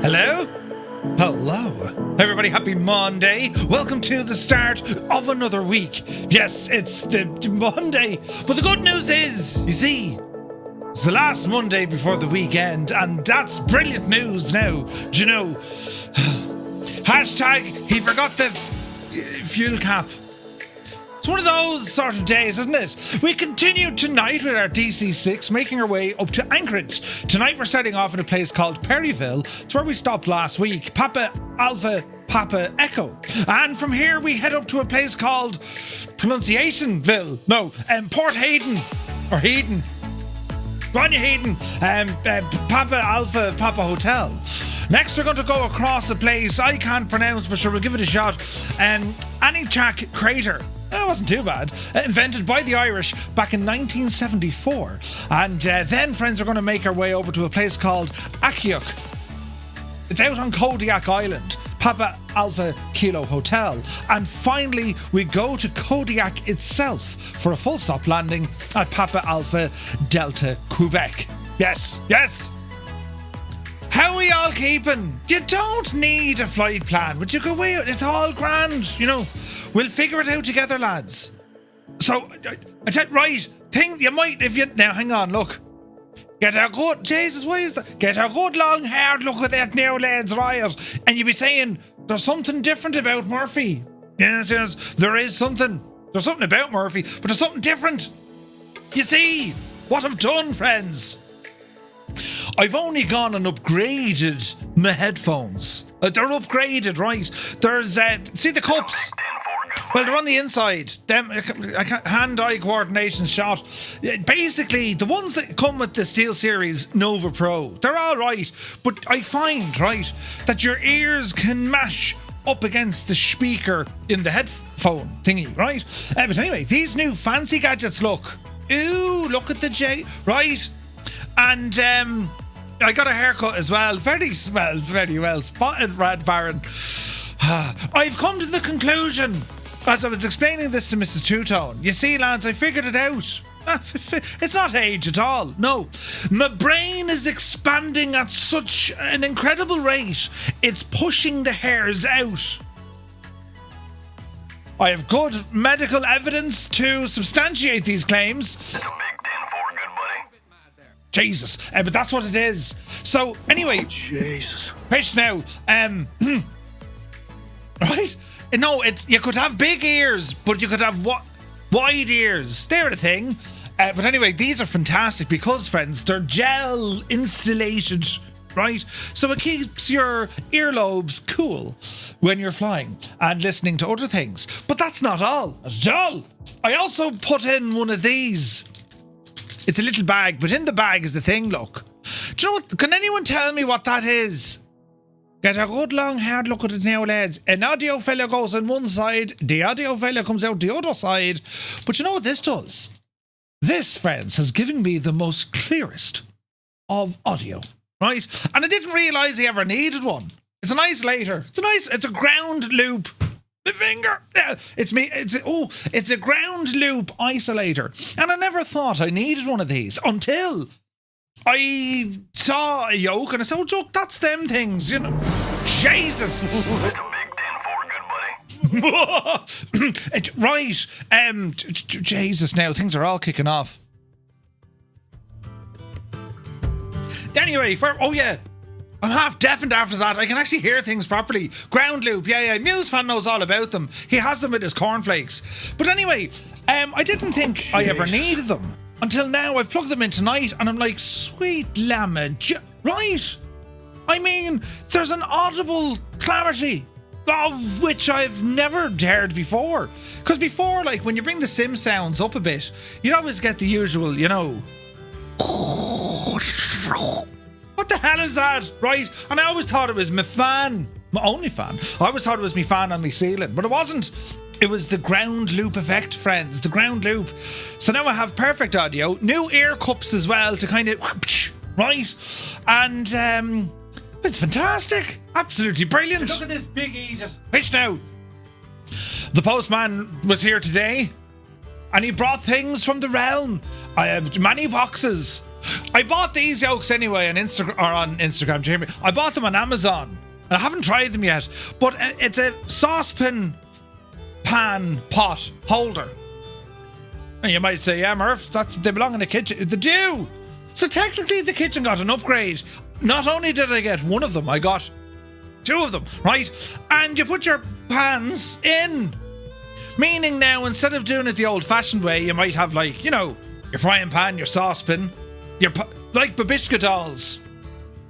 Hello? Hello. Everybody, happy Monday. Welcome to the start of another week. Yes, it's the Monday. But the good news is, you see, it's the last Monday before the weekend, and that's brilliant news now. Do you know? Hashtag, he forgot the fuel cap. It's one of those sort of days, isn't it? We continue tonight with our DC-6, making our way up to Anchorage. Tonight we're starting off in a place called Perryville. It's where we stopped last week. Papa Alpha Papa Echo. And from here we head up to a place called Pronunciationville. No, Port Heiden. Or Heiden. Ronnie Heiden. Papa Alpha Papa Hotel. Next we're going to go across a place I can't pronounce, but sure, we'll give it a shot. Aniakchak Crater. That wasn't too bad. Invented by the Irish back in 1974. And then, friends, we're going to make our way over to a place called Akhiok. It's out on Kodiak Island. Papa Alpha Kilo Hotel. And finally, we go to Kodiak itself for a full stop landing at Papa Alpha Delta Quebec. Yes, yes. How are we all keeping? You don't need a flight plan, but you go away. It's all grand, you know. We'll figure it out together, lads. So, I said, right, think you might, if you, now hang on, look. Get a good, Jesus, why is that? Get a good long hard look at that now, lads, right? And you'll be saying, there's something different about Murphy. Yes, yes, there is something. There's something about Murphy, but there's something different. You see, what I've done, friends. I've only gone and upgraded my headphones. They're upgraded, right? There's, see the cups? Well, they're on the inside. Them hand-eye coordination shot. Basically, the ones that come with the SteelSeries Nova Pro, they're all right. But I find, right, that your ears can mash up against the speaker in the headphone thingy, right? But anyway, these new fancy gadgets, look. Ooh, look at the J, right? And I got a haircut as well. Very well spotted, Rad Baron. I've come to the conclusion, as I was explaining this to Mrs. Two-Tone. You see, lads, I figured it out. It's not age at all. No. My brain is expanding at such an incredible rate. It's pushing the hairs out. I have good medical evidence to substantiate these claims. Jesus, but that's what it is. So, anyway, Jesus. Pitch now. Right? No, it's you could have big ears, but you could have wide ears. They're the thing. But anyway, these are fantastic because, friends, they're gel installated, right? So it keeps your earlobes cool when you're flying and listening to other things. But that's not all. That's all. I also put in one of these. It's a little bag, but in the bag is the thing, look. Do you know what? Can anyone tell me what that is? Get a good long hard look at it now, lads. An audio fella goes on one side, the audio fella comes out the other side. But you know what this does? This, friends, has given me the most clearest of audio, right? And I didn't realise I ever needed one. It's an isolator. It's a ground loop. The finger. Yeah, it's a ground loop isolator. And I never thought I needed one of these until I saw a yoke and I said, oh, Joke, that's them things, you know. Jesus. It's a big 10-4, good buddy. Right. Jesus, now things are all kicking off. Anyway, oh yeah. I'm half deafened after that. I can actually hear things properly. Ground loop, yeah. Muse fan knows all about them. He has them with his cornflakes. But anyway, I didn't think I ever needed them until now. I've plugged them in tonight and I'm like, sweet llama, right? I mean, there's an audible clarity of which I've never heard before. Because before, like, when you bring the sim sounds up a bit, you'd always get the usual, you know, what the hell is that? Right? And I always thought it was my fan. My only fan. I always thought it was my fan on my ceiling. But it wasn't. It was the ground loop effect, friends. The ground loop. So now I have perfect audio. New ear cups as well to kind of... Right? And it's fantastic. Absolutely brilliant. Look at this big eaters. Pitch now. The postman was here today. And he brought things from the realm. I have many boxes. I bought these yolks anyway on Instagram, Jamie. I bought them on Amazon. I haven't tried them yet, but it's a saucepan pan pot holder. And you might say, yeah, Murph, they belong in the kitchen. They do. So technically the kitchen got an upgrade. Not only did I get one of them, I got two of them, right? And you put your pans in. Meaning now, instead of doing it the old-fashioned way, you might have, like, you know, your frying pan, your saucepan, like babishka dolls.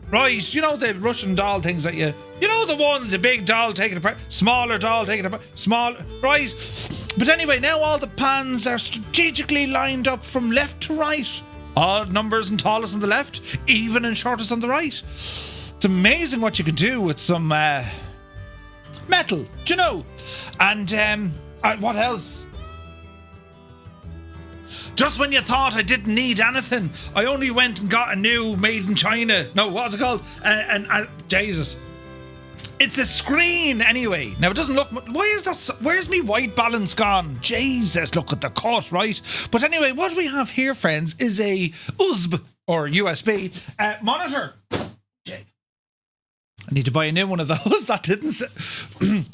Right, you know the Russian doll things that you know the ones, the big doll taking apart, smaller doll taking apart, right? But anyway, now all the pans are strategically lined up from left to right. Odd numbers and tallest on the left, even and shortest on the right. It's amazing what you can do with some metal, do you know? And what else? Just when you thought I didn't need anything, I only went and got a new made in China. No, what's it called? Jesus. It's a screen anyway. Now it doesn't look. Why is that? Where's me white balance gone? Jesus, look at the cut, right? But anyway, what we have here, friends, is a USB or USB monitor. I need to buy a new one of those. That didn't.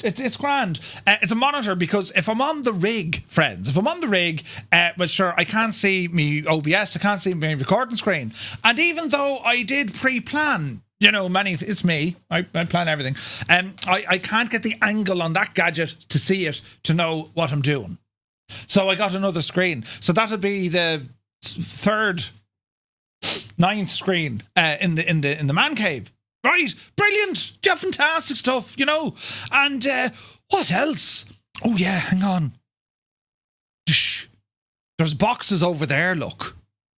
It's grand. It's a monitor because if I'm on the rig, friends, well, sure, I can't see me OBS. I can't see my recording screen. And even though I did pre-plan, you know, it's me. I plan everything. I can't get the angle on that gadget to see it to know what I'm doing. So I got another screen. So that'll be the ninth screen in the man cave. Right, brilliant, yeah, fantastic stuff, you know. And what else? Oh yeah, hang on. There's boxes over there, look.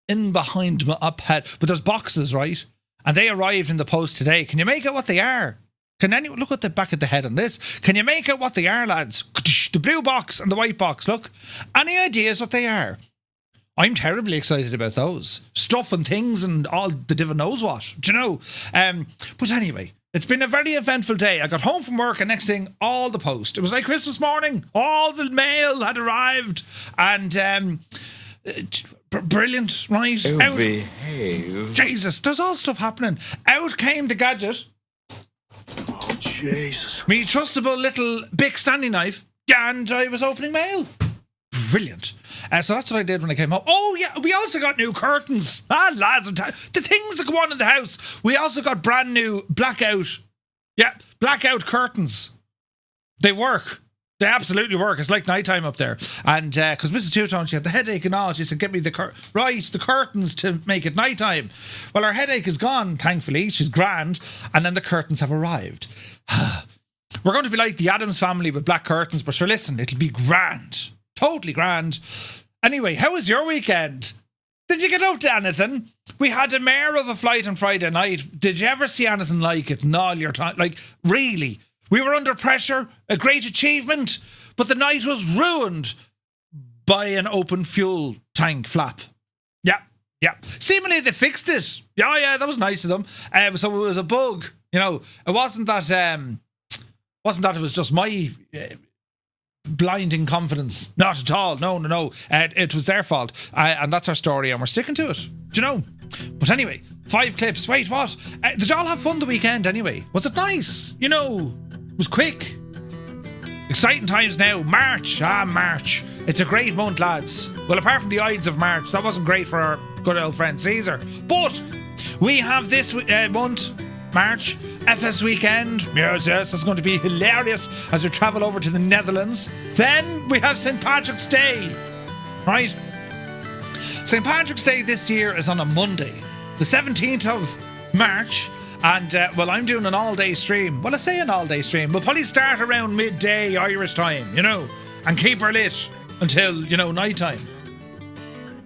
In behind my head. But there's boxes, right? And they arrived in the post today. Can you make out what they are? Can anyone look at the back of the head on this? Can you make out what they are, lads? The blue box and the white box, look. Any ideas what they are? I'm terribly excited about those. Stuff and things and all the devil knows what. Do you know? But anyway, it's been a very eventful day. I got home from work and next thing, all the post. It was like Christmas morning. All the mail had arrived. And brilliant, right? Oh, behave. Jesus, there's all stuff happening. Out came the gadget. Oh, Jesus. Me trustable little Bic standing knife. And I was opening mail. Brilliant. So that's what I did when I came home. Oh yeah, we also got new curtains. Lads, the things that go on in the house. We also got brand new blackout curtains. They work. They absolutely work. It's like nighttime up there. And because Mrs. Two-Tone, she had the headache and all, she said, get me the curtains to make it nighttime. Well, her headache is gone, thankfully. She's grand. And then the curtains have arrived. We're going to be like the Addams Family with black curtains, but sure, listen, it'll be grand. Totally grand. Anyway, how was your weekend? Did you get out to anything? We had a mare of a flight on Friday night. Did you ever see anything like it in all your time? Like, really? We were under pressure, a great achievement, but the night was ruined by an open fuel tank flap. Yeah. Seemingly they fixed it. Yeah, that was nice of them. So it was a bug. You know, it wasn't that it was just my blinding confidence. Not at all. No. It was their fault. And that's our story and we're sticking to it. Do you know? But anyway, 5 clips. Wait, what? Did y'all have fun the weekend anyway? Was it nice? You know, it was quick. Exciting times now. March. March. It's a great month, lads. Well, apart from the Ides of March, that wasn't great for our good old friend Caesar. But we have this month, March, FS weekend. Yes, that's going to be hilarious as we travel over to the Netherlands. Then we have St. Patrick's Day, right? St. Patrick's Day this year is on a Monday, the 17th of March. And, I'm doing an all-day stream. Well, I say an all-day stream. We'll probably start around midday Irish time, you know, and keep her lit until, nighttime.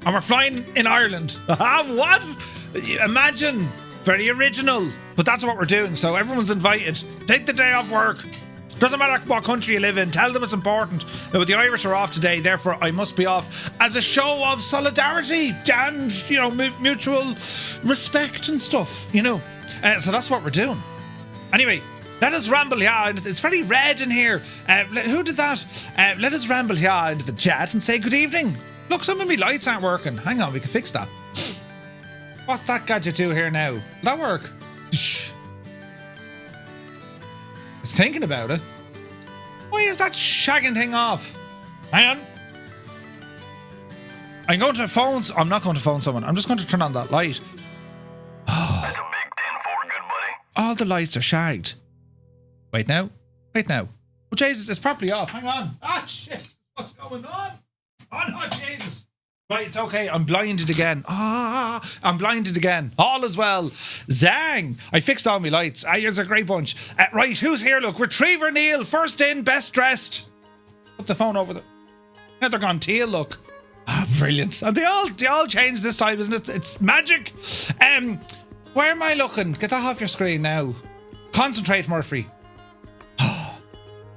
And we're flying in Ireland. What? Imagine. Very original. But that's what we're doing, so everyone's invited. Take the day off work. Doesn't matter what country you live in. Tell them it's important. But the Irish are off today, therefore I must be off as a show of solidarity and, mutual respect and stuff, So that's what we're doing. Anyway, let us ramble here. It's very red in here. Who did that? Let us ramble here into the chat and say good evening. Look, some of my lights aren't working. Hang on, we can fix that. What's that gadget do here now? Will that work? Shh. Thinking about it. Why is that shagging thing off? Hang on. I'm going to phone. I'm not going to phone someone. I'm just going to turn on that light. That's a big 10-4, good buddy. All the lights are shagged. Wait now. Wait now. Oh, Jesus, it's properly off. Hang on. Ah, shit. What's going on? Oh, no, Jesus. Right, it's okay. I'm blinded again. I'm blinded again. All is well. Zang. I fixed all my lights. You're a great bunch. Right, who's here? Look, Retriever Neil. First in, best dressed. Put the phone over the... Now they're gone teal, look. Brilliant. And they all changed this time, isn't it? It's magic. Where am I looking? Get that off your screen now. Concentrate, Murphy.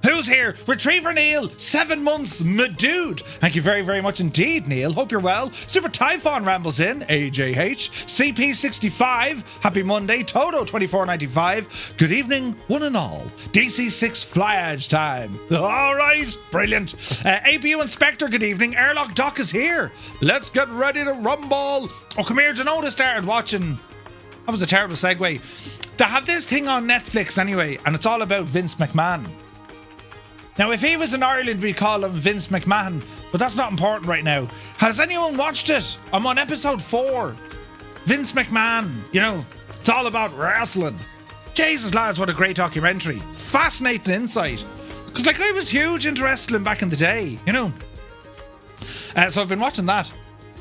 Who's here? Retriever Neil, 7 months, my dude. Thank you very, very much indeed, Neil. Hope you're well. Super Typhon rambles in, AJH. CP65, happy Monday. Toto 2495, good evening, one and all. DC-6 flyage time. All right, brilliant. APU Inspector, good evening. Airlock Doc is here. Let's get ready to rumble. Oh, come here, Janota started watching. That was a terrible segue. They have this thing on Netflix anyway, and it's all about Vince McMahon. Now, if he was in Ireland, we'd call him Vince McMahon, but that's not important right now. Has anyone watched it? I'm on episode 4. Vince McMahon, you know, it's all about wrestling. Jesus, lads, what a great documentary. Fascinating insight. Because, like, I was huge into wrestling back in the day, you know. So I've been watching that.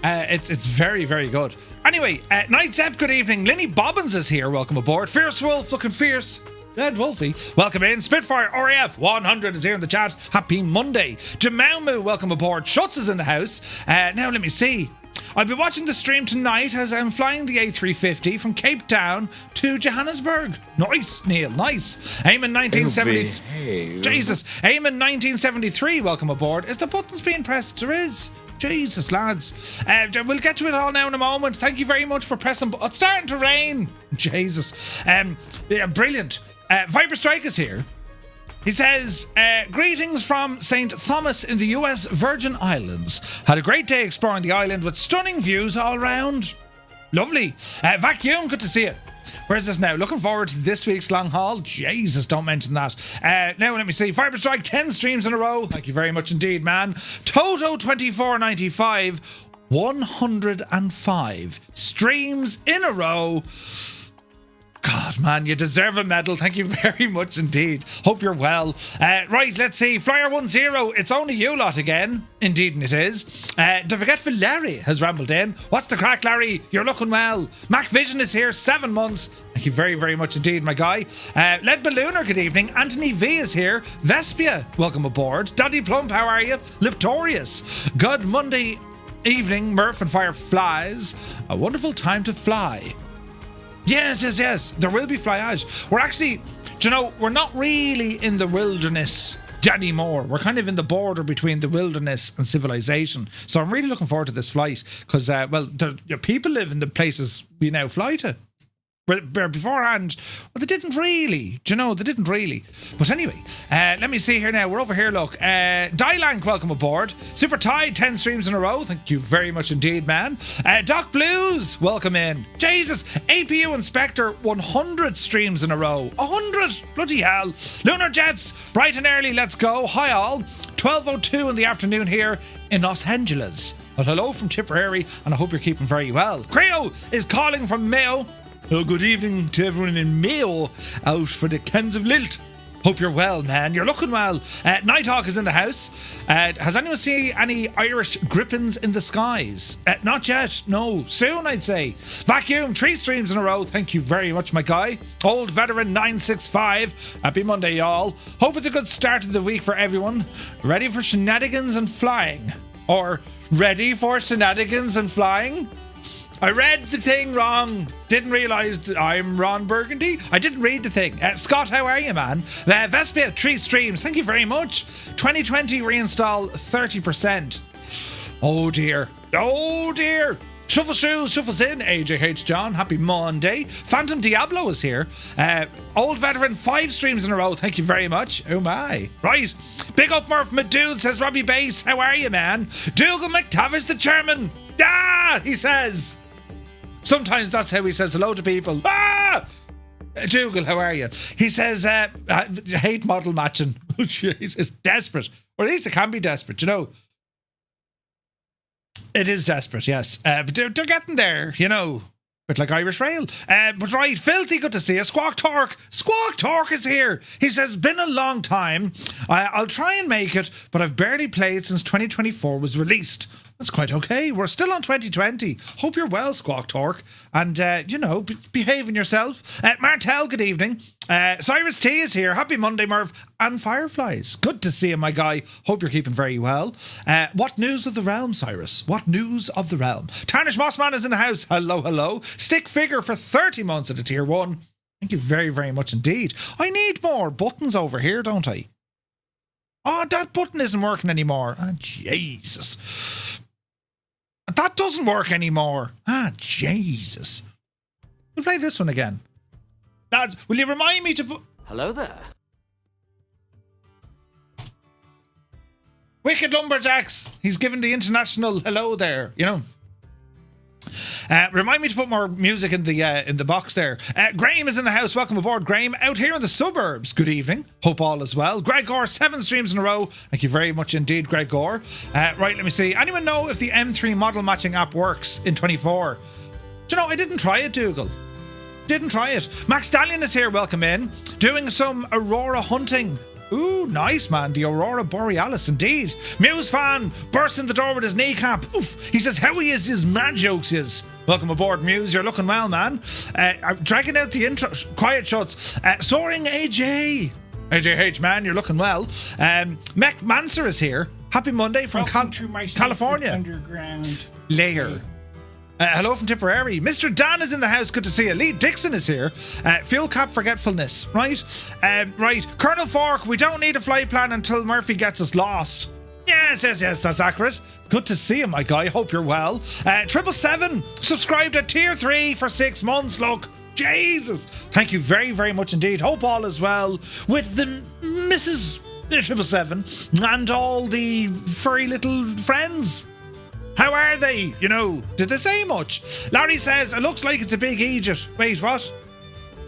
It's very, very good. Anyway, Night Zep, good evening. Linny Bobbins is here. Welcome aboard. Fierce Wolf, looking fierce. Dead Wolfie, welcome in. Spitfire RAF 100 is here in the chat. Happy Monday. Jamaumu, welcome aboard. Schutz is in the house. Now let me see. I'll be watching the stream tonight as I'm flying the A350 from Cape Town to Johannesburg. Nice, Neil, nice. Eamon 1973. Jesus, Eamon 1973, welcome aboard. Is the buttons being pressed? There is. Jesus, lads. We'll get to it all now in a moment. Thank you very much for pressing. It's starting to rain. Jesus. Yeah, brilliant. Viper Strike is here. He says, greetings from St. Thomas in the US Virgin Islands. Had a great day exploring the island with stunning views all around. Lovely. Vacuum, good to see it. Where's this now? Looking forward to this week's long haul. Jesus, don't mention that. Now, let me see. Viper Strike, 10 streams in a row. Thank you very much indeed, man. Toto 2495, 105 streams in a row. God, man, you deserve a medal. Thank you very much indeed. Hope you're well. Right, let's see. Flyer 10, it's only you lot again. Indeed it is. Don't forget Larry has rambled in. What's the crack, Larry? You're looking well. Mac Vision is here, 7 months. Thank you very, very much indeed, my guy. Led Ballooner, good evening. Anthony V is here. Vespia, welcome aboard. Daddy Plump, how are you? Liptorious. Good Monday evening, Murph and Fireflies. A wonderful time to fly. Yes. There will be flyage. We're actually, do you know, we're not really in the wilderness anymore. We're kind of in the border between the wilderness and civilization. So I'm really looking forward to this flight because, people live in the places we now fly to. Beforehand, well, they didn't really. Do you know, they didn't really. But anyway, let me see here now. We're over here, look. Dylank, welcome aboard. Super Tide, 10 streams in a row. Thank you very much indeed, man. Doc Blues, welcome in. Jesus, APU Inspector, 100 streams in a row. 100? Bloody hell. Lunar Jets, bright and early, let's go. Hi all. 12:02 in the afternoon here in Los Angeles. Well, hello from Tipperary, and I hope you're keeping very well. Creo is calling from Mayo. Oh, good evening to everyone in Mayo out for the cans of lilt. Hope you're well, man. You're looking well. Nighthawk is in the house. Has anyone seen any Irish griffins in the skies? Not yet. No. Soon, I'd say. Vacuum, 3 streams in a row. Thank you very much, my guy. Old Veteran 965. Happy Monday, y'all. Hope it's a good start of the week for everyone. Ready for shenanigans and flying. Or ready for shenanigans and flying? I read the thing wrong. Didn't realise that I'm Ron Burgundy. I didn't read the thing. Scott, how are you, man? Vespia, 3 streams. Thank you very much. 2020 reinstall 30%. Oh, dear. Oh, dear. Shuffle Shoes, shuffles in. AJH John, happy Monday. Phantom Diablo is here. Old Veteran, 5 streams in a row. Thank you very much. Oh, my. Right. Big up, Murph, my dude, says Robbie Bass. How are you, man? Dougal McTavish, the chairman. He says. Sometimes that's how he says hello to people. Ah! Dougal, how are you? He says, hate model matching. Oh, jeez, it's desperate. Or at least it can be desperate, you know. It is desperate, yes. But they're getting there, you know. Bit like Irish Rail. But right, Filthy, good to see you. Squawk Torque is here. He says, been a long time. I'll try and make it, but I've barely played since 2024 was released. That's quite okay. We're still on 2020. Hope you're well, Squawk Torque. And, you know, behaving yourself. Martel, good evening. Cyrus T is here. Happy Monday, Merv. And Fireflies. Good to see you, my guy. Hope you're keeping very well. What news of the realm, Cyrus? What news of the realm? Tarnish Mossman is in the house. Hello, hello. Stick figure for 30 months at a tier 1. Thank you very, very much indeed. I need more buttons over here, don't I? Oh, that button isn't working anymore. Ah, Jesus. That doesn't work anymore. Ah, Jesus. We'll play this one again. Lads, will you remind me to put... Hello there. Wicked Lumberjacks. He's given the international hello there, you know. Remind me to put more music in the box there. Graham is in the house. Welcome aboard, Graham. Out here in the suburbs. Good evening. Hope all is well. Gregor, 7 streams in a row. Thank you very much indeed, Gregor. Right, let me see. Anyone know if the M3 model matching app works in 24? Do you know, I didn't try it, Dougal. Didn't try it. Max Stallion is here. Welcome in. Doing some Aurora hunting. Ooh, nice, man. The Aurora Borealis, indeed. Muse fan bursts in the door with his kneecap. Oof. He says, how he is his mad jokes is. Welcome aboard, Muse. You're looking well, man. I'm dragging out the intro. Quiet shuts. Soaring AJ. AJH, man, you're looking well. Mech Manser is here. Happy Monday from California. Underground Layer. Hello from Tipperary. Mr. Dan is in the house. Good to see you. Lee Dixon is here. Fuel cap forgetfulness. Right. Right. Colonel Fork, we don't need a flight plan until Murphy gets us lost. Yes, that's accurate. Good to see you, my guy. Hope you're well. 777 subscribed at tier 3 for 6 months. Look, Jesus. Thank you very, very much indeed. Hope all is well with the Mrs. 777 and all the furry little friends. How are they? You know, did they say much? Larry says, it looks like it's a big Egypt. Wait, what?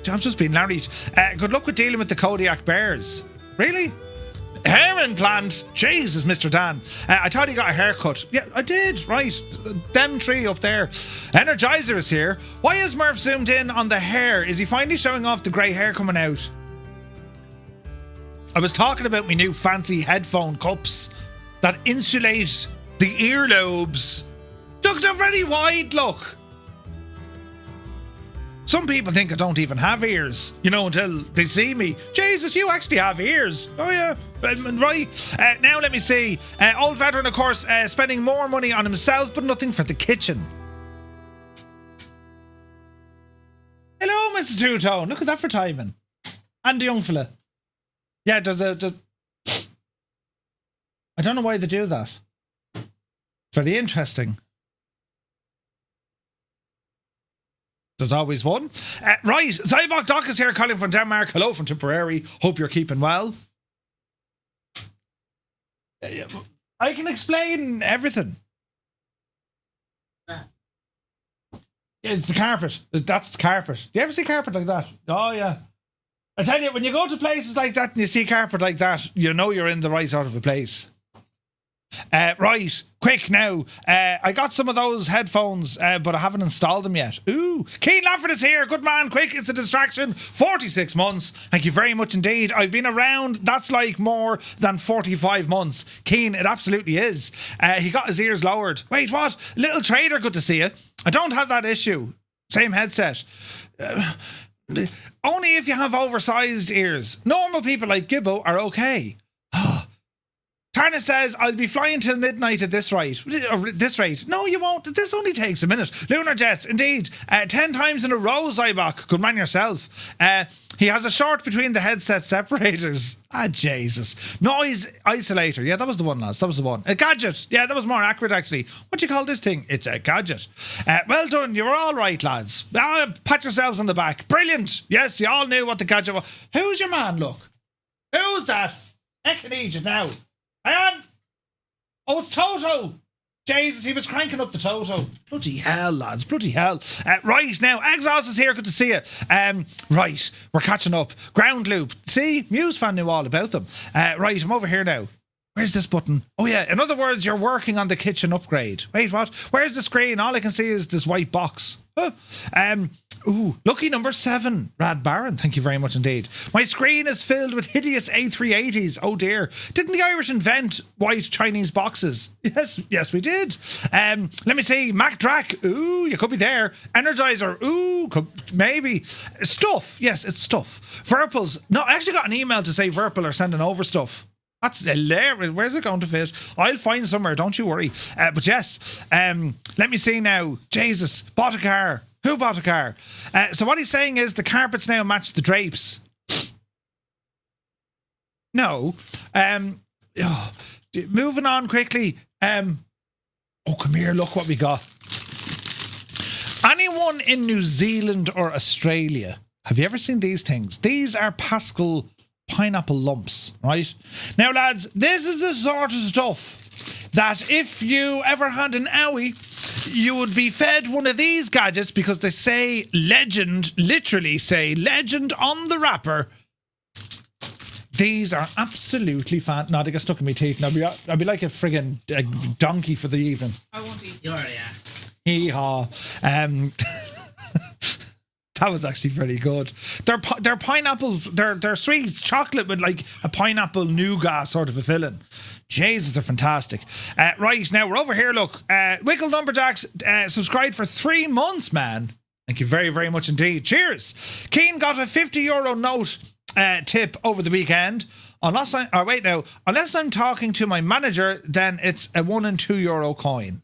I've just been Larry. Good luck with dealing with the Kodiak bears. Really? Hair implant? Jesus, Mr. Dan. I thought he got a haircut. Yeah, I did. Right. Them three up there. Energizer is here. Why is Murph zoomed in on the hair? Is he finally showing off the grey hair coming out? I was talking about my new fancy headphone cups that insulate the earlobes. Look, they're very wide, look. Some people think I don't even have ears, you know, until they see me. Jesus, you actually have ears. Oh, yeah. Right. Now, let me see. Old veteran, of course, spending more money on himself, but nothing for the kitchen. Hello, Mr. Two-Tone. Look at that for timing. And the young fella. Yeah, there's I don't know why they do that. Very interesting. There's always one. Right, Zybok Doc is here calling from Denmark. Hello from Tipperary. Hope you're keeping well. I can explain everything. It's the carpet. That's the carpet. Do you ever see carpet like that? Oh, yeah. I tell you, when you go to places like that and you see carpet like that, you know you're in the right sort of a place. Right, quick now. I got some of those headphones, but I haven't installed them yet. Ooh, Keen Lafford is here. Good man, quick. It's a distraction. 46 months. Thank you very much indeed. I've been around. That's like more than 45 months. Keen, it absolutely is. He got his ears lowered. Wait, what? Little Trader, good to see you. I don't have that issue. Same headset. Only if you have oversized ears. Normal people like Gibbo are okay. Tarna says, I'll be flying till midnight at this rate. No, you won't. This only takes a minute. Lunar Jets, indeed. 10 times in a row, Zybok. Good man yourself. He has a short between the headset separators. Ah, Jesus. Noise isolator. Yeah, that was the one, lads. That was the one. A gadget. Yeah, that was more accurate, actually. What do you call this thing? It's a gadget. Well done. You were all right, lads. Pat yourselves on the back. Brilliant. Yes, you all knew what the gadget was. Who's your man, look? Who's that? Echinegid now. Hang on. Oh, it's Toto. Jesus, he was cranking up the Toto. Bloody hell, lads. Bloody hell. Right, now, Exhaust is here. Good to see you. Right, we're catching up. Ground Loop. See, Muse fan knew all about them. Right, I'm over here now. Where's this button? Oh, yeah. In other words, you're working on the kitchen upgrade. Wait, what? Where's the screen? All I can see is this white box. Huh. Lucky number 7, Rad Baron. Thank you very much indeed. My screen is filled with hideous A380s. Oh dear. Didn't the Irish invent white Chinese boxes? Yes, we did. Let me see. Mac Drac. Ooh, you could be there. Energizer. Ooh, maybe. Stuff. Yes, it's stuff. Verpals. No, I actually got an email to say Verpal are sending over stuff. That's hilarious. Where's it going to fit? I'll find somewhere, don't you worry. But yes, let me see now. Jesus, bought a car. Who bought a car? So what he's saying is the carpets now match the drapes. No. Moving on quickly. Come here, look what we got. Anyone in New Zealand or Australia, have you ever seen these things? These are Pascal pineapple lumps, right? Now, lads, this is the sort of stuff that if you ever had an owie, you would be fed one of these gadgets because they say legend, literally say legend on the wrapper. These are absolutely fan. No, they get stuck in my teeth. Now I'll be like a friggin' donkey for the evening. I won't eat your Hee-haw. That was actually very good. They're pineapples. They're sweet chocolate with like a pineapple nougat sort of a filling. Jesus, they're fantastic. Right, now we're over here. Look, Wickle Lumberjacks subscribed for 3 months, man. Thank you very, very much indeed. Cheers. Keen got a €50 note tip over the weekend. Unless I'm talking to my manager, then it's a €1 and €2 coin.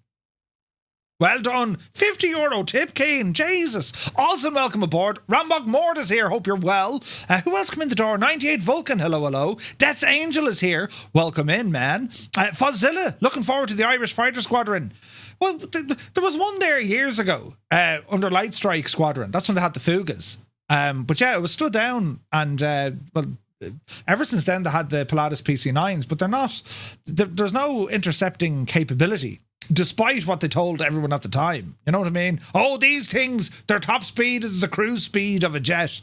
Well done. €50 tip, Keen. Jesus. Also, welcome aboard. Rambog Mord is here. Hope you're well. Who else come in the door? 98 Vulcan. Hello, hello. Death's Angel is here. Welcome in, man. Fozzilla. Looking forward to the Irish Fighter Squadron. Well, there was one there years ago under Light Strike Squadron. That's when they had the Fugas. But yeah, it was stood down and, ever since then they had the Pilatus PC-9s, but they're not, there's no intercepting capability. Despite what they told everyone at the time. You know what I mean? Oh, these things, their top speed is the cruise speed of a jet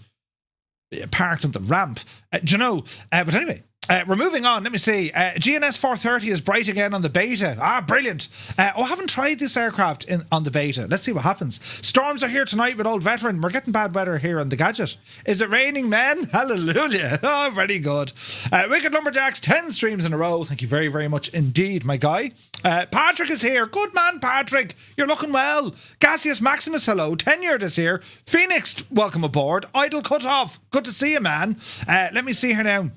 parked on the ramp. Do you know? But anyway, we're moving on. Let me see. GNS 430 is bright again on the beta. Brilliant. I haven't tried this aircraft on the beta. Let's see what happens. Storms are here tonight with Old Veteran. We're getting bad weather here on the gadget. Is it raining, men? Hallelujah. Oh, very good. Wicked Lumberjacks, 10 streams in a row. Thank you very, very much indeed, my guy. Patrick is here. Good man, Patrick. You're looking well. Gaseous Maximus, hello. Tenured is here. Phoenix, welcome aboard. Idle Cut Off. Good to see you, man. Let me see here now.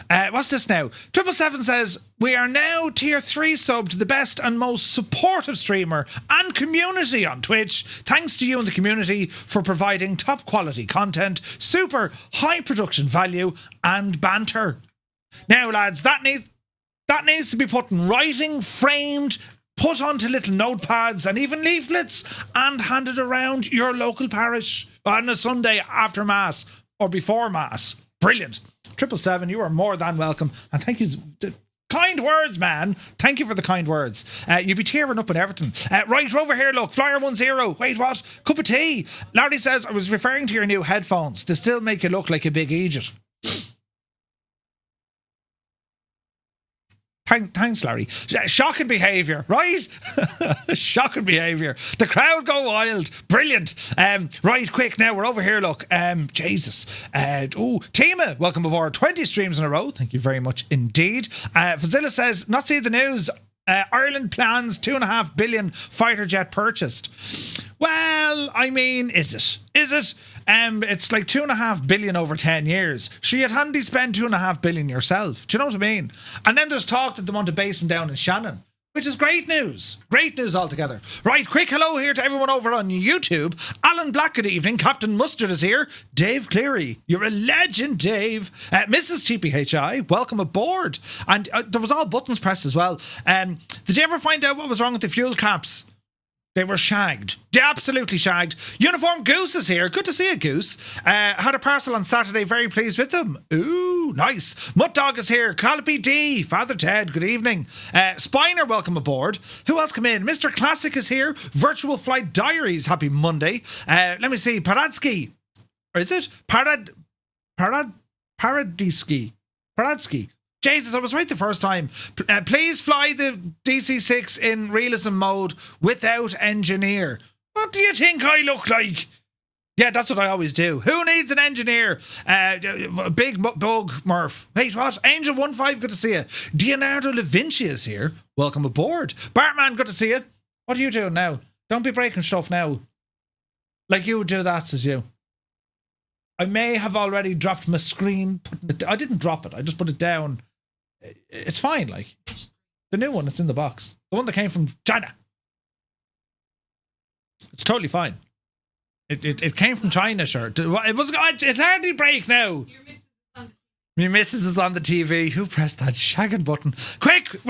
What's this now? 777 says, we are now tier 3 sub to the best and most supportive streamer and community on Twitch. Thanks to you and the community for providing top quality content, super high production value and banter. Now, lads, that needs to be put in writing, framed, put onto little notepads and even leaflets and handed around your local parish on a Sunday after Mass or before Mass. Brilliant. 777, you are more than welcome. And thank you. Kind words, man. Thank you for the kind words. You'd be tearing up and everything. Right, over here, look. Flyer 10. Wait, what? Cup of tea. Larry says, I was referring to your new headphones. They still make you look like a big idiot. Thanks, Larry. Shocking behaviour, right? Shocking behaviour. The crowd go wild. Brilliant. Right, quick now. We're over here, look. Jesus. Tima, welcome aboard. 20 streams in a row. Thank you very much indeed. Fazilla says, not see the news. Ireland plans 2.5 billion fighter jet purchased. Well, I mean, is it? It's like 2.5 billion over 10 years. You'd handy spend 2.5 billion yourself. Do you know what I mean? And then there's talk that they want to base them down in Shannon, which is great news. Great news altogether. Right, quick hello here to everyone over on YouTube. Alan Black, good evening. Captain Mustard is here. Dave Cleary, you're a legend, Dave. Mrs. TPHI, welcome aboard. And there was all buttons pressed as well. Did you ever find out what was wrong with the fuel caps? They were shagged. They absolutely shagged. Uniform Goose is here. Good to see you, Goose. Had a parcel on Saturday. Very pleased with them. Ooh. Woohoo! Nice. Mutt Dog is here. Calipy D. Father Ted, good evening. Spiner, welcome aboard. Who else come in? Mr. Classic is here. Virtual Flight Diaries, happy Monday. Let me see. Paradsky. Or is it? Paradsky. Jesus, I was right the first time. Please fly the DC-6 in realism mode without engineer. What do you think I look like? Yeah, that's what I always do. Who needs an engineer? Big Bug Murph. Wait, what? Angel15, good to see you. Leonardo da Vinci is here. Welcome aboard. Bartman, good to see you. What are you doing now? Don't be breaking stuff now. Like you would do that, says you. I may have already dropped my screen. I didn't drop it. I just put it down. It's fine, like. The new one that's in the box. The one that came from China. It's totally fine. It came from China, sure. It hardly break now. Your missus is on the TV. Who pressed that shagging button? Quick!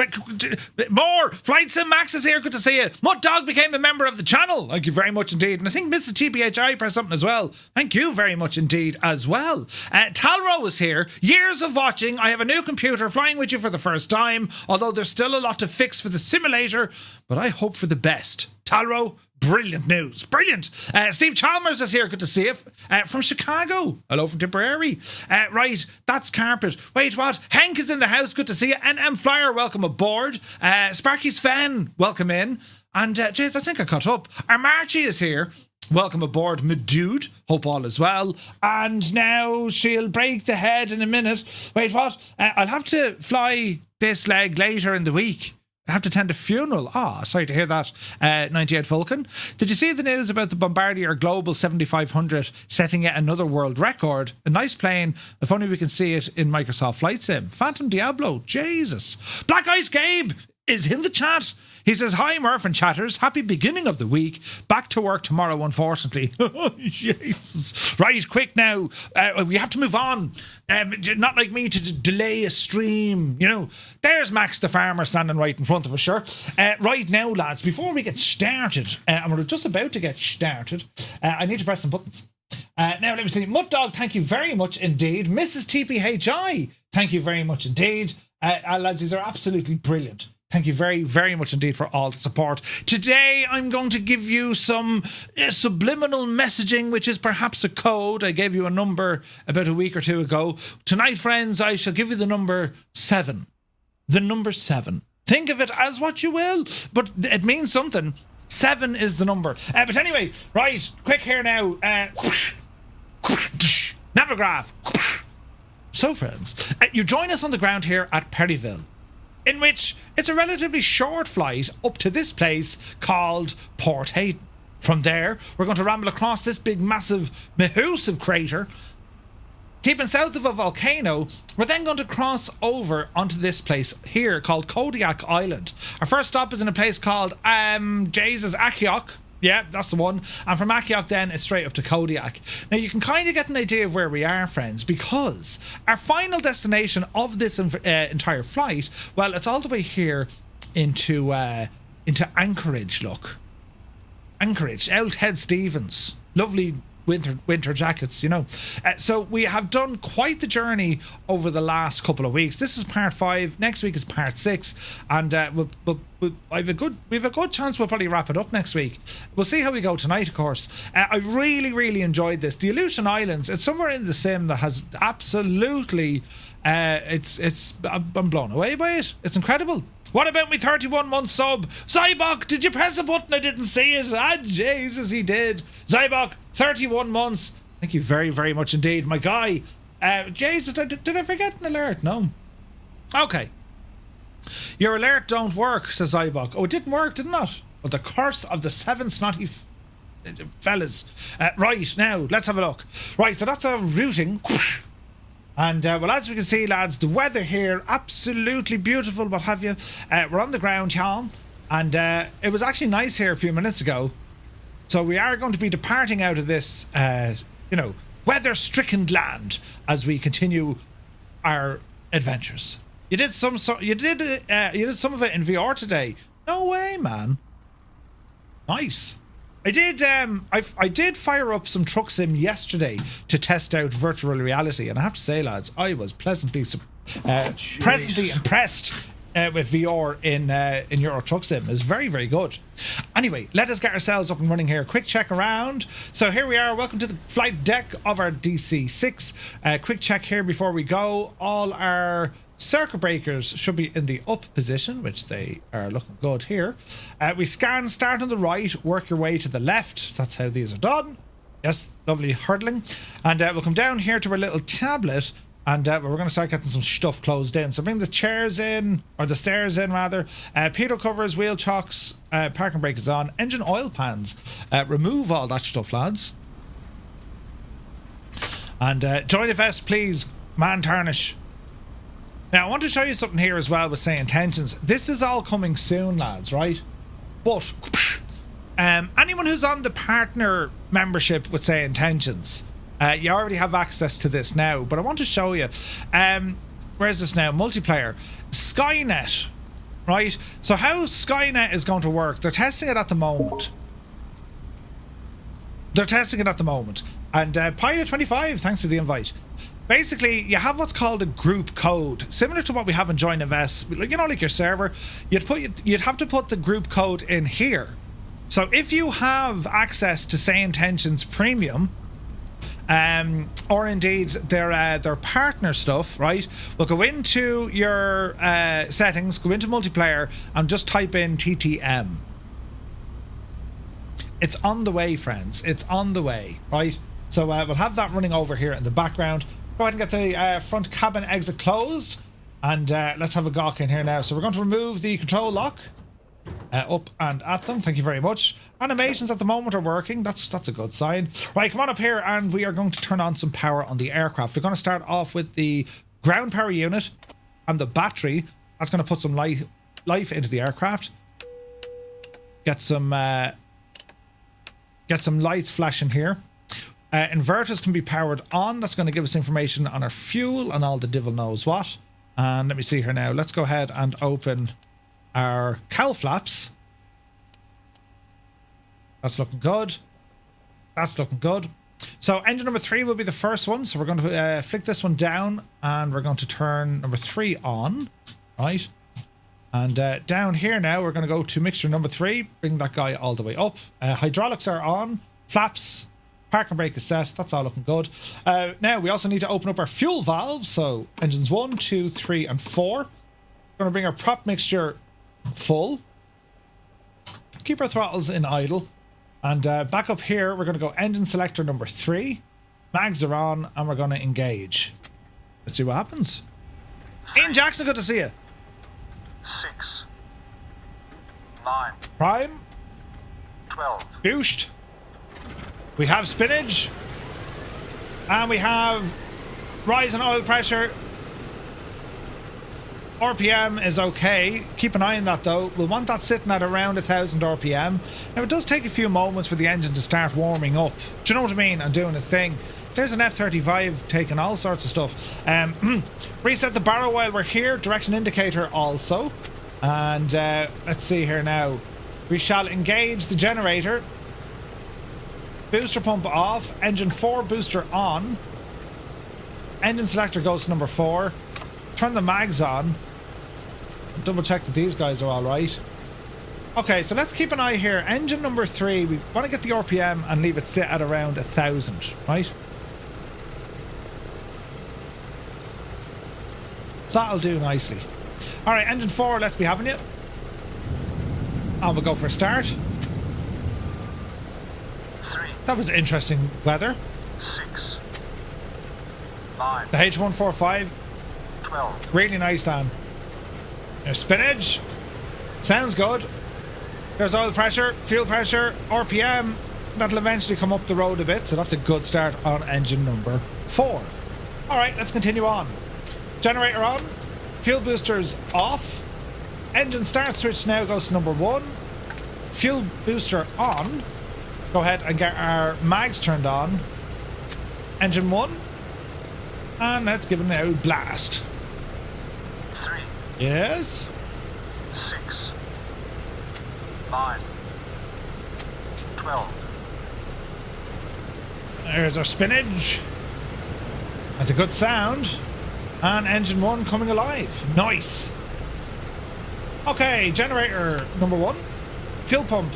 More! Flight Sim Max is here. Good to see you. Mutt Dog became a member of the channel. Thank you very much indeed. And I think Mrs. TPHI pressed something as well. Thank you very much indeed as well. Talro is here. Years of watching. I have a new computer flying with you for the first time. Although there's still a lot to fix for the simulator. But I hope for the best. Talro, brilliant news. Brilliant. Steve Chalmers is here. Good to see you. From Chicago. Hello from Tipperary. Right, that's Carpet. Wait, what? Hank is in the house. Good to see you. NM Flyer, welcome aboard. Sparky Sven, welcome in. And, Jays, I think I caught up. Armarchi is here. Welcome aboard, my dude. Hope all is well. And now she'll break the head in a minute. Wait, what? I'll have to fly this leg later in the week. I have to attend a funeral. Sorry to hear that, 98 Vulcan. Did you see the news about the Bombardier Global 7500 setting yet another world record? A nice plane. If only we can see it in Microsoft Flight Sim. Phantom Diablo. Jesus. Black Ice Gabe is in the chat. He says, hi, Murph and chatters. Happy beginning of the week. Back to work tomorrow, unfortunately. Jesus. Right, quick now. We have to move on. Not like me to delay a stream. You know, there's Max the farmer standing right in front of us, sure. Right now, lads, before we get started, and we're just about to get started, I need to press some buttons. Now, let me see. Mutt Dog, thank you very much indeed. Mrs. TPHI, thank you very much indeed. Lads, these are absolutely brilliant. Thank you very, very much indeed for all the support. Today, I'm going to give you some subliminal messaging, which is perhaps a code. I gave you a number about a week or two ago. Tonight, friends, I shall give you the number 7. The number 7. Think of it as what you will, but it means something. 7 is the number. But anyway, right, quick here now. Navigraph. So, friends, you join us on the ground here at Perryville, in which it's a relatively short flight up to this place called Port Heiden. From there, we're going to ramble across this big, massive, massive crater. Keeping south of a volcano, we're then going to cross over onto this place here called Kodiak Island. Our first stop is in a place called, Akhiok. Yeah, that's the one. And from Akhiok then, it's straight up to Kodiak. Now, you can kind of get an idea of where we are, friends, because our final destination of this entire flight, well, it's all the way here into Anchorage, look. Anchorage, out Head Stevens. Lovely winter jackets, you know. So we have done quite the journey over the last couple of weeks. This is part 5. Next week is part 6, and we have a good chance we'll probably wrap it up next week. We'll see how we go tonight, of course. I've really enjoyed this. The Aleutian Islands, it's somewhere in the sim that has absolutely I'm blown away by it. It's incredible. What about me 31-month sub? Zybok, did you press a button? I didn't see it. Jesus, he did. Zybok, 31 months. Thank you very, very much indeed, my guy. Jesus, did I forget an alert? No. Okay. Your alert don't work, says Zybok. Oh, it didn't work, didn't it? Well, the curse of the 7 snotty fellas. Right, now, let's have a look. Right, so that's our routing. And, well, as we can see, lads, the weather here, absolutely beautiful, what have you. We're on the ground, y'all. And it was actually nice here a few minutes ago. So we are going to be departing out of this, weather-stricken land as we continue our adventures. You did some of it in VR today. No way, man. Nice. I did fire up some truck sim yesterday to test out virtual reality, and I have to say, lads, I was pleasantly impressed with VR in Euro Truck Sim. It's very, very good. Anyway, let us get ourselves up and running here. Quick check around. So here we are. Welcome to the flight deck of our DC-6. Quick check here before we go. All our circuit breakers should be in the up position, which they are looking good here. We scan, start on the right, work your way to the left. That's how these are done. Yes, lovely hurdling. And we'll come down here to our little tablet, and we're going to start getting some stuff closed in. So bring the chairs in, or the stairs in rather. Pedo covers, wheel chocks, parking brake is on, engine oil pans. Remove all that stuff, lads. And join the vest, please, man tarnish. Now, I want to show you something here as well with say intentions. This is all coming soon, lads, right? But anyone who's on the partner membership with say intentions, you already have access to this now, but I want to show you. Where is this now? Multiplayer. Skynet, right? So how Skynet is going to work, they're testing it at the moment. And Pilot 25, thanks for the invite. Basically, you have what's called a group code, similar to what we have in Join FS. You know, like your server, you'd have to put the group code in here. So if you have access to Say Intentions Premium, or indeed their partner stuff, right? We'll go into your settings, go into multiplayer, and just type in TTM. It's on the way, friends. It's on the way, right? So we'll have that running over here in the background. Go ahead and get the front cabin exit closed, and let's have a gawk in here now. So we're going to remove the control lock. Up and at them, thank you very much. Animations at the moment are working. That's a good sign. Right, come on up here, and we are going to turn on some power on the aircraft. We're going to start off with the ground power unit and the battery. That's going to put some life into the aircraft. Get some lights flashing here. Inverters can be powered on. That's going to give us information on our fuel and all the devil knows what. And let me see here now. Let's go ahead and open our cowl flaps. That's looking good. That's looking good. So engine number 3 will be the first one. So we're going to flick this one down, and we're going to turn number 3 on, right? And down here now, we're going to go to mixture number 3. Bring that guy all the way up. Hydraulics are on. Flaps. Parking brake is set. That's all looking good. Now we also need to open up our fuel valves. So engines 1, 2, 3, and 4. We're going to bring our prop mixture full. Keep our throttles in idle. And back up here, we're going to go engine selector number 3. Mags are on, and we're going to engage. Let's see what happens. Ian Jackson, good to see you. 6, 9, Prime. 12. Boost. We have spinach. And we have rise in oil pressure. RPM is okay. Keep an eye on that though. We'll want that sitting at around 1000 RPM. Now it does take a few moments for the engine to start warming up. Do you know what I mean? And doing its thing. There's an F-35 taking all sorts of stuff. Reset the barrel while we're here. Direction indicator also. And let's see here now. We shall engage the generator. Booster pump off. Engine 4 booster on. Engine selector goes to number 4. Turn the mags on. Double check that these guys are all right. Okay, so let's keep an eye here. Engine number 3, we want to get the RPM and leave it sit at around 1000, right? That'll do nicely. All right, engine 4, let's be having it. And we'll go for a start. 3. That was interesting weather. 6, 9. The H145. 12. Really nice, Dan. There's spinach. Sounds good. There's oil pressure, fuel pressure, RPM. That'll eventually come up the road a bit, so that's a good start on engine number 4. All right, let's continue on. Generator on. Fuel boosters off. Engine start switch now goes to number 1. Fuel booster on. Go ahead and get our mags turned on. Engine 1. And let's give it an out blast. 3. Yes. 6, 9, 12. There's our spinach. That's a good sound. And engine 1 coming alive. Nice. Okay, generator number 1. Fuel pump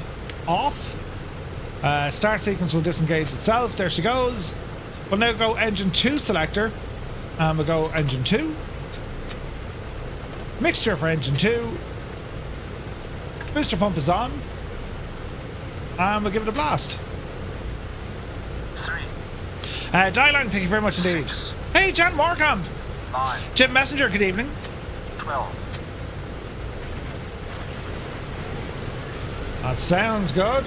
off. Start sequence will disengage itself. There she goes. We'll now go engine 2 selector. And we'll go engine 2. Mixture for engine 2. Booster pump is on. And we'll give it a blast. 3. Dylan, thank you very much indeed. 6. Hey, Jan Morecamp. 9. Jim Messenger, good evening. 12. That sounds good.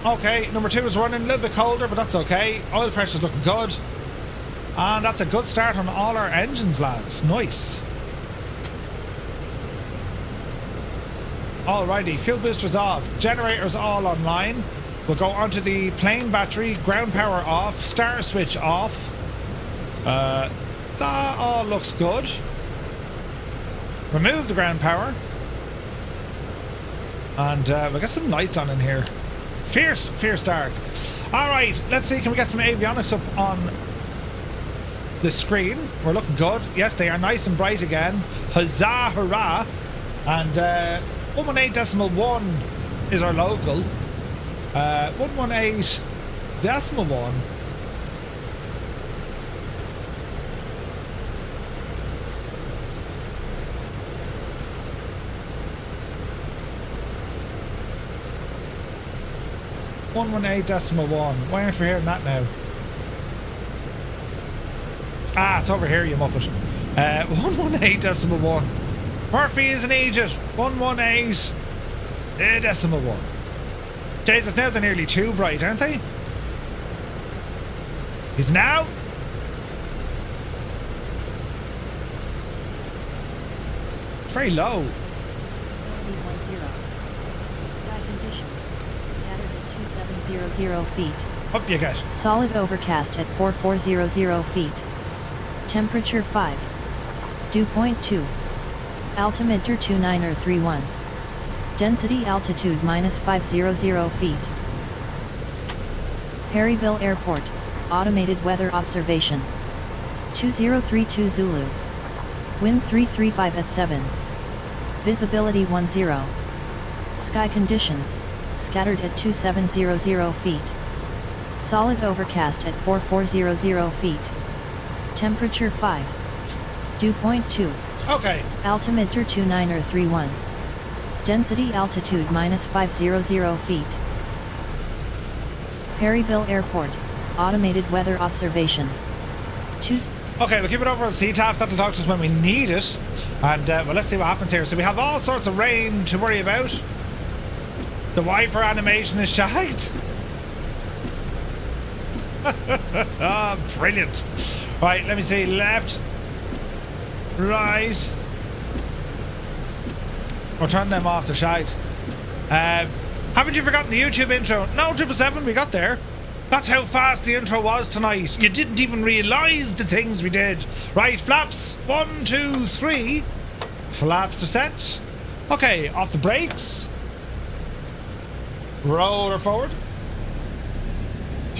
Okay, number 2 is running a little bit colder, but that's okay. Oil pressure's looking good. And that's a good start on all our engines, lads. Nice. Alrighty, fuel boosters off. Generators all online. We'll go onto the plane battery. Ground power off. Starter switch off. That all looks good. Remove the ground power. And we'll get some lights on in here. Fierce dark. Alright, let's see, can we get some avionics up on the screen? We're looking good. Yes, they are nice and bright again. Huzzah, hurrah. And 118.1 is our local. 118.1. .118.1. Why aren't we hearing that now? Ah, it's over here, you muppet. 118.1. Murphy is an Egypt. 118.1. Jesus, now they're nearly too bright, aren't they? He's now. Very low. Sky conditions. Scattered at 2700 feet. Up you get. Solid overcast at 4400 feet. Temperature 5. Dew point 2. Altimeter 2931. Density altitude -500 feet. Perryville Airport. Automated weather observation. 2032 Zulu. Wind 335 at 7. Visibility 10. Sky conditions. Scattered at 2700 feet. Solid overcast at 4400 feet. Temperature 5. Dew point 2. Okay. Altimeter 2931. Density altitude -500 feet. Perryville Airport. Automated weather observation. Okay, we'll keep it over on CTAF. That'll talk to us when we need it. And well, let's see what happens here. So we have all sorts of rain to worry about. The wiper animation is shagged. Oh, brilliant. Right, let me see. Left. Right. We'll turn them off, the shite. Haven't you forgotten the YouTube intro? No, 777, we got there. That's how fast the intro was tonight. You didn't even realise the things we did. Right, flaps. 1, 2, 3. Flaps are set. Okay, off the brakes. Roll her forward.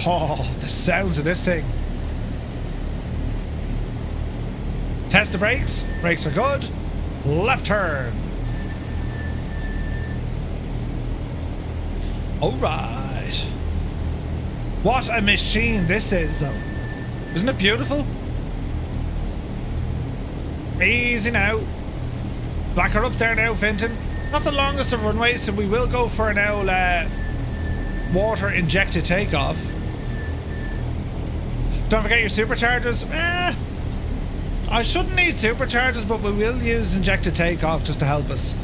Oh, the sounds of this thing. Test the brakes. Brakes are good. Left turn. Alright. What a machine this is, though. Isn't it beautiful? Easy now. Back her up there now, Finton. Not the longest of runways, so we will go for an old water injected takeoff. Don't forget your superchargers. I shouldn't need superchargers, but we will use injected takeoff just to help us.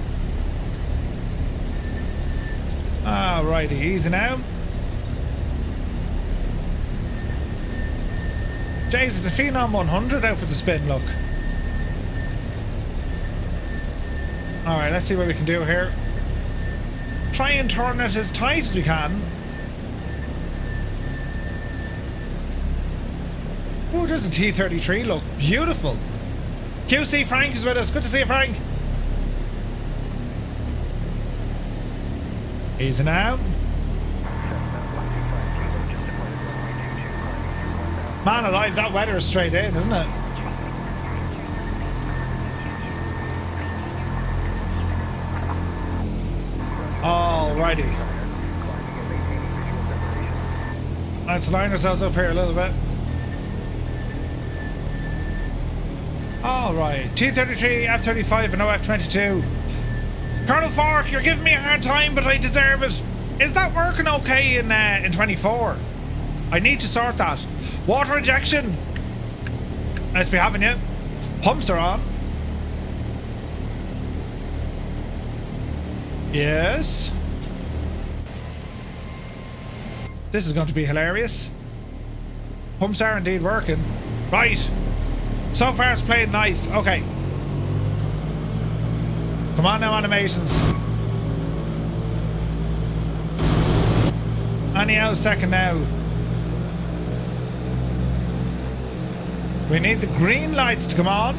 Alrighty, easy now. Jesus, the Phenom 100 out for the spin, look. Alright, let's see what we can do here. Try and turn it as tight as we can. Oh, there's a T-33, look. Beautiful. QC Frank is with us. Good to see you, Frank. Easy now. Man alive, that weather is straight in, isn't it? Alrighty. Let's line ourselves up here a little bit. Alright, T-33, F-35 and no F-22. Colonel Fork, you're giving me a hard time, but I deserve it. Is that working okay in 24? I need to sort that. Water injection. Nice to be having you. Pumps are on. Yes. This is going to be hilarious. Pumps are indeed working. Right. So far it's playing nice. Okay. Come on now, animations. Any out second now. We need the green lights to come on.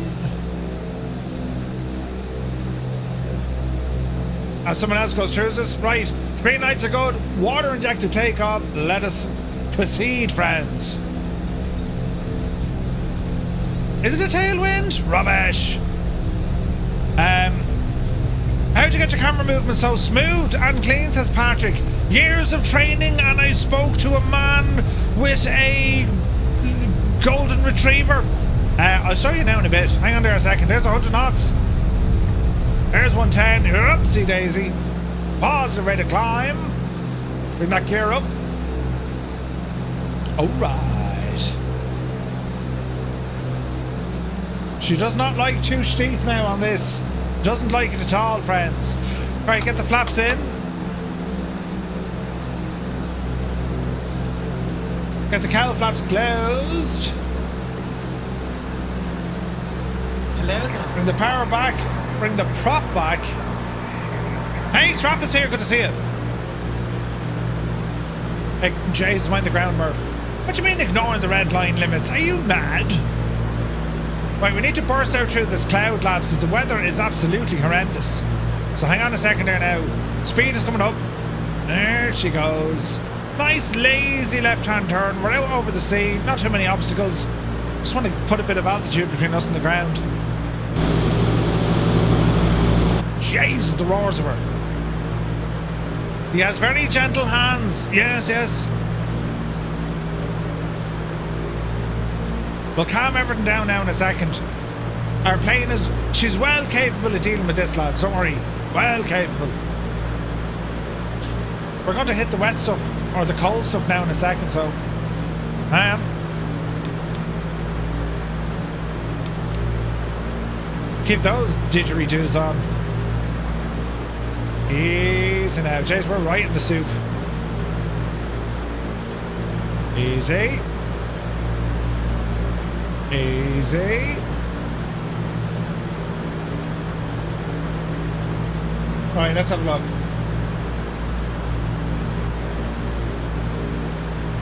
As someone else goes through this. Right. Green lights are good. Water injective takeoff. Let us proceed, friends. Is it a tailwind? Rubbish. How'd you get your camera movement so smooth and clean, says Patrick. Years of training, and I spoke to a man with a golden retriever. I'll show you now in a bit. Hang on there a second. There's 100 knots. There's 110. Oopsie daisy. Positive rate of climb. Bring that gear up. Alright. She does not like too steep now on this. Doesn't like it at all, friends. Right, get the flaps in. Get the cowl flaps closed. Hello there. Bring the power back. Bring the prop back. Hey, Strap is here. Good to see you. Hey, Jay's mind the ground, Murph. What do you mean ignoring the red line limits? Are you mad? Right, we need to burst out through this cloud, lads, because the weather is absolutely horrendous. So hang on a second there now. Speed is coming up. There she goes. Nice, lazy left-hand turn. We're out over the sea. Not too many obstacles. Just want to put a bit of altitude between us and the ground. Jesus, the roars of her. He has very gentle hands. Yes, yes. We'll calm everything down now in a second. Our plane is... She's well capable of dealing with this, lads. Don't worry. Well capable. We're going to hit the wet stuff, or the cold stuff now in a second, so... I am. Keep those didgeridoos on. Easy now. Jace, we're right in the soup. Easy. Easy. Right, let's have a look.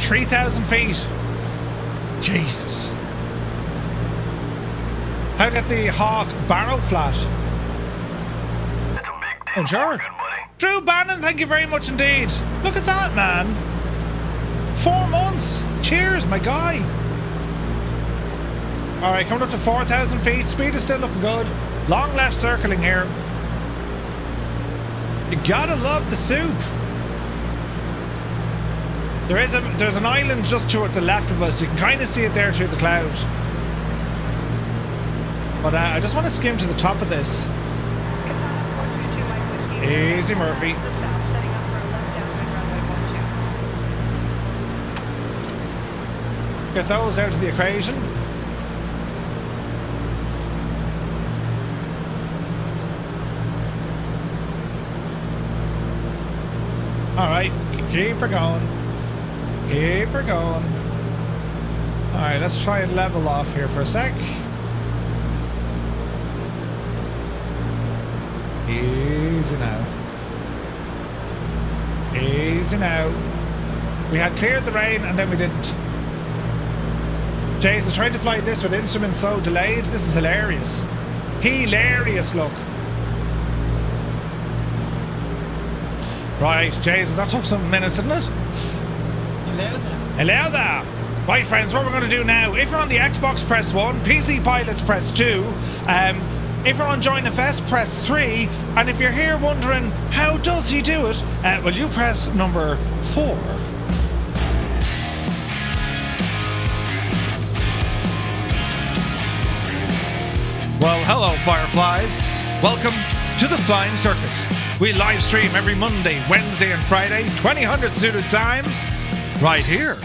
3,000 feet. Jesus. How to get the Hawk barrel flat? It's a big deal. Oh, sure. Good buddy. Drew Bannon, thank you very much indeed. Look at that, man. 4 months. Cheers, my guy. Alright, coming up to 4,000 feet. Speed is still looking good. Long left circling here. You gotta love the soup. There's an island just to the left of us. You can kind of see it there through the cloud. But I just want to skim to the top of this. Easy, Murphy. Get those out of the equation. Alright, keep her going. Keep her going. Alright, let's try and level off here for a sec. Easy now. Easy now. We had cleared the rain and then we didn't. Jason tried to fly this with instruments so delayed. This is hilarious. Hilarious, look. Right, Jesus, that took some minutes, didn't it? Hello there. Right, friends, what we're going to do now, if you're on the Xbox, press 1, PC Pilots, press 2, if you're on Join FS, press 3, and if you're here wondering, how does he do it, well, you press number 4. Well, hello, Fireflies. Welcome to the Flying Circus. We live stream every Monday, Wednesday, and Friday, 2000 suited time, right here.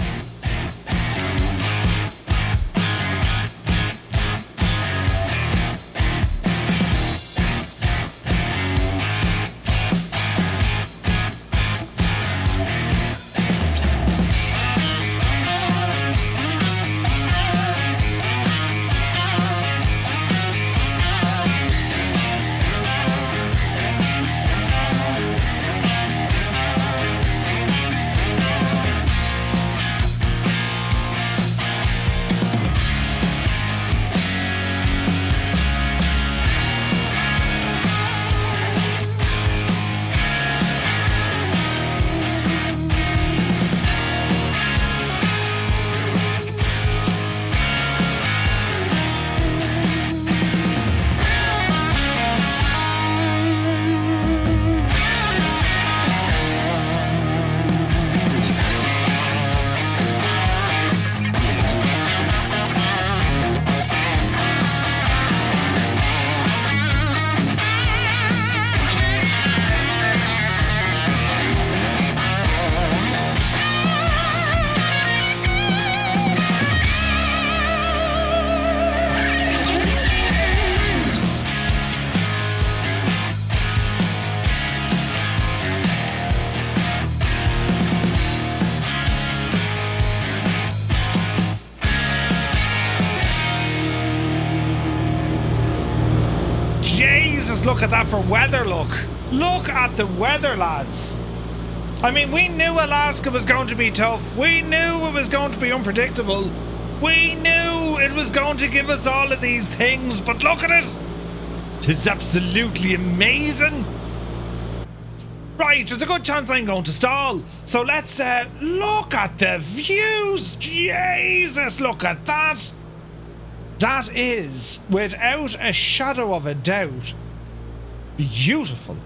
Look at that for weather, look. Look at the weather, lads. I mean, we knew Alaska was going to be tough. We knew it was going to be unpredictable. We knew it was going to give us all of these things, but look at it. It's absolutely amazing. Right, there's a good chance I'm going to stall. So let's look at the views. Jesus, look at that. That is, without a shadow of a doubt, beautiful.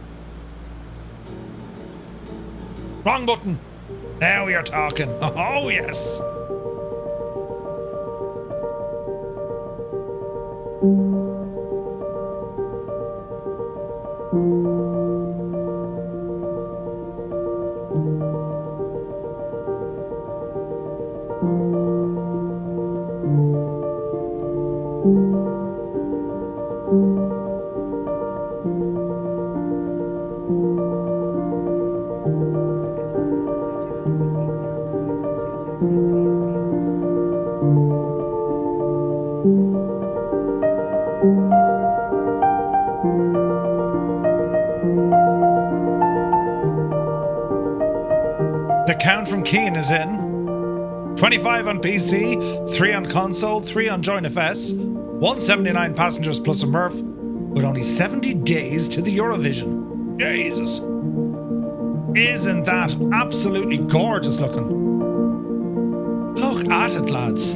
Wrong button. Now we are talking. Oh, yes. Count from Keane is in. 25 on PC, 3 on console, 3 on Join FS, 179 passengers plus a Murph, with only 70 days to the Eurovision. Jesus. Isn't that absolutely gorgeous looking? Look at it, lads.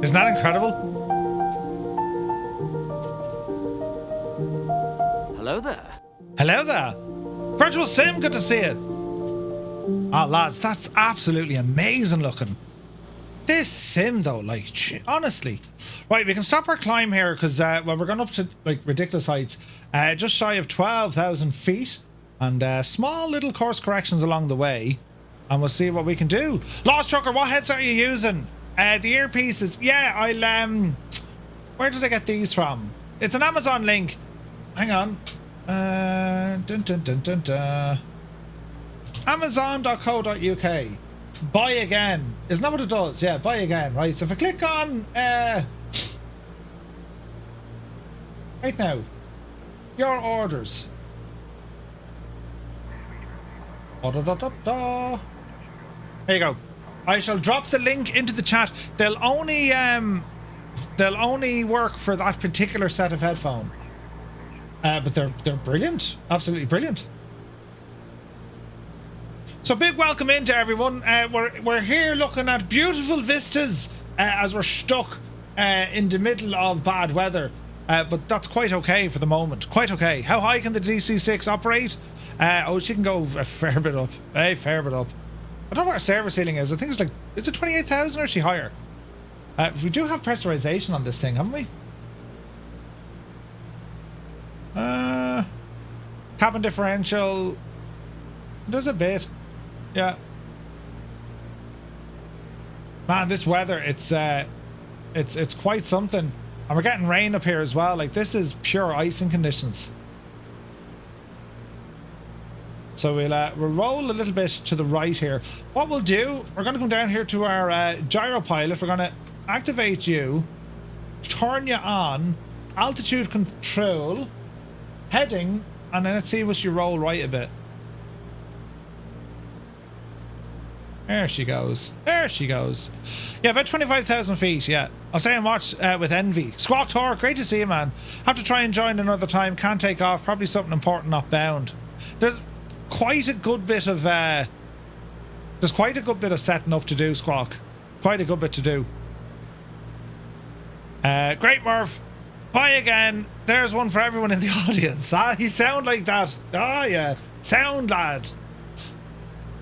Isn't that incredible? Hello there. Hello there. Virtual Sim, good to see you. Oh, lads, that's absolutely amazing looking. This sim, though, like, honestly. Right, we can stop our climb here because, well, we're going up to, like, ridiculous heights. Just shy of 12,000 feet. And small little course corrections along the way. And we'll see what we can do. Lost Trucker, what headset are you using? The earpieces. Yeah, I'll, where did I get these from? It's an Amazon link. hang on. Amazon.co.uk. Buy again. Isn't that what it does? Yeah, buy again, right? So if I click on right now, your orders. There you go. I shall drop the link into the chat. They'll only work for that particular set of headphone. But they're brilliant. Absolutely brilliant. So big welcome into everyone. We're here looking at beautiful vistas as we're stuck in the middle of bad weather. But that's quite okay for the moment. Quite okay. How high can the DC-6 operate? Oh, she can go a fair bit up. A fair bit up. I don't know what our server ceiling is. I think it's like, is it 28,000 or is she higher? We do have pressurization on this thing, haven't we? Cabin differential. There's a bit. Yeah. Man, this weather, it's quite something. And we're getting rain up here as well. Like, this is pure icing conditions. So we'll roll a little bit to the right here. What we'll do, we're going to come down here to our gyro pilot. We're going to activate you, turn you on, altitude control, heading, and then let's see what you roll right a bit. There she goes. There she goes. Yeah, about 25,000 feet, yeah. I'll stay and watch with envy. Squawk Tor, great to see you, man. Have to try and join another time. Can't take off. Probably something important not bound. There's quite a good bit of setting up to do, Squawk. Quite a good bit to do. Great, Murph. Bye again. There's one for everyone in the audience. Ah, you sound like that. Ah, yeah. Sound lad.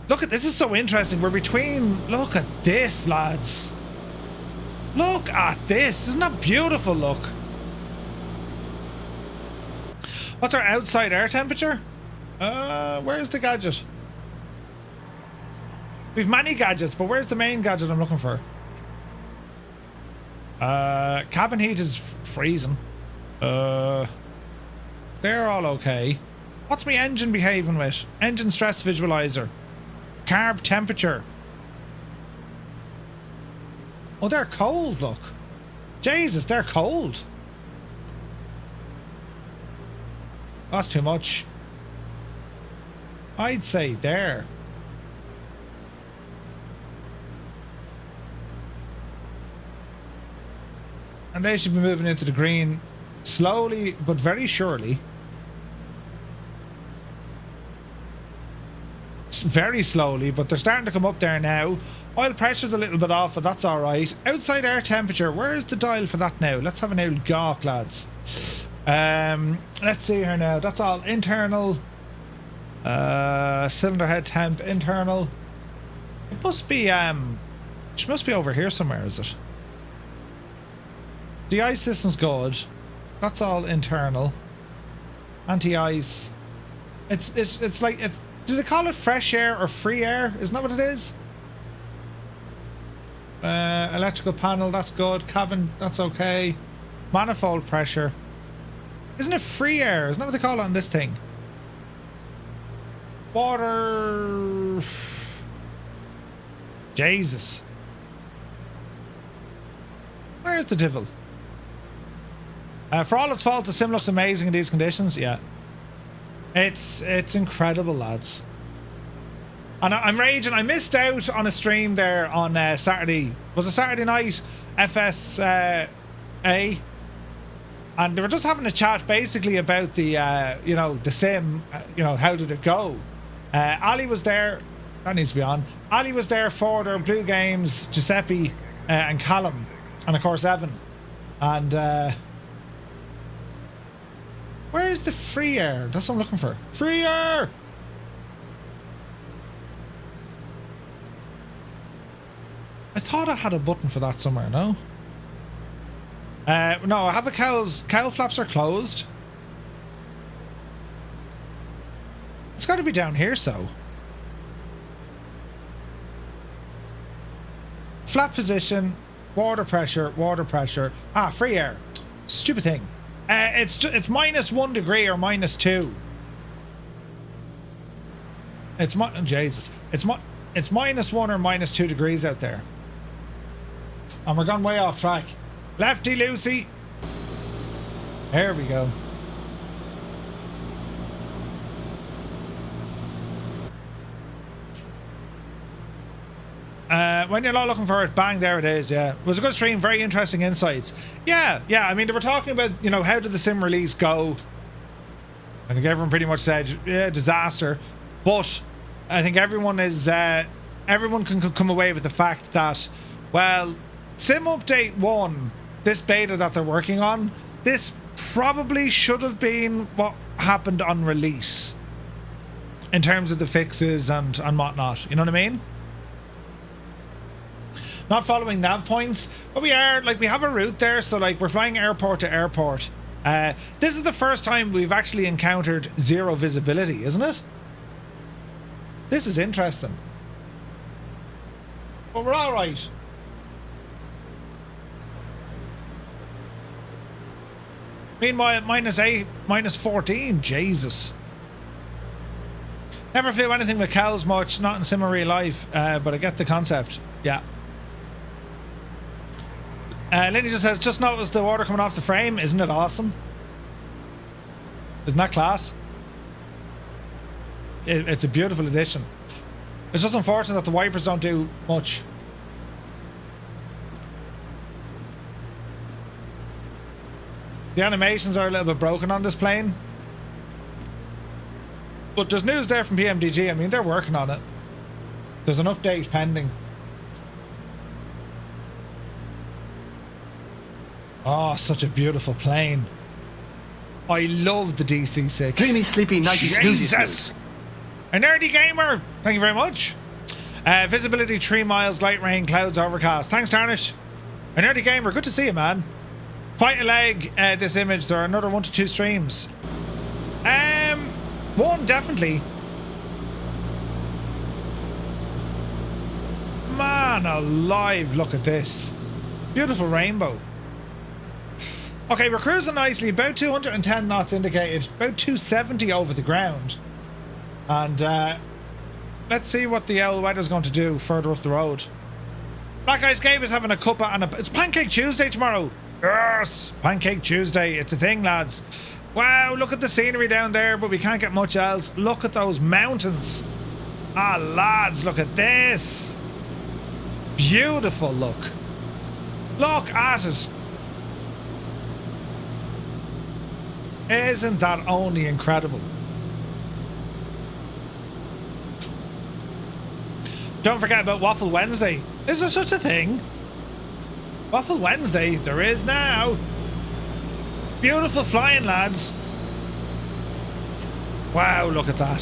Look at this. Is so interesting. We're between. Look at this, lads. Look at this. Isn't that beautiful? Look. What's our outside air temperature? Where's the gadget? We've many gadgets, but where's the main gadget I'm looking for? Cabin heat is freezing. They're all okay. What's my engine behaving with? Engine stress visualizer. Carb temperature. Oh, they're cold, look. Jesus, they're cold. That's too much. I'd say there. And they should be moving into the green slowly but very surely. Very slowly, but they're starting to come up there now. Oil pressure's a little bit off, but that's all right. Outside air temperature, where's the dial for that now? Let's have an old gawk, lads. Let's see here now. That's all internal. Cylinder head temp internal. It must be she must be over here somewhere, is it? The ice system's good. That's all internal. Anti-ice. It's like it's. Do they call it fresh air or free air? Isn't that what it is? Electrical panel, that's good. Cabin, that's okay. Manifold pressure. Isn't it free air? Isn't that what they call it on this thing? Water. Jesus. Where's the devil? For all its fault, the sim looks amazing in these conditions. Yeah. It's incredible, lads. And I'm raging. I missed out on a stream there on Saturday. Was it Saturday night? FSA. And they were just having a chat basically about the, you know, the sim. You know, how did it go? Ali was there. That needs to be on. Ali was there for their Blue Games, Giuseppe and Callum. And of course, Evan. And where's the free air? That's what I'm looking for. Free air! I thought I had a button for that somewhere, no? No, I have a cowl flaps are closed. It's got to be down here, so. Flap position, water pressure. Ah, free air. Stupid thing. It's minus 1 degree or minus 2. Jesus. It's minus 1 or minus 2 degrees out there. And we're gone way off track. Lefty Lucy. There we go. When you're not looking for it, bang, there it is. Yeah, it was a good stream, very interesting insights. Yeah, I mean, they were talking about, you know, how did the sim release go? I think everyone pretty much said, yeah, disaster. But I think everyone can come away with the fact that, well, sim update 1, this beta that they're working on, this probably should have been what happened on release in terms of the fixes and whatnot. You know what I mean? Not following nav points, but we have a route there, so like we're flying airport to airport. This is the first time we've actually encountered 0 visibility, isn't it? This is interesting. But we're all right. Meanwhile, -8, -14, Jesus. Never flew anything with cows much, not in sim or real life, but I get the concept. Yeah. Lindy just says, just noticed the water coming off the frame. Isn't it awesome? Isn't that class? It's a beautiful addition. It's just unfortunate that the wipers don't do much. The animations are a little bit broken on this plane. But there's news there from PMDG. I mean, they're working on it. There's an update pending. Oh, such a beautiful plane. I love the DC-6. Dreamy, sleepy, nighty, snoozy, snooze. A nerdy gamer. Thank you very much. Visibility 3 miles, light rain, clouds, overcast. Thanks, Tarnish. A nerdy gamer. Good to see you, man. Quite a lag, this image. There are another 1 to 2 streams. 1, definitely. Man alive, look at this. Beautiful rainbow. Okay, we're cruising nicely. About 210 knots indicated. About 270 over the ground. And let's see what the weather's going to do further up the road. Black Ice Gabe is having a cuppa and it's Pancake Tuesday tomorrow. Yes, Pancake Tuesday. It's a thing, lads. Wow, look at the scenery down there, but we can't get much else. Look at those mountains. Ah, lads, look at this. Beautiful look. Look at it. Isn't that only incredible? Don't forget about Waffle Wednesday. Is there such a thing? Waffle Wednesday, there is now. Beautiful flying, lads. Wow, look at that.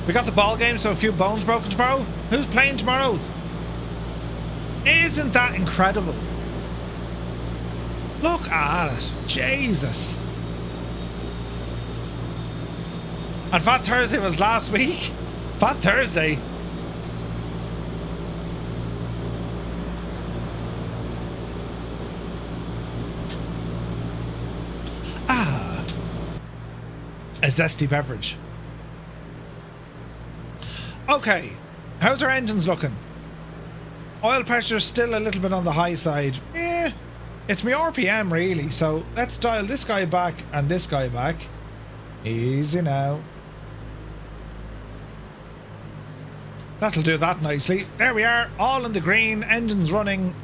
We got the ball game, so a few bones broken tomorrow. Who's playing tomorrow? Isn't that incredible? Look at it. Jesus. And Fat Thursday was last week. Fat Thursday. Ah. A zesty beverage. Okay. How's our engines looking? Oil pressure still a little bit on the high side. It's my RPM really, so let's dial this guy back and this guy back. Easy now. That'll do that nicely. There we are, all in the green, engines running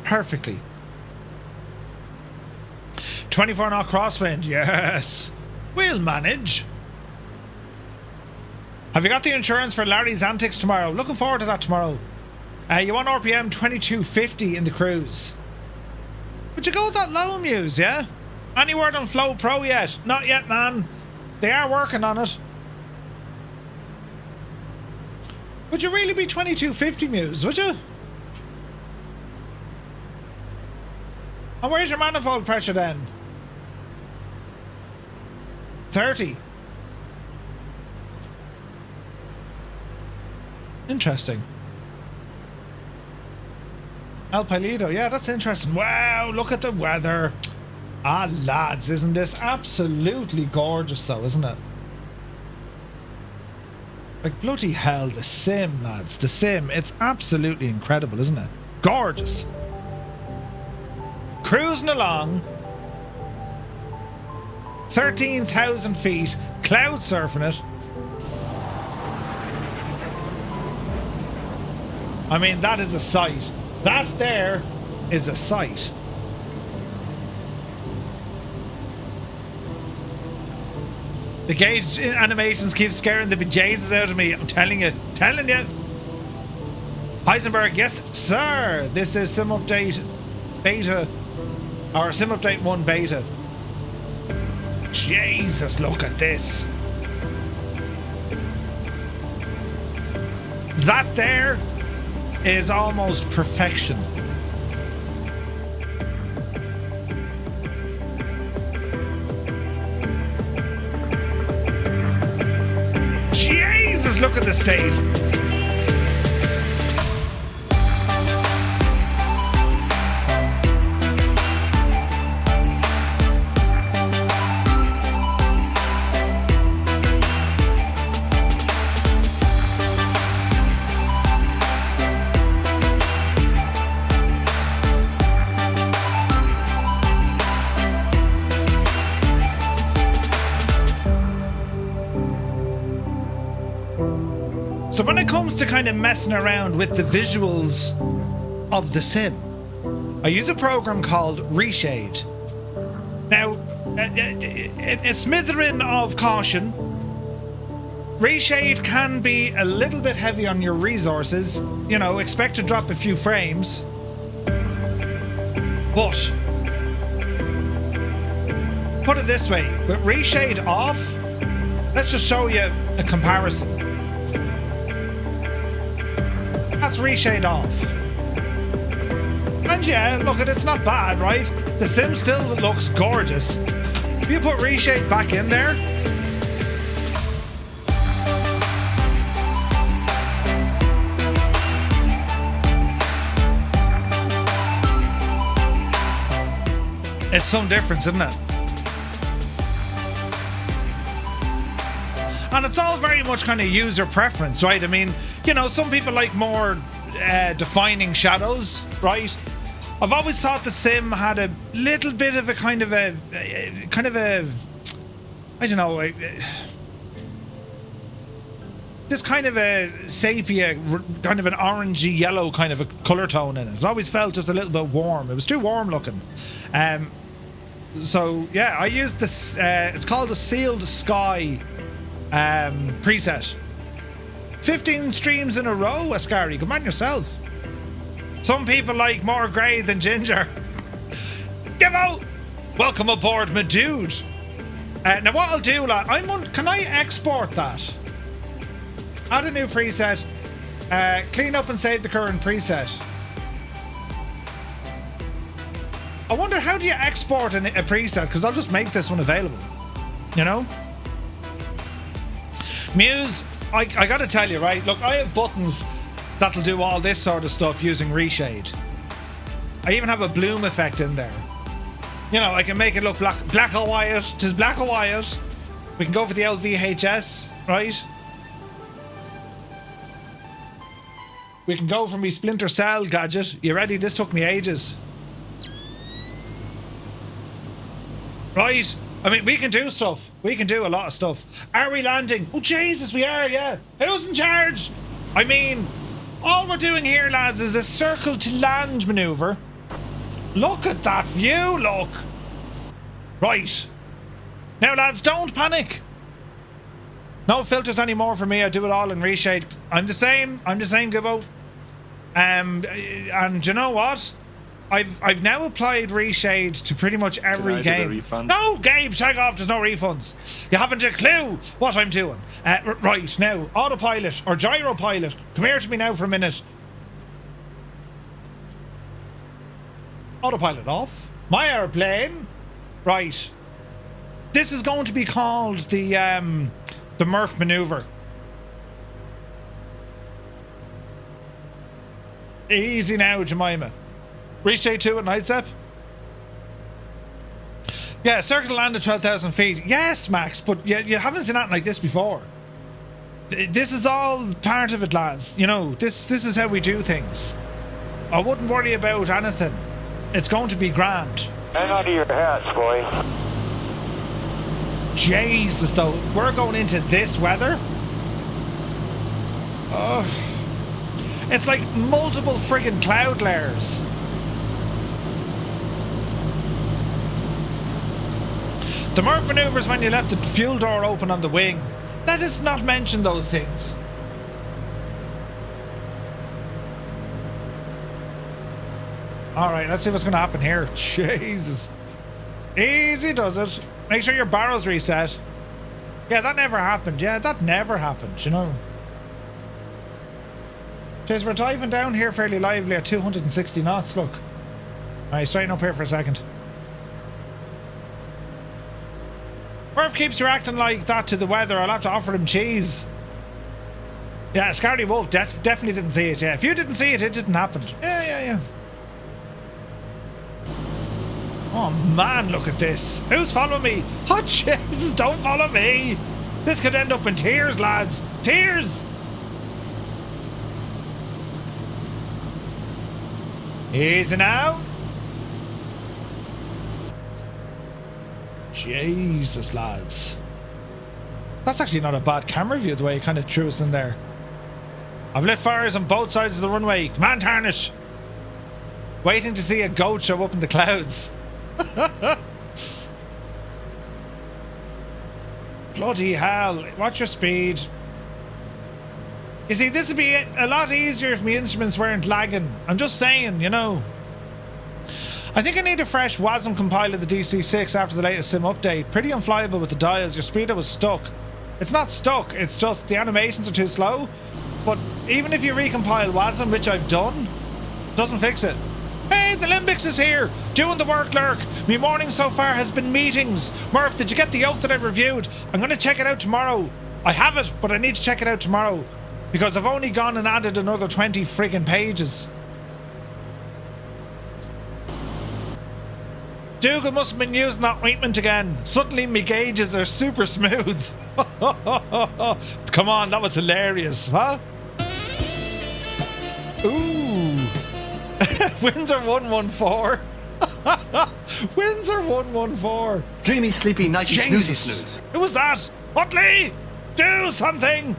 perfectly. 24 knot crosswind, yes. We'll manage. Have you got the insurance for Larry's antics tomorrow? Looking forward to that tomorrow. You want RPM 2250 in the cruise. Would you go that low, Muse, yeah? Any word on Flow Pro yet? Not yet, man. They are working on it. Would you really be 2250, Muse, would you? And where's your manifold pressure then? 30. Interesting. El Palido, yeah, that's interesting. Wow, look at the weather. Ah, lads, isn't this absolutely gorgeous though, isn't it? Like, bloody hell, the sim, lads. The sim, it's absolutely incredible, isn't it? Gorgeous. Cruising along. 13,000 feet, cloud surfing it. I mean, that is a sight. That there is a sight. The gauge animations keep scaring the bejesus out of me. I'm telling you. Telling you. Heisenberg, yes, sir. This is Sim Update Beta. Or Sim Update 1 Beta. Jesus, look at this. That there is almost perfection. Jesus, look at the state. So when it comes to kind of messing around with the visuals of the sim, I use a program called Reshade. Now, a smattering of caution. Reshade can be a little bit heavy on your resources. You know, expect to drop a few frames. But put it this way, with Reshade off, let's just show you a comparison. That's Reshade off. And yeah, look, it's not bad, right? The sim still looks gorgeous. If you put Reshade back in there, it's some difference, isn't it? And it's all very much kind of user preference, right? I mean, you know, some people like more defining shadows, right? I've always thought the sim had a little bit of a kind of a I don't know, this kind of a sepia, kind of an orangey yellow kind of a color tone in it. It always felt just a little bit warm. It was too warm looking. So yeah, I used this. It's called the Sealed Sky preset. 15 streams in a row, Ascari. Come on yourself. Some people like more grey than ginger. Give out. Welcome aboard, my dude. Now what I'll do, lad, can I export that? Add a new preset. Clean up and save the current preset. I wonder, how do you export a preset? Because I'll just make this one available. You know? Muse, I gotta tell you, right? Look, I have buttons that'll do all this sort of stuff using Reshade. I even have a bloom effect in there. You know, I can make it look black or white. Just black or white. We can go for the LVHS, right? We can go for me Splinter Cell gadget. You ready? This took me ages. Right? I mean, we can do stuff. We can do a lot of stuff. Are we landing? Oh, Jesus, we are, yeah. Who's in charge? I mean, all we're doing here, lads, is a circle to land maneuver. Look at that view, look. Right. Now, lads, don't panic. No filters anymore for me. I do it all in Reshade. I'm the same, Gibbo. And you know what? I've now applied Reshade to pretty much every game. No, Gabe, shag off, there's no refunds. You haven't a clue what I'm doing. Right, now, autopilot or gyro pilot. Come here to me now for a minute. Autopilot off. My airplane. Right. This is going to be called the Murph maneuver. Easy now, Jemima. Reach day 2 at night, Zep? Yeah, circle land at 12,000 feet. Yes, Max, but you haven't seen anything like this before. This is all part of it, lads. You know, this is how we do things. I wouldn't worry about anything. It's going to be grand. Hang on to your hats, boy. Jesus, though, we're going into this weather? Oh, it's like multiple friggin' cloud layers. The Murph maneuvers when you left the fuel door open on the wing. Let us not mention those things. Alright, let's see what's going to happen here. Jesus. Easy does it. Make sure your barrel's reset. Yeah, that never happened. Yeah, that never happened, you know. Jeez, we're diving down here fairly lively at 260 knots, look. Alright, straighten up here for a second. Murph keeps reacting like that to the weather. I'll have to offer him cheese. Yeah, Scaredy Wolf definitely didn't see it. Yeah, if you didn't see it, it didn't happen. Yeah. Oh man, look at this. Who's following me? Oh Jesus, don't follow me. This could end up in tears, lads. Tears. Easy now. Jesus, lads. That's actually not a bad camera view, the way it kind of threw us in there. I've lit fires on both sides of the runway. Command harness. Waiting to see a goat show up in the clouds. Bloody hell. Watch your speed. You see, this would be a lot easier if my instruments weren't lagging. I'm just saying, you know. I think I need a fresh WASM compile of the DC-6 after the latest sim update. Pretty unflyable with the dials. Your speeder was stuck. It's not stuck, it's just the animations are too slow. But even if you recompile WASM, which I've done, doesn't fix it. Hey, the Limbix is here! Doing the work, Lurk! My morning so far has been meetings. Murph, did you get the yoke that I reviewed? I'm going to check it out tomorrow. I have it, but I need to check it out tomorrow. Because I've only gone and added another 20 friggin' pages. Dougal must have been using that ointment again. Suddenly my gauges are super smooth. Come on, that was hilarious, huh? Ooh. Windsor 114. Windsor 114. Dreamy, sleepy, nighty, snoozy, snooze. Who was that? Utley! Do something!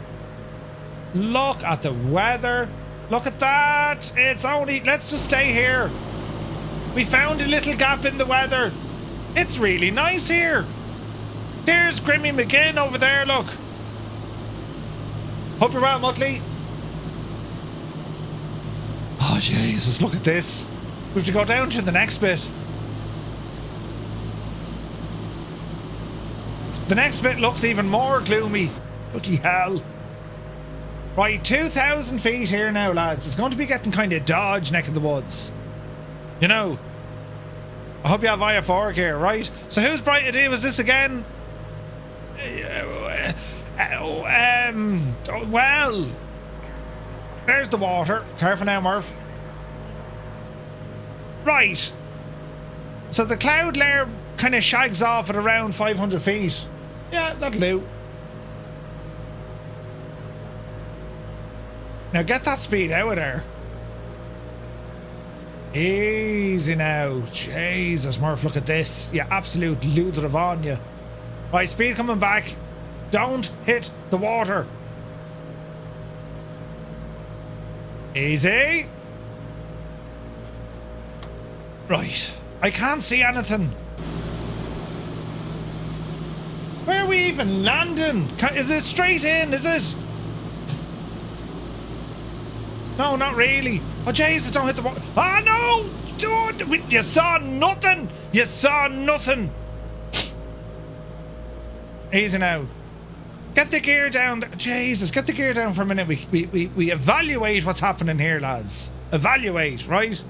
Look at the weather. Look at that. It's only... Let's just stay here. We found a little gap in the weather. It's really nice here. There's Grimmy McGinn over there, look. Hope you're well, Mutley. Oh, Jesus, look at this. We have to go down to the next bit. The next bit looks even more gloomy. Bloody hell. Right, 2,000 feet here now, lads. It's going to be getting kind of Dodge neck of the woods. You know, I hope you have IFR gear, right? So whose bright idea was this again? Well, there's the water. Careful now, Murph. Right. So the cloud layer kind of shags off at around 500 feet. Yeah, that'll do. Now get that speed out of there. Easy now. Jesus, Murph, look at this. You absolute loser of on you. Right, speed coming back. Don't hit the water. Easy. Right. I can't see anything. Where are we even landing? Is it straight in? Is it? No, not really. Oh, Jesus, don't hit the water. Oh, no! Dude, you saw nothing. You saw nothing. Easy now. Get the gear down. Jesus, get the gear down for a minute. We evaluate what's happening here, lads. Evaluate, right?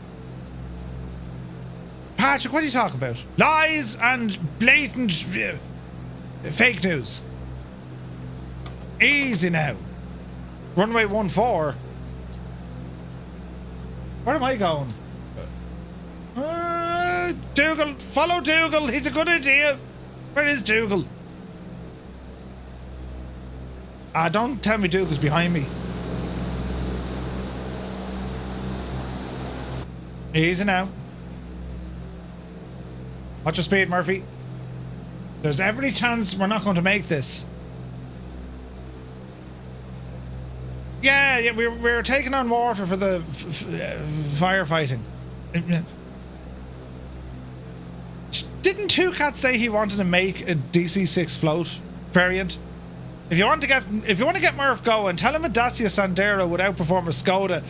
Patrick, what are you talking about? Lies and blatant fake news. Easy now. Runway 14. Where am I going? Dougal, follow Dougal. He's a good idea. Where is Dougal? Don't tell me Dougal's behind me. Easy now. Watch your speed, Murphy. There's every chance we're not going to make this. Yeah, we're taking on water for the firefighting. Didn't Two Cats say he wanted to make a DC-6 float variant? If you want to get Murph going, tell him a Dacia Sandero would outperform a Skoda.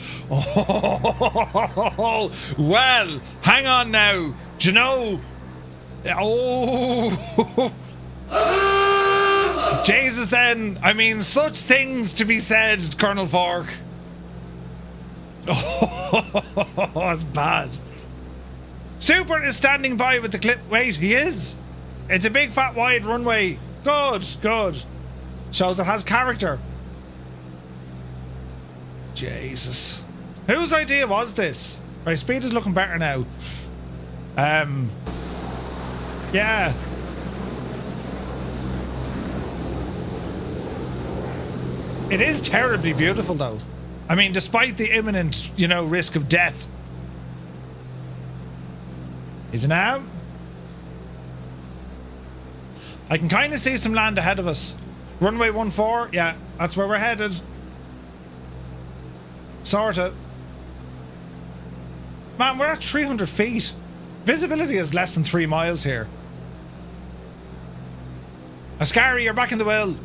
Oh, well, hang on now. Do you know? Oh, Jesus! Then I mean, such things to be said, Colonel Fork. Oh, that's bad. Super is standing by with the clip. Wait, he is. It's a big, fat, wide runway. Good, good. Shows it has character. Jesus. Whose idea was this? Right, speed is looking better now. Yeah. It is terribly beautiful, though. I mean, despite the imminent, risk of death. Is it now? I can kind of see some land ahead of us. Runway 14, yeah, that's where we're headed. Sorta. Man, we're at 300 feet. Visibility is less than 3 miles here. Ascari, you're back in the wheel.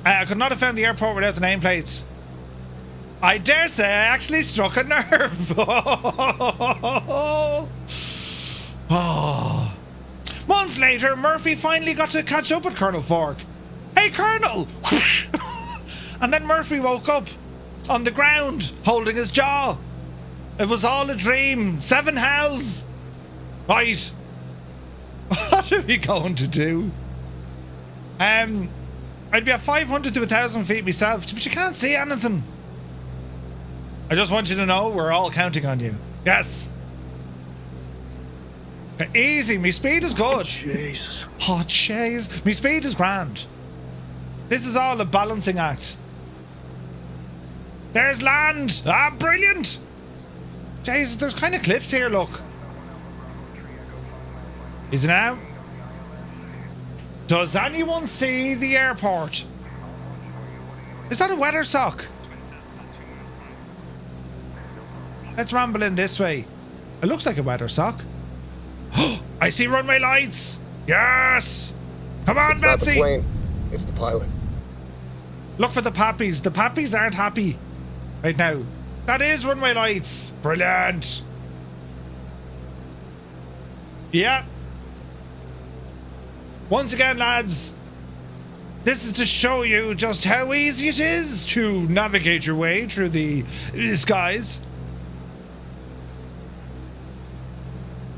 I could not have found the airport without the nameplates. I dare say I actually struck a nerve. Oh. Months later, Murphy finally got to catch up with Colonel Fork. Hey, Colonel! And then Murphy woke up on the ground, holding his jaw. It was all a dream. 7 howls. Right. What are we going to do? I'd be at 500 to 1,000 feet myself, but you can't see anything. I just want you to know we're all counting on you. Yes. Easy, me speed is good. Jesus. Oh, jeez. Me speed is grand. This is all a balancing act. There's land. Ah, brilliant. Jesus, there's kind of cliffs here, look. Is it now? Does anyone see the airport? Is that a weather sock? Let's ramble in this way. It looks like a weather sock. I see runway lights. Yes. Come on, It's not Betsy. the plane. It's the pilot. Look for the pappies. The pappies aren't happy right now. That is runway lights. Brilliant. Yeah. Once again, lads, this is to show you just how easy it is to navigate your way through the skies.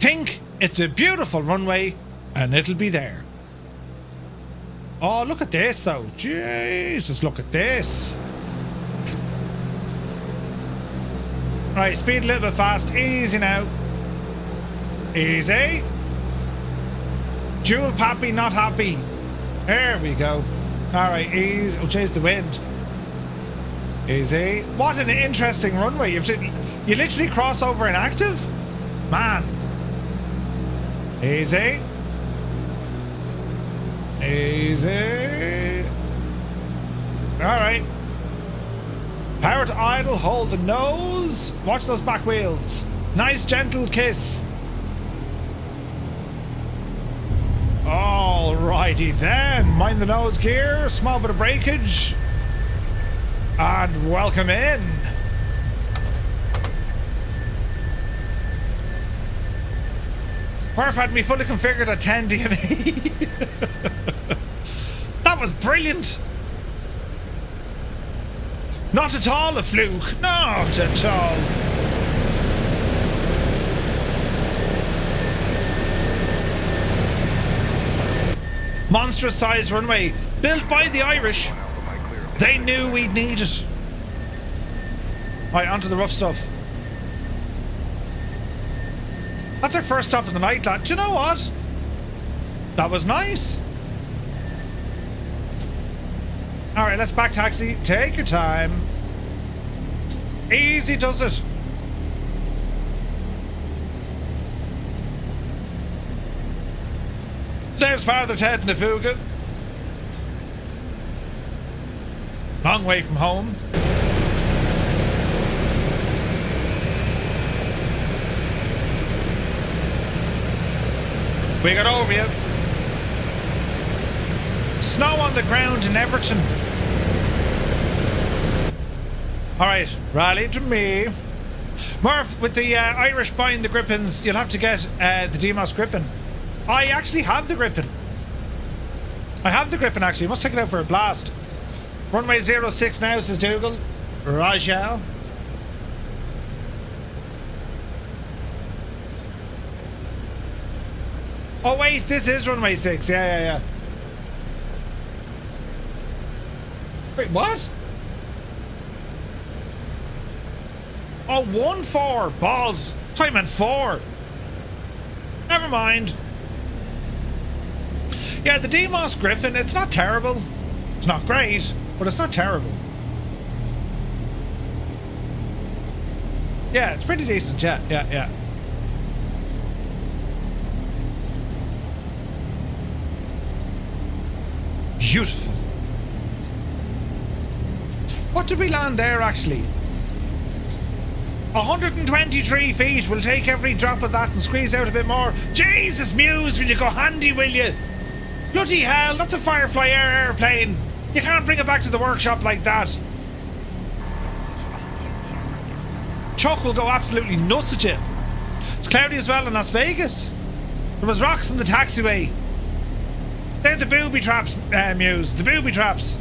Think it's a beautiful runway and it'll be there. Oh, look at this though. Jesus, look at this. Right, speed a little bit fast. Easy now. Easy. Jewel Pappy, not happy. There we go. Alright, easy. Oh, chase the wind. Easy. What an interesting runway. You literally cross over inactive? Man. Easy. Easy. Alright. Power to idle, hold the nose. Watch those back wheels. Nice gentle kiss. Alrighty then. Mind the nose gear, small bit of breakage. And welcome in. Perf had me fully configured at 10 DNA. That was brilliant. Not at all a fluke. Not at all. Monstrous size runway built by the Irish. They knew we'd need it. Right, onto the rough stuff. That's our first stop of the night, lad. Do you know what? That was nice. Alright, let's back taxi. Take your time. Easy does it. There's Father Ted and the Fuga. Long way from home. We got over you. Snow on the ground in Everton. Alright, rally to me. Murph, with the Irish buying the Grippins, you'll have to get the Demos Grippin. I actually have the Grippin. I have the Grippin actually. You must take it out for a blast. Runway 06 now, says Dougal. Rajal. Oh wait, this is runway 6. Yeah. Wait, what? Oh, 1-4. Balls. Time and 4. Never mind. Yeah, the Demos Griffin, it's not terrible. It's not great, but it's not terrible. Yeah, it's pretty decent. Yeah. Beautiful. What did we land there, actually? 123 feet. We'll take every drop of that and squeeze out a bit more. Jesus, Muse, will you go handy, will you? Bloody hell, that's a Firefly Air airplane. You can't bring it back to the workshop like that. Chuck will go absolutely nuts at you. It's cloudy as well in Las Vegas. There was rocks in the taxiway. They're the booby traps, Muse. The booby traps.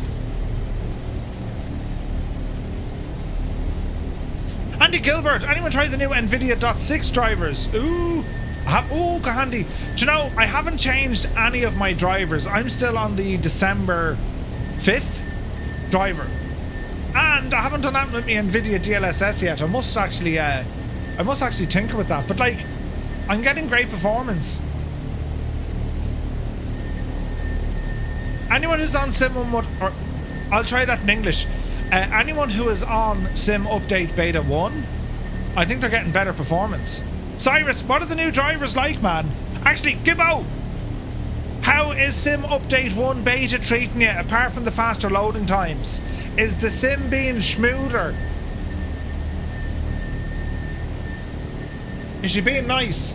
Andy Gilbert, anyone try the new NVIDIA .6 drivers? Ooh, go handy. Do you know, I haven't changed any of my drivers. I'm still on the December 5th driver. And I haven't done that with my NVIDIA DLSS yet. I must actually tinker with that. But like, I'm getting great performance. Anyone who's on Sim 1, or I'll try that in English. Anyone who is on Sim Update Beta 1, I think they're getting better performance. Cyrus, what are the new drivers like, man? Actually, Gibbo, how is Sim Update 1 Beta treating you, apart from the faster loading times? Is the sim being smoother? Is she being nice?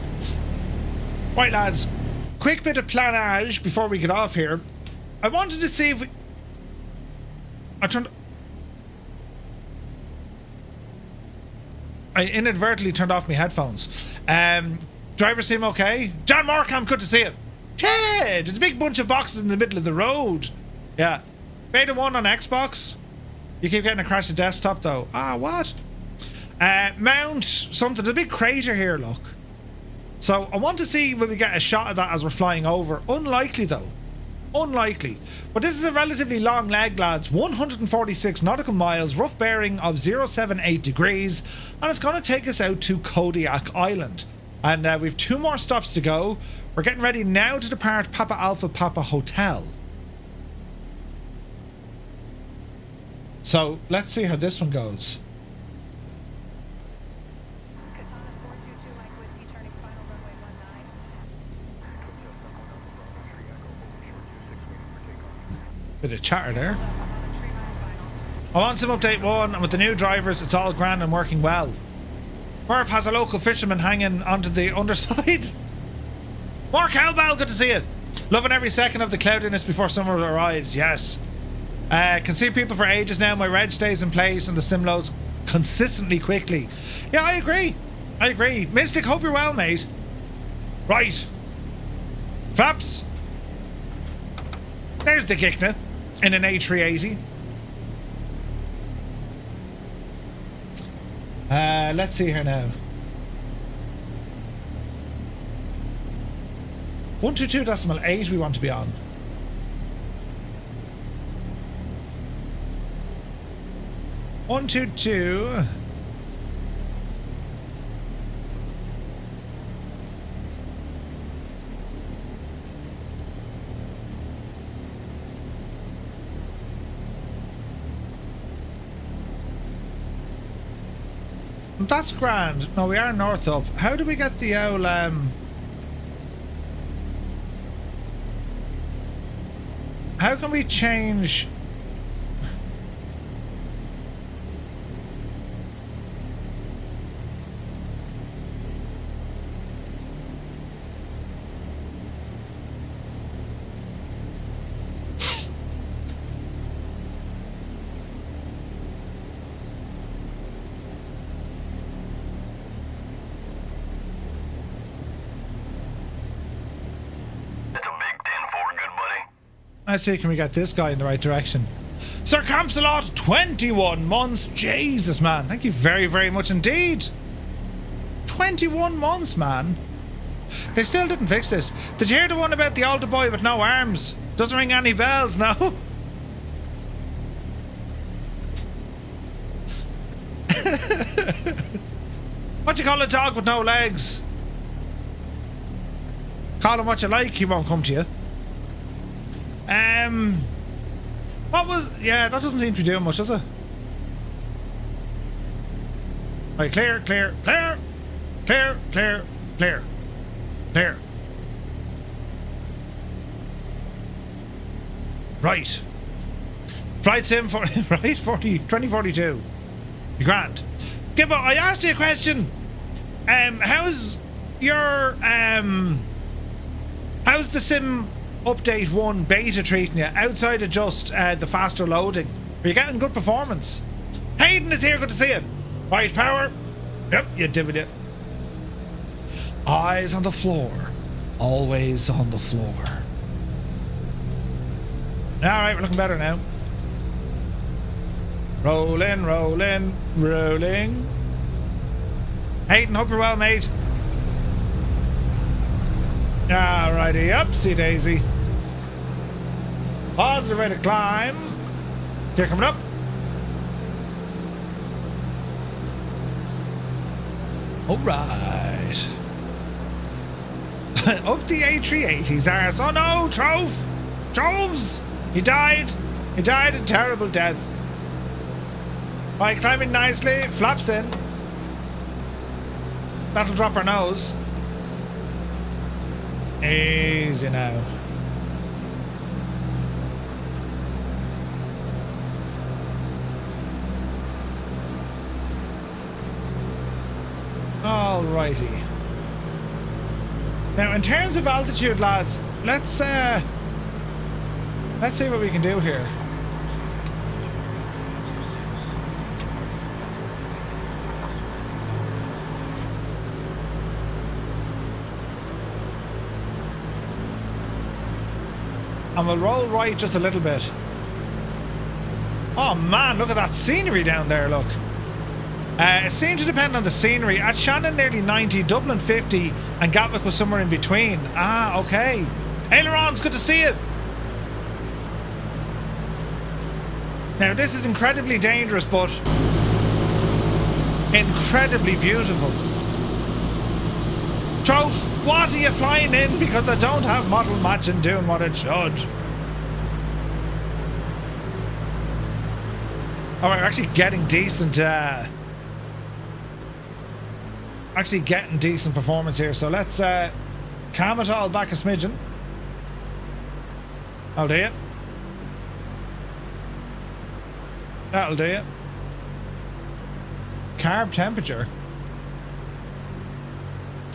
Right, lads, quick bit of planage before we get off here. I wanted to see if we... I inadvertently turned off my headphones. Driver seem okay? John Morecambe, good to see you. Ted! There's a big bunch of boxes in the middle of the road. Yeah. Beta 1 on Xbox. You keep getting a crash of desktop though. Ah, what? Mount something. There's a big crater here, look. So I want to see will we get a shot of that as we're flying over. Unlikely though. Unlikely. But this is a relatively long leg, lads. 146 nautical miles, rough bearing of 078 degrees, and it's going to take us out to Kodiak Island. And we've 2 more stops to go. We're getting ready now to depart Papa Alpha Papa Hotel. So let's see how this one goes. Bit of chatter there. I'm on Sim Update 1, and with the new drivers, it's all grand and working well. Murph has a local fisherman hanging onto the underside. More cowbell, good to see you. Loving every second of the cloudiness before summer arrives, yes. Can see people for ages now. My reg stays in place and the sim loads consistently quickly. Yeah, I agree. Mystic, hope you're well, mate. Right. Flaps. There's the Gikna in an A380. Let's see here now. 122.8 we want to be on. 122. That's grand. No, we are north up. How do we get the owl, how can we change... Let's see, can we get this guy in the right direction? Sir Campsalot, 21 months. Jesus, man. Thank you very, very much indeed. 21 months, man. They still didn't fix this. Did you hear the one about the altar boy with no arms? Doesn't ring any bells, no? What do you call a dog with no legs? Call him what you like, he won't come to you. What was... Yeah, that doesn't seem to be doing much, does it? Right, clear, clear, clear, clear, clear, clear, clear. Right. Flight sim for... Right, 2042. You're grand. Gibbo, I asked you a question. How's your... How's the sim... Update 1 beta treating you outside of just the faster loading? Are you getting good performance? Hayden is here, good to see you. Right power. Yep, you did it. Eyes on the floor. Always on the floor. Alright, we're looking better now. Rolling, rolling, rolling. Hayden, hope you're well, mate. Alrighty, upsy daisy. Positive rate of climb. Okay, coming up. Alright. Up the A380's arse. Oh no, Trove! Troves! He died. He died a terrible death. Right, climbing nicely. Flaps in. That'll drop our nose. Easy now. Alrighty. Now, in terms of altitude, lads, let's see what we can do here. And we'll roll right just a little bit. Oh man, look at that scenery down there, look. It seemed to depend on the scenery. At Shannon, nearly 90, Dublin 50, and Gatwick was somewhere in between. Ah, okay. Ailerons, good to see you. Now, this is incredibly dangerous, but incredibly beautiful. Tropes, what are you flying in? Because I don't have model matching doing what it should. Oh, we're actually getting decent, performance here. So let's calm it all back a smidgen. I'll do it. That'll do it. Carb temperature.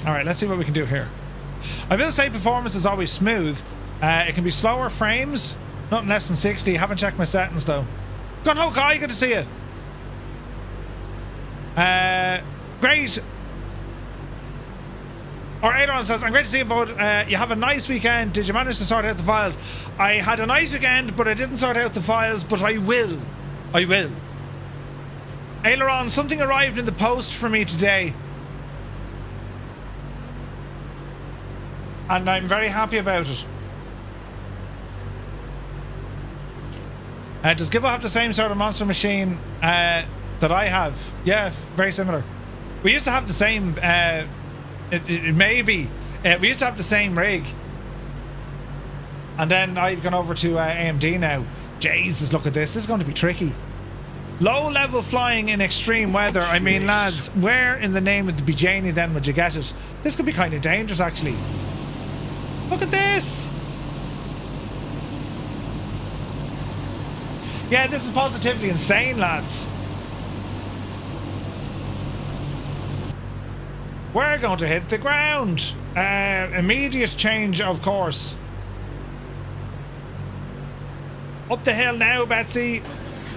Alright, let's see what we can do here. I will say performance is always smooth. It can be slower frames, nothing less than 60. Haven't checked my settings though. Gone ho, guy, good to see you. Great. Or Adrian says, I'm great to see you, bud. You have a nice weekend. Did you manage to sort out the files? I had a nice weekend, but I didn't sort out the files, but I will. I will. Aileron, something arrived in the post for me today. And I'm very happy about it. Does Gibbo have the same sort of monster machine that I have? Yeah, very similar. We used to have the same... It may be. We used to have the same rig. And then I've gone over to AMD now. Jesus, look at this. This is going to be tricky. Low level flying in extreme weather. I mean, lads, where in the name of the Bijani then would you get it? This could be kind of dangerous, actually. Look at this. Yeah, this is positively insane, lads. We're going to hit the ground. Immediate change of course. Up the hill now, Betsy.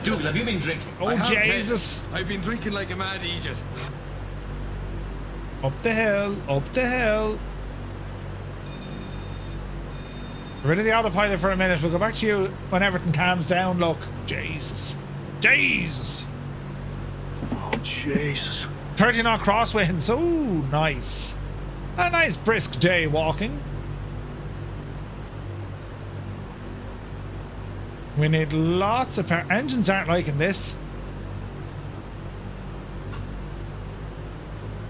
Dougal, have you been drinking? Oh, Jesus. I've been drinking like a mad idiot. Up the hill, up the hill. Rid of the autopilot for a minute. We'll go back to you when everything calms down. Look. Jesus. Jesus. Oh, Jesus. 30 knot crosswinds. Oh, nice. A nice brisk day walking. We need lots of power. Engines aren't liking this.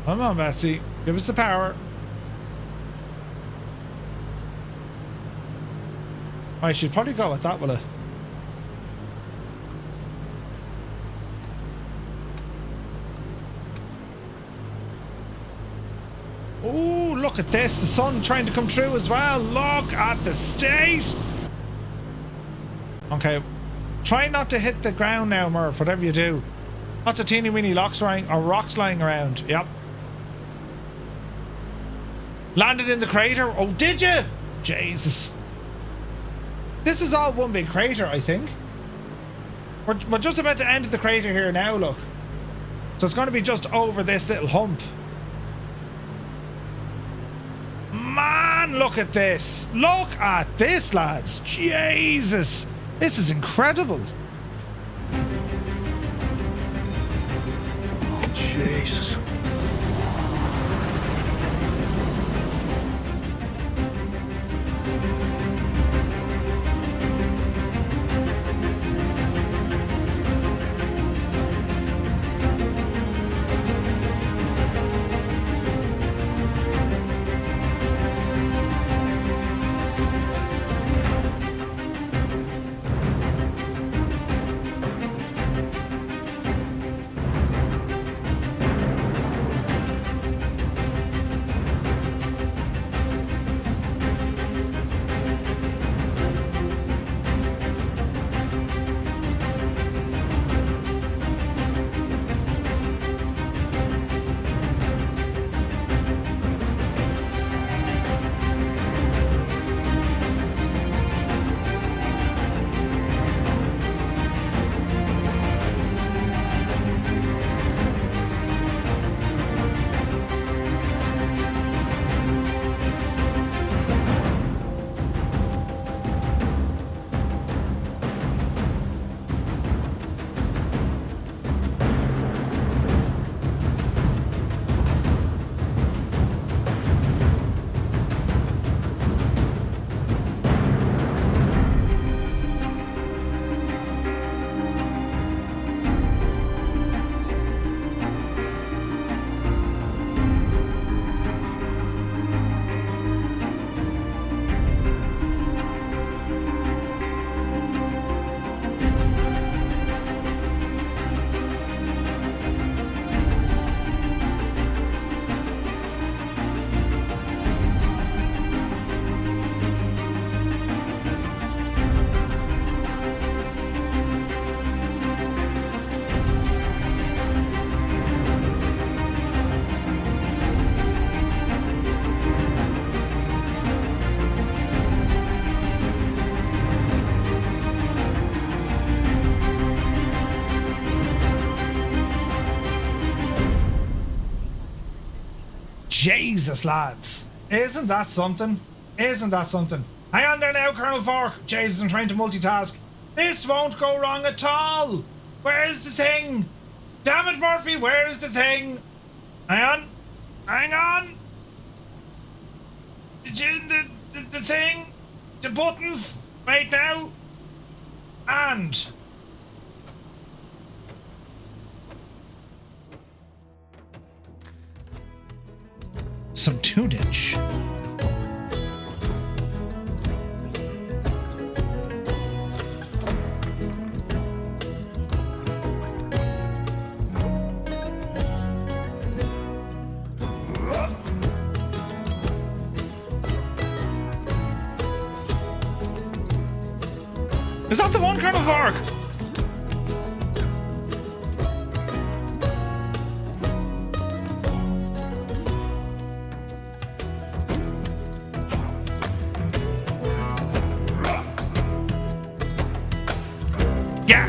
Come on, Betsy. Give us the power. I should probably go with that, will I? Oh, look at this. The sun trying to come through as well. Look at the state. Okay. Try not to hit the ground now, Murph, whatever you do. Lots of teeny weeny rocks lying around. Yep. Landed in the crater. Oh, did you? Jesus. This is all one big crater, I think. We're just about to enter the crater here now, look. So it's going to be just over this little hump. Man, look at this. Look at this, lads. Jesus. This is incredible. Oh, Jesus. Jesus, lads. Isn't that something? Isn't that something? Hang on there now, Colonel Fork. Jesus, I'm trying to multitask. This won't go wrong at all. Where's the thing? Damn it, Murphy, where's the thing? Hang on. Hang on. The thing. The buttons. Right now. And... some tunage. Is that the one, Colonel Fork? Yeah.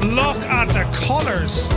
Look at the colors.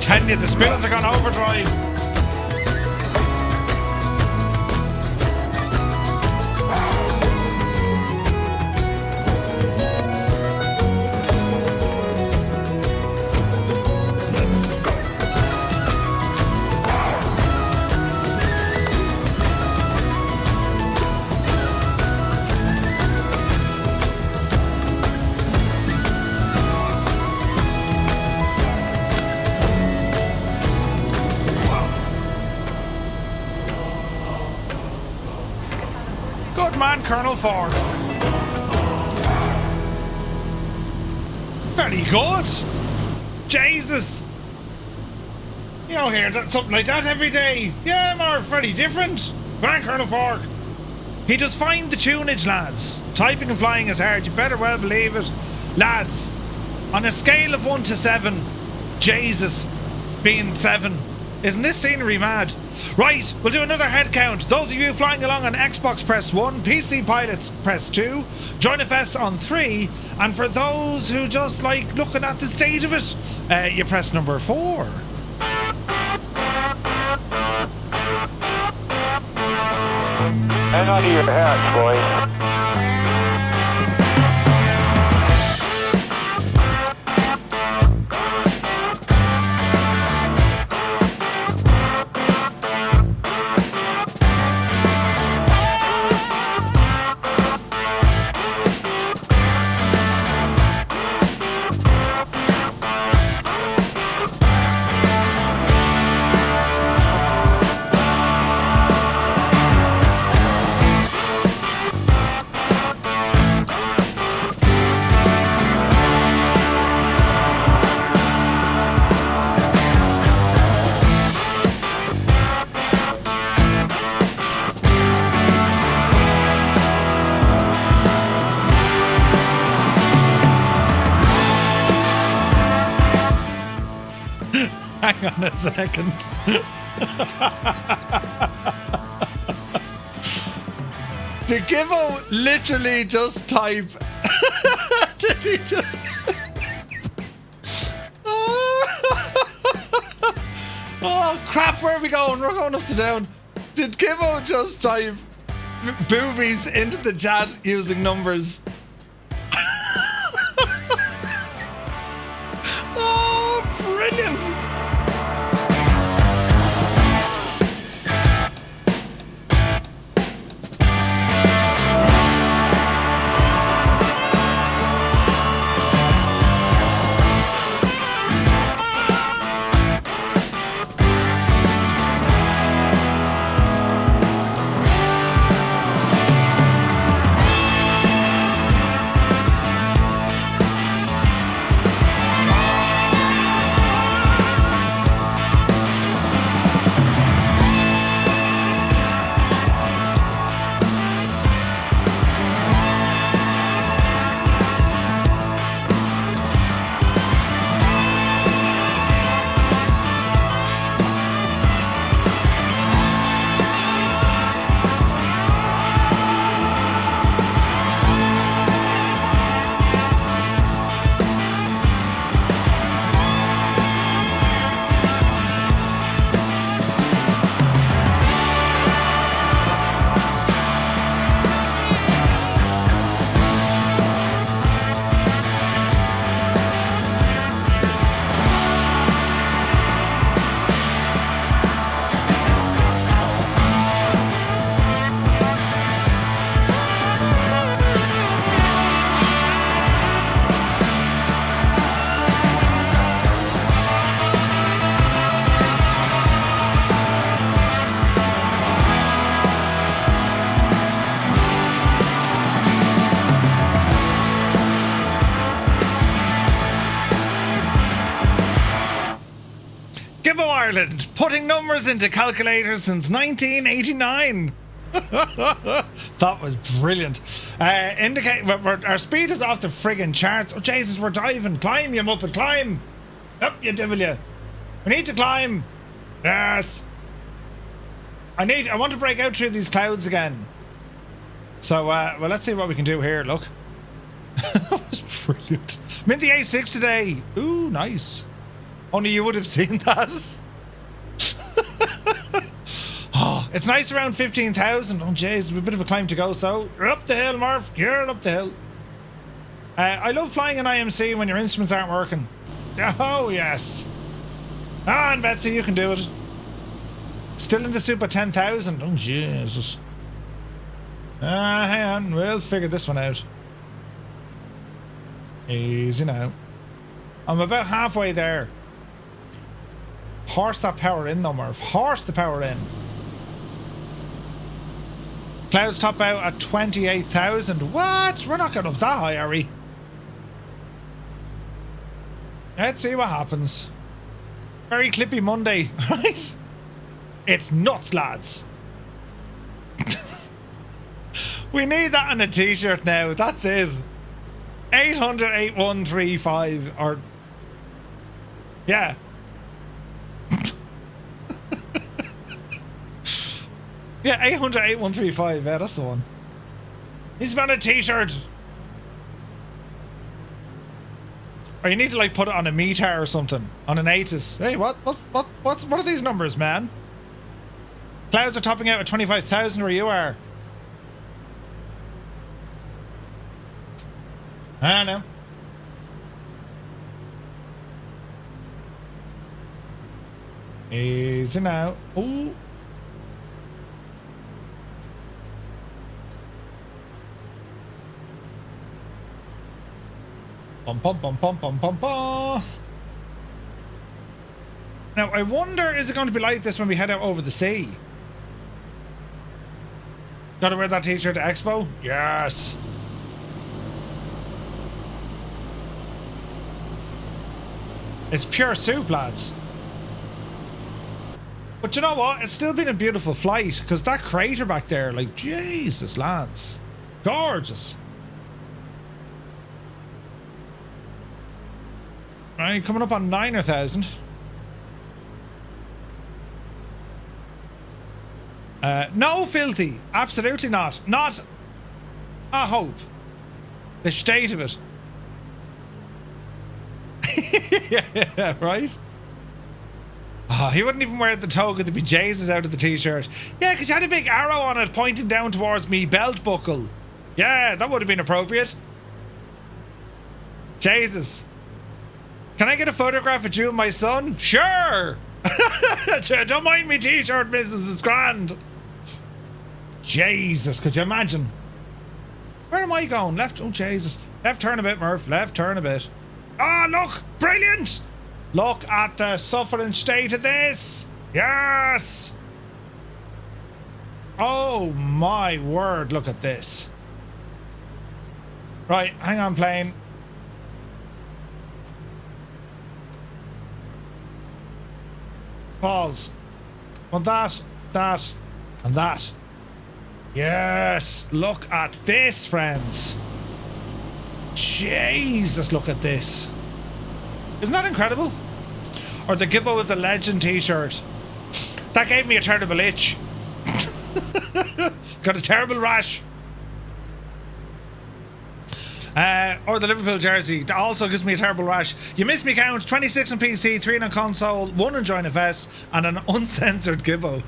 Telling you, the spoons are gone overdrive. Good man, Colonel Ford. Very good. Jesus. You don't hear that, something like that every day. Yeah, more very different. Good man, Colonel Ford. He does find the tunage, lads. Typing and flying is hard, you better well believe it. Lads, on a scale of 1 to 7, Jesus being 7, isn't this scenery mad? Right, we'll do another head count. Those of you flying along on Xbox, press 1. PC pilots, press 2. Join FS on 3. And for those who just like looking at the state of it, you press number 4. Hang on to your hat, boys. Hang on a second. Did Gibbo literally just type? Did he just? where are we going? We're going up to down. Did Kimbo just type boobies into the chat using numbers? Oh, brilliant. Ireland, putting numbers into calculators since 1989. That was brilliant. Indicate our speed is off the friggin' charts. Oh Jesus, we're diving. Climb, you muppet, climb. Up, you devil, you. We need to climb. Yes. I want to break out through these clouds again. So, well, let's see what we can do here. Look. That was brilliant. I'm in the A6 today. Ooh, nice. Only you would have seen that. Oh, it's nice around 15,000. Oh, jeez, a bit of a climb to go. So, you're up the hill, Murph. You're up the hill. I love flying an IMC when your instruments aren't working. Oh, yes. Ah, and Betsy, you can do it. Still in the soup at 10,000. Oh, Jesus. Hang on. We'll figure this one out. Easy now. I'm about halfway there. Horse that power in, though, Murph. Horse the power in. Clouds top out at 28,000. What? We're not going up that high, are we? Let's see what happens. Very clippy Monday, right? It's nuts, lads. We need that on a t-shirt now. That's it. 800-8135 or... Yeah. Yeah, 800-8135. Yeah, that's the one. He's got a t-shirt. Or you need to like put it on a meter or something. On an ATIS. Hey, what are these numbers, man? Clouds are topping out at 25,000 where you are. I know. Easy now. Ooh. Bum bum bum bum bum bum bum. Now I wonder, is it going to be like this when we head out over the sea? Gotta wear that t-shirt to Expo? Yes. It's pure soup, lads. But you know what? It's still been a beautiful flight, because that crater back there, like, Jesus, lads. Gorgeous. Right, coming up on 9,000. No, filthy. Absolutely not. Not a hope. The state of it. Yeah, right? Oh, Oh, he wouldn't even wear the toga. There'd be Jesus out of the t-shirt. Yeah, because you had a big arrow on it pointing down towards me belt buckle. Yeah, that would have been appropriate. Jesus. Can I get a photograph of you and my son? Sure. Don't mind me t-shirt, Mrs. It's grand. Jesus, could you imagine? Where am I going? Left. Oh, Jesus. Left turn a bit, Murph. Left turn a bit. Ah, look. Brilliant. Look at the suffering state of this. Yes. Oh, my word. Look at this. Right. Hang on, plane. Pause. Want that, and that. Yes. Look at this, friends. Jesus, look at this. Isn't that incredible? Or the Gibbo is a legend t-shirt. That gave me a terrible itch. Got a terrible rash. Or the Liverpool jersey. That also gives me a terrible rash. You missed me count. 26 on PC, 3 on console, 1 on Join FS, and an uncensored Gibbo.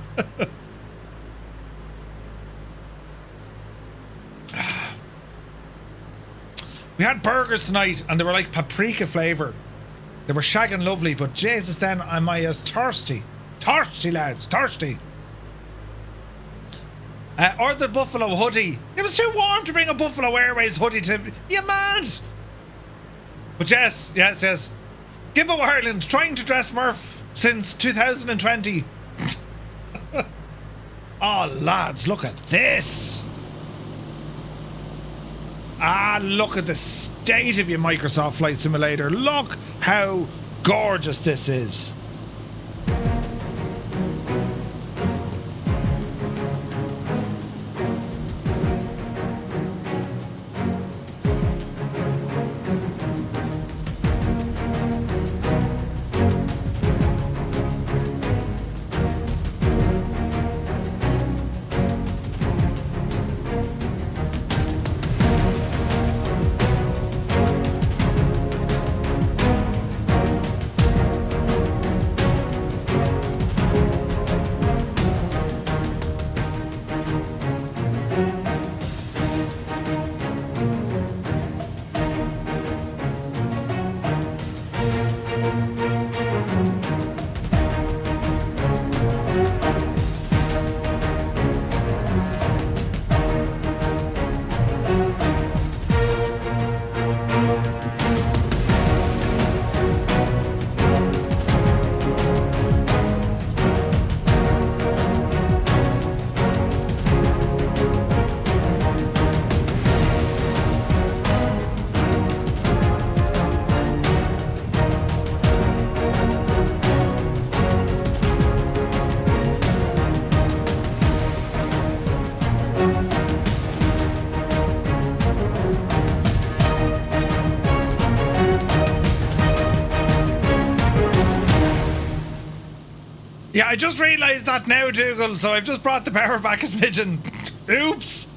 We had burgers tonight and they were like paprika flavour. They were shagging lovely, but Jesus, then am I as thirsty. Thirsty, lads, thirsty. Or the Buffalo hoodie. It was too warm to bring a Buffalo Airways hoodie to... You mad? But yes. Gibbo Ireland, trying to dress Murph since 2020. Oh, lads, look at this. Ah, look at the state of your Microsoft Flight Simulator. Look how gorgeous this is. Yeah, I just realised that now, Dougal, so I've just brought the power back a smidgen. Oops!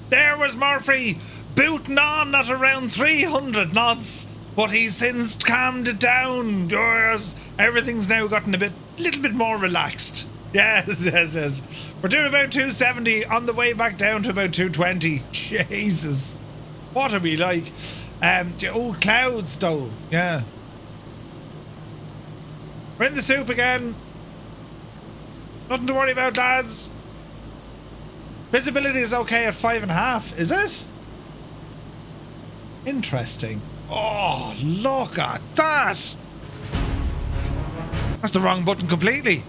There was Murphy, booting on at around 300 knots, but he's since calmed it down. Yes, everything's now gotten a little bit more relaxed. Yes. We're doing about 270 on the way back down to about 220. Jesus. What are we like? Oh, clouds though. Yeah. We're in the soup again. Nothing to worry about, lads. Visibility is okay at 5.5, is it? Interesting. Oh, look at that. That's the wrong button completely.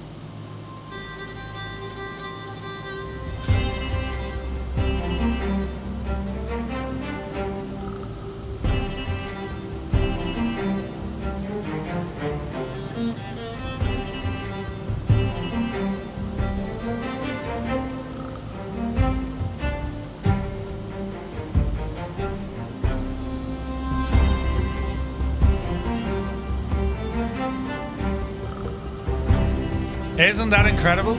Isn't that incredible?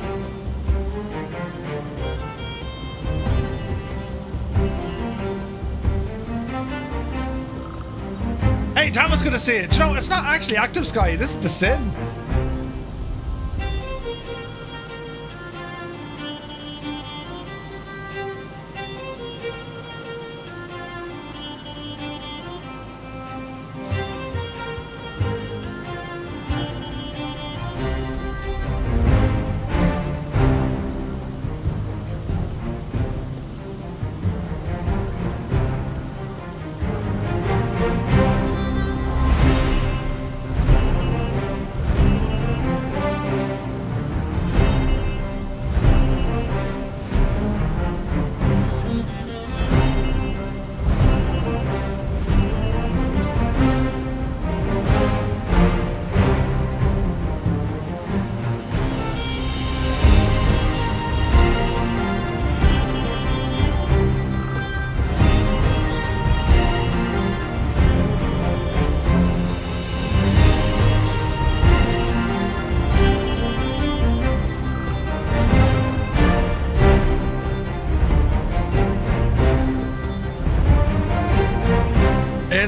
Hey, Thomas, good to see you. Do you know, it's not actually Active Sky, this is the Sim.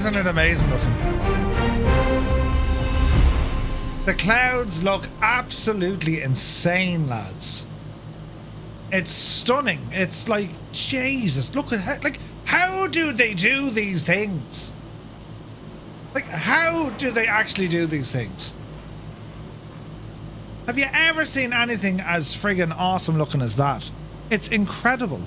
Isn't it amazing looking? The clouds look absolutely insane, lads. It's stunning. It's like, Jesus, look at how, like, how do they do these things? Like, how do they actually do these things? Have you ever seen anything as friggin' awesome looking as that? It's incredible.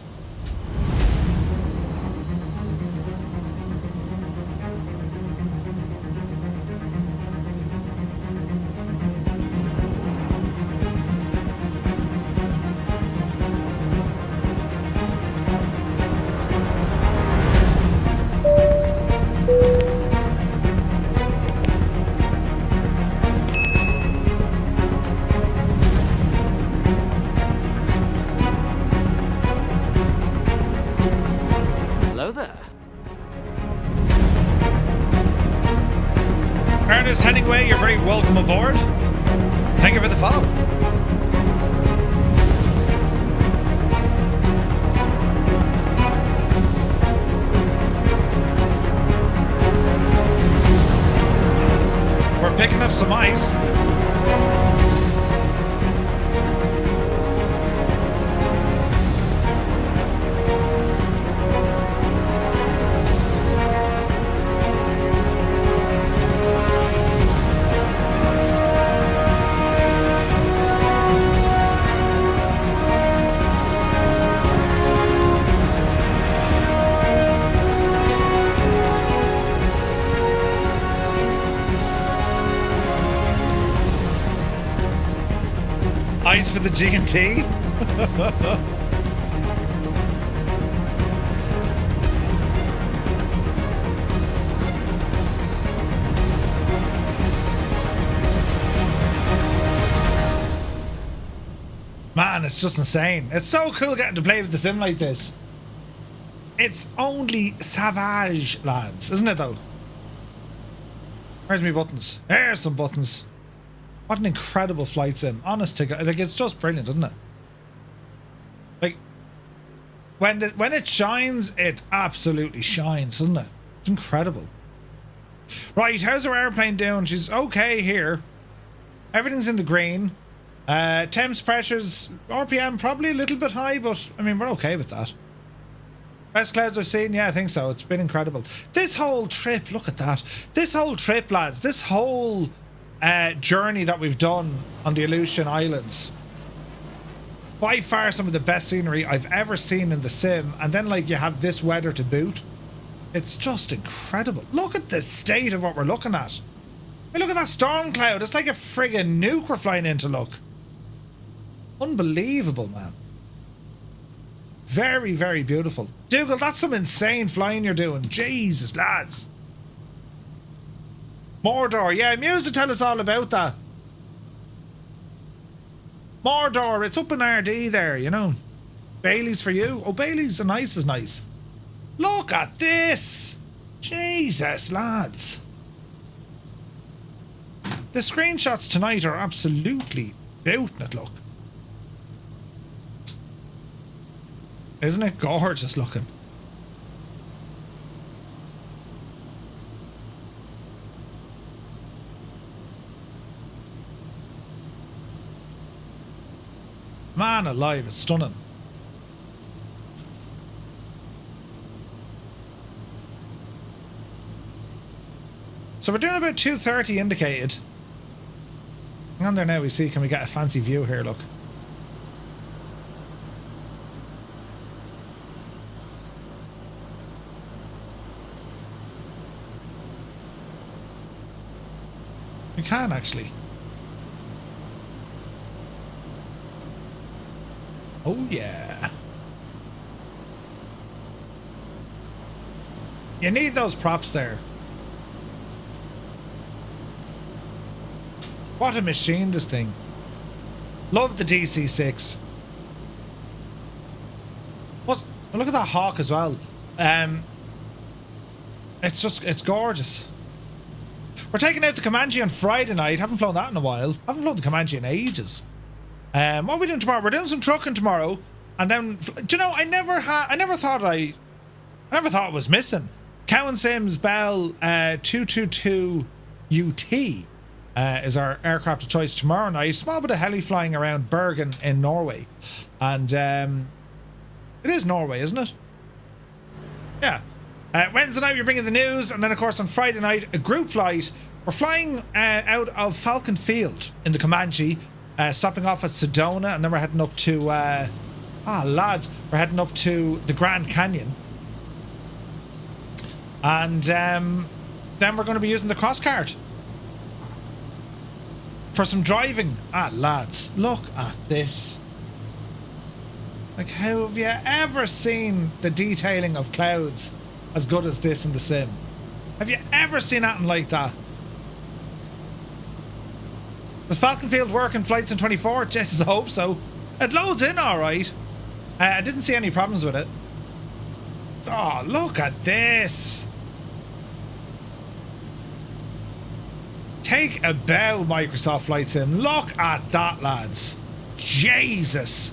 Welcome aboard. Thank you for the follow. We're picking up some ice. For the G&T. Man, it's just insane. It's so cool getting to play with the sim like this. It's only savage, lads, isn't it though? Where's my buttons? There's some buttons. What an incredible flight sim. Honest to God, like, it's just brilliant, isn't it? Like, when it shines, it absolutely shines, doesn't it? It's incredible. Right, how's our airplane doing? She's okay here. Everything's in the green. Temps, pressures, RPM probably a little bit high, but I mean, we're okay with that. Best clouds I've seen? Yeah, I think so. It's been incredible. This whole trip, look at that. This whole trip, lads, this whole journey that we've done on the Aleutian Islands, by far some of the best scenery I've ever seen in the sim, and then like you have this weather to boot. It's just incredible. Look at the state of what we're looking at. I mean, look at that storm cloud. It's like a friggin' nuke we're flying into, look. Unbelievable, man. Very, very beautiful. Dougal, that's some insane flying you're doing. Jesus, lads. Mordor, yeah, Muse will tell us all about that. Mordor, it's up in RD there, you know. Bailey's for you. Oh, Bailey's and ice is nice. Look at this. Jesus, lads. The screenshots tonight are absolutely beautiful, look. Isn't it gorgeous looking? Man alive, it's stunning. So we're doing about 2:30 indicated. Hang on there now, we see, can we get a fancy view here, look. We can actually. Oh yeah. You need those props there. What a machine, this thing. Love the DC-6. What? Look at that hawk as well. It's gorgeous. We're taking out the Comanche on Friday night. Haven't flown that in a while. Haven't flown the Comanche in ages. What are we doing tomorrow? We're doing some trucking tomorrow, and then, do you know, I never thought it was missing. Cowan Sims Bell 222 UT is our aircraft of choice tomorrow night. Small bit of heli flying around Bergen in Norway. And it is Norway, isn't it? Yeah. Wednesday night we're bringing the news, and then of course on Friday night a group flight. We're flying out of Falcon Field in the Comanche, stopping off at Sedona, and then we're heading up to lads, we're heading up to the Grand Canyon. And then we're going to be using the crosscart for some driving. Lads, look at this. Like, how have you ever seen the detailing of clouds as good as this in the sim? Have you ever seen anything like that? Does Falcon Field work in flights in 24? Jess, I hope so. It loads in alright. I didn't see any problems with it. Oh, look at this. Take a bow, Microsoft Flight Sim. Look at that, lads. Jesus.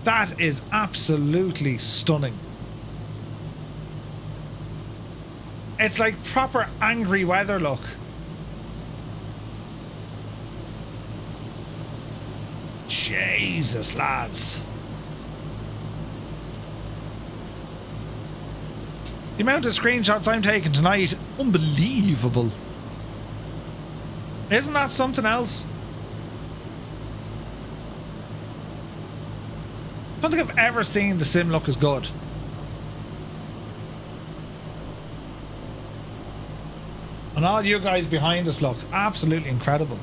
That is absolutely stunning. It's like proper angry weather look. Jesus, lads. The amount of screenshots I'm taking tonight, unbelievable. Isn't that something else? I don't think I've ever seen the sim look as good. And all you guys behind us look absolutely incredible.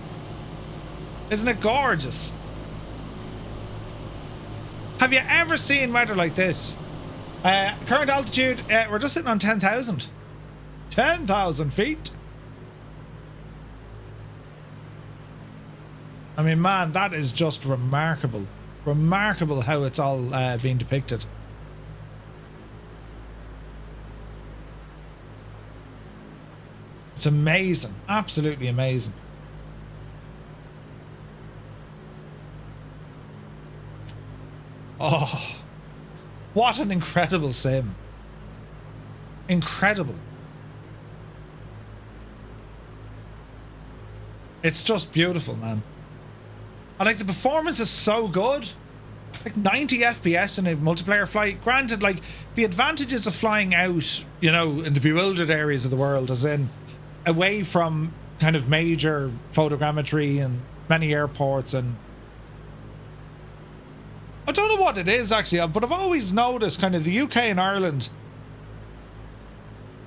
Isn't it gorgeous? Have you ever seen weather like this? Current altitude, we're just sitting on 10,000. 10,000 feet. I mean, man, that is just remarkable. Remarkable how it's all being depicted. It's amazing. Absolutely amazing. Oh, what an incredible sim. Incredible. It's just beautiful, man. And like the performance is so good. Like 90 FPS in a multiplayer flight. Granted, like the advantages of flying out, you know, in the bewildered areas of the world, as in away from kind of major photogrammetry and many airports, and I don't know what it is actually, but I've always noticed kind of the UK and Ireland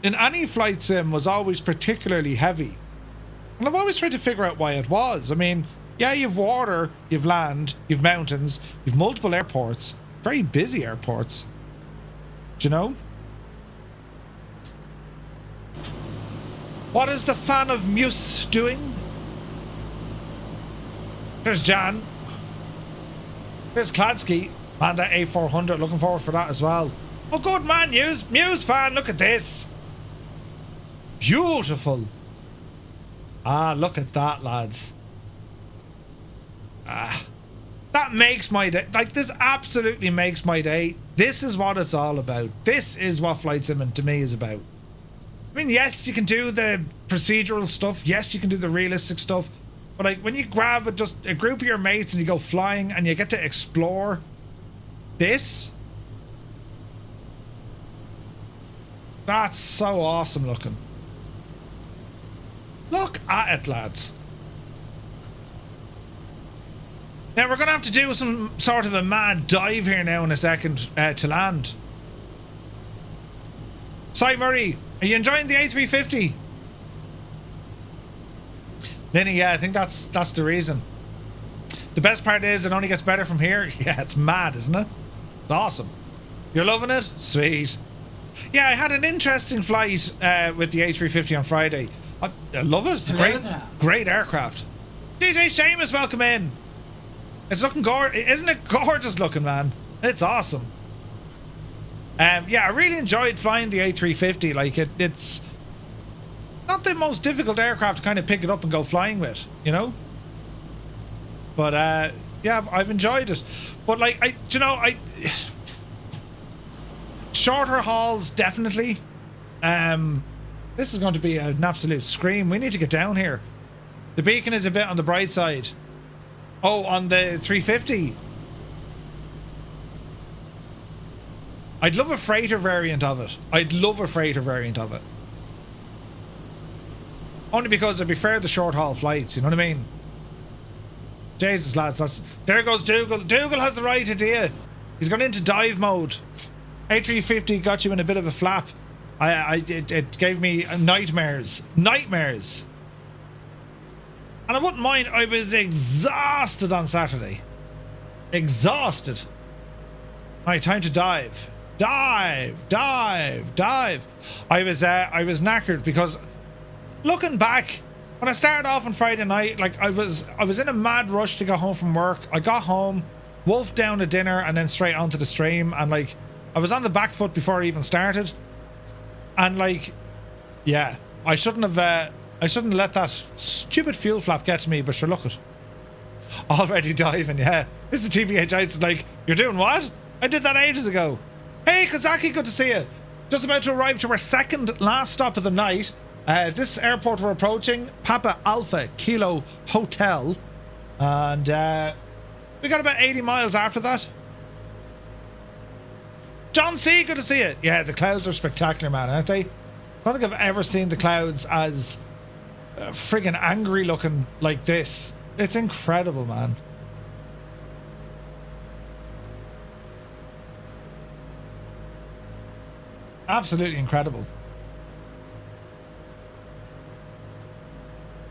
in any flight sim was always particularly heavy. And I've always tried to figure out why it was. I mean, yeah, you've water, you've land, you've mountains, you've multiple airports, very busy airports. Do you know? What is the fan of Muse doing? There's Jan. There's Kladsky. Man, that A400, looking forward for that as well. Oh, good man, Muse fan, look at this. Beautiful. Look at that, lads. That makes my day. Like, this absolutely makes my day. This is what it's all about. This is what Flight Sim to me is about. I mean, yes, you can do the procedural stuff. Yes, you can do the realistic stuff. But like when you grab just a group of your mates and you go flying and you get to explore this, that's so awesome looking. Look at it, lads. Now we're going to have to do some sort of a mad dive here now in a second to land. Cy Murray, are you enjoying the A350? Lenny, yeah, I think that's the reason. The best part is it only gets better from here. Yeah, it's mad, isn't it? It's awesome. You're loving it? Sweet. Yeah, I had an interesting flight with the A350 on Friday. I love it. It's a great aircraft. DJ Seamus, welcome in. It's looking gorgeous. Isn't it gorgeous looking, man? It's awesome. Yeah, I really enjoyed flying the A350. Like, it's not the most difficult aircraft to kind of pick it up and go flying with, you know? But, yeah, I've enjoyed it. But, like, shorter hauls, definitely. This is going to be an absolute scream. We need to get down here. The beacon is a bit on the bright side. Oh, on the 350. I'd love a freighter variant of it. I'd love a freighter variant of it. Only because it'd be fair to short haul flights, you know what I mean? Jesus, lads, there goes Dougal. Dougal has the right idea. He's gone into dive mode. A350 got you in a bit of a flap. It gave me nightmares. Nightmares. And I wouldn't mind, I was exhausted on Saturday. Exhausted. Right, time to dive. Dive, dive, dive. I was knackered because looking back, when I started off on Friday night, like I was in a mad rush to go home from work. I got home, wolfed down a dinner, and then straight onto the stream, and like I was on the back foot before I even started. And like, yeah, I shouldn't have let that stupid fuel flap get to me, but sure, look it. Already diving, yeah. This is TBH. It's like, you're doing what? I did that ages ago. Hey, Kozaki, good to see you. Just about to arrive to our second last stop of the night. This airport we're approaching, Papa Alpha Kilo Hotel. And we got about 80 miles after that. John C, good to see you. Yeah, the clouds are spectacular, man, aren't they? I don't think I've ever seen the clouds as friggin' angry looking like this. It's incredible, man. Absolutely incredible.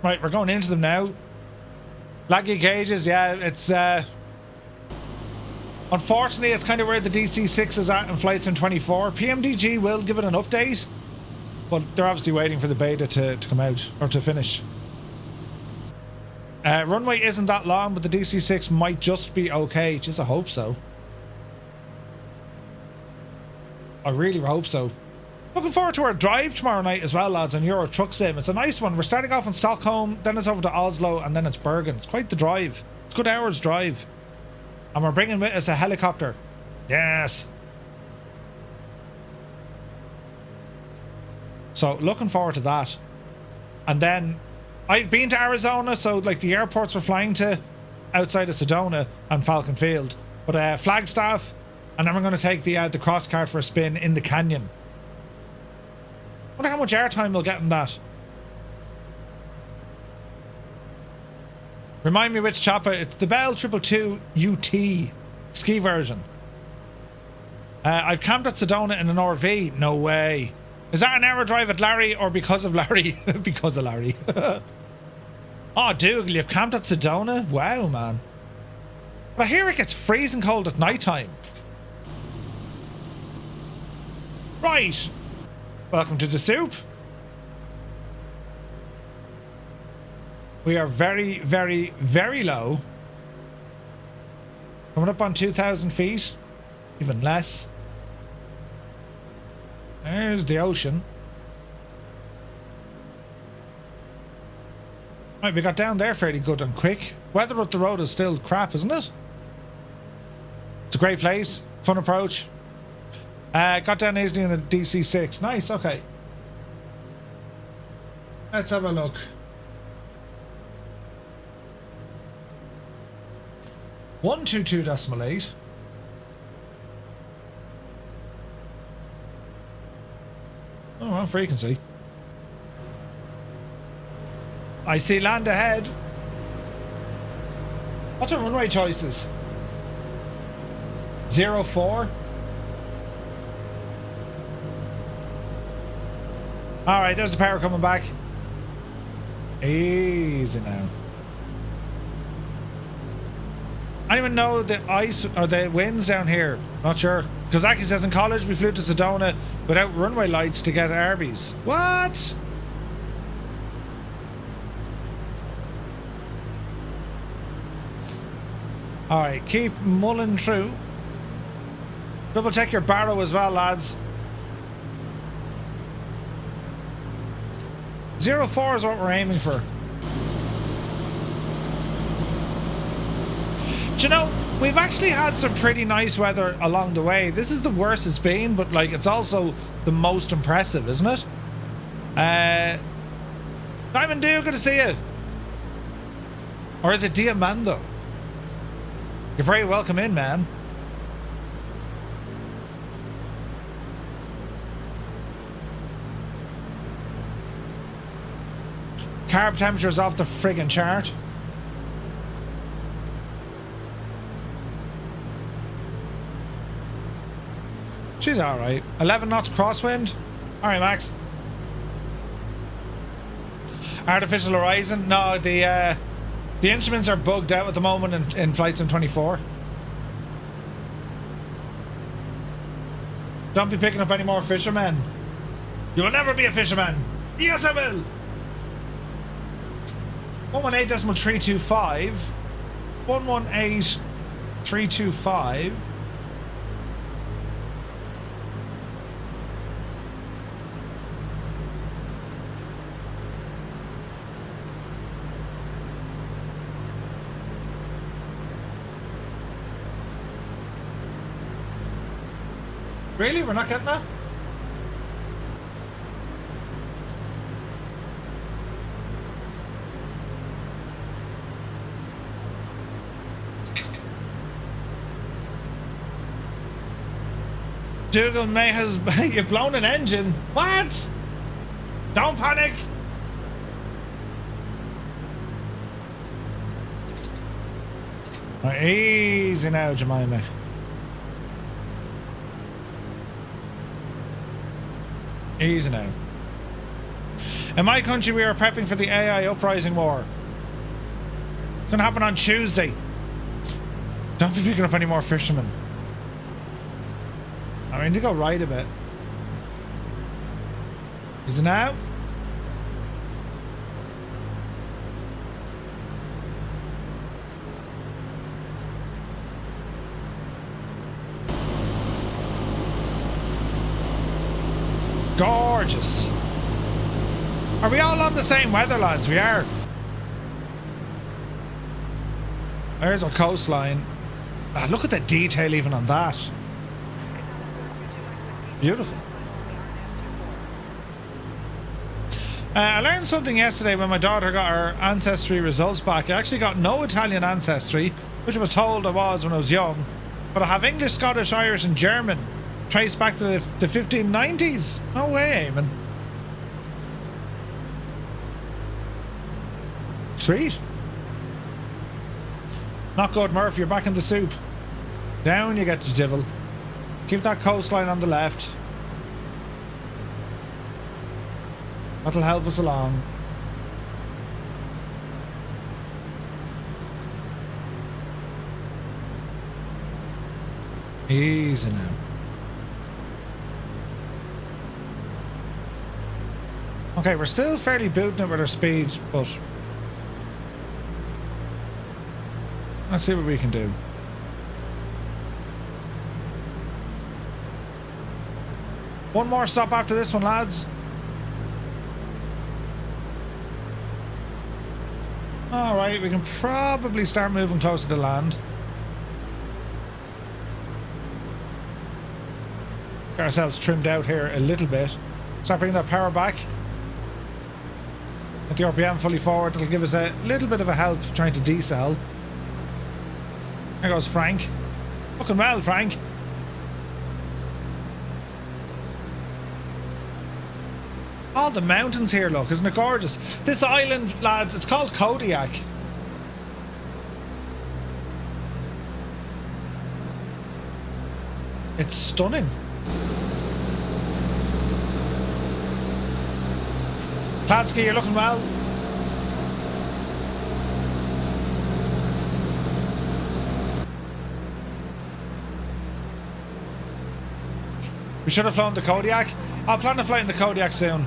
Right, we're going into them now. Laggy gauges, yeah, it's unfortunately it's kind of where the DC-6 is at in Flight Sim 24. PMDG will give it an update, but they're obviously waiting for the beta to come out, or to finish. Runway isn't that long, but the DC-6 might just be okay. Just I hope so. I really hope so. Looking forward to our drive tomorrow night as well, lads, on Euro Truck Sim. It's a nice one. We're starting off in Stockholm, then it's over to Oslo, and then it's Bergen. It's quite the drive. It's a good hour's drive. And we're bringing with us a helicopter. Yes. So, looking forward to that. And then, I've been to Arizona, so like the airports we're flying to outside of Sedona and Falcon Field. But Flagstaff, and then we're going to take the cross cart for a spin in the canyon. Wonder how much airtime we'll get in that. Remind me which chopper. It's the Bell 222 UT ski version. I've camped at Sedona in an RV. No way. Is that an hour drive at Larry or because of Larry? Because of Larry. Oh, Dougal, you've camped at Sedona? Wow, man. But I hear it gets freezing cold at night time. Right. Welcome to the soup. We are very, very, very low. Coming up on 2,000 feet. Even less. There's the ocean. Right, we got down there fairly good and quick. Weather up the road is still crap, isn't it? It's a great place. Fun approach. Got down easily in a DC-6. Nice, okay. Let's have a look. .122.8. Oh, on frequency. I see land ahead. What's our runway choices? 04. Alright, there's the power coming back. Easy now. Anyone know the ice or the winds down here? Not sure. Kozaki says in college we flew to Sedona without runway lights to get Arby's. What? Alright, keep mulling through. Double check your barrow as well, lads. 04 is what we're aiming for. Do you know, we've actually had some pretty nice weather along the way. This is the worst it's been, but like it's also the most impressive, isn't it? Diamond Dew, good to see you. Or is it Diamando? You're very welcome in, man. Carb temperature's off the friggin' chart. She's alright. 11 knots crosswind. Alright, Max. Artificial horizon. No, the instruments are bugged out at the moment in Flight Sim 24. Don't be picking up any more fishermen. You will never be a fisherman. Yes, I will. 118.325. 118.325. Really? We're not getting that? Dougal May has... You've blown an engine. What? Don't panic. Right, easy now, Jemima. Easy now. In my country, we are prepping for the AI uprising war. It's gonna happen on Tuesday. Don't be picking up any more fishermen. I need to go right a bit. Is it now? Gorgeous. Are we all on the same weather, lads? We are. There's our coastline. Ah, look at the detail even on that. Beautiful. I learned something yesterday when my daughter got her ancestry results back. I actually got no Italian ancestry, which I was told I was when I was young. But I have English, Scottish, Irish and German. Traced back to the 1590s. No way, Eamon. Sweet. Not good, Murph. You're back in the soup. Down you get to divil. Keep that coastline on the left. That'll help us along. Easy now. Okay, we're still fairly booting it with our speed, but let's see what we can do. One more stop after this one, lads. Alright, we can probably start moving closer to land. Get ourselves trimmed out here a little bit. Start bringing that power back. Get the RPM fully forward. It'll give us a little bit of a help trying to decel. There goes Frank. Looking well, Frank. All the mountains here, look. Isn't it gorgeous? This island, lads, it's called Kodiak. It's stunning. Kladsky, you're looking well. We should have flown the Kodiak. I'll plan to fly in the Kodiak soon.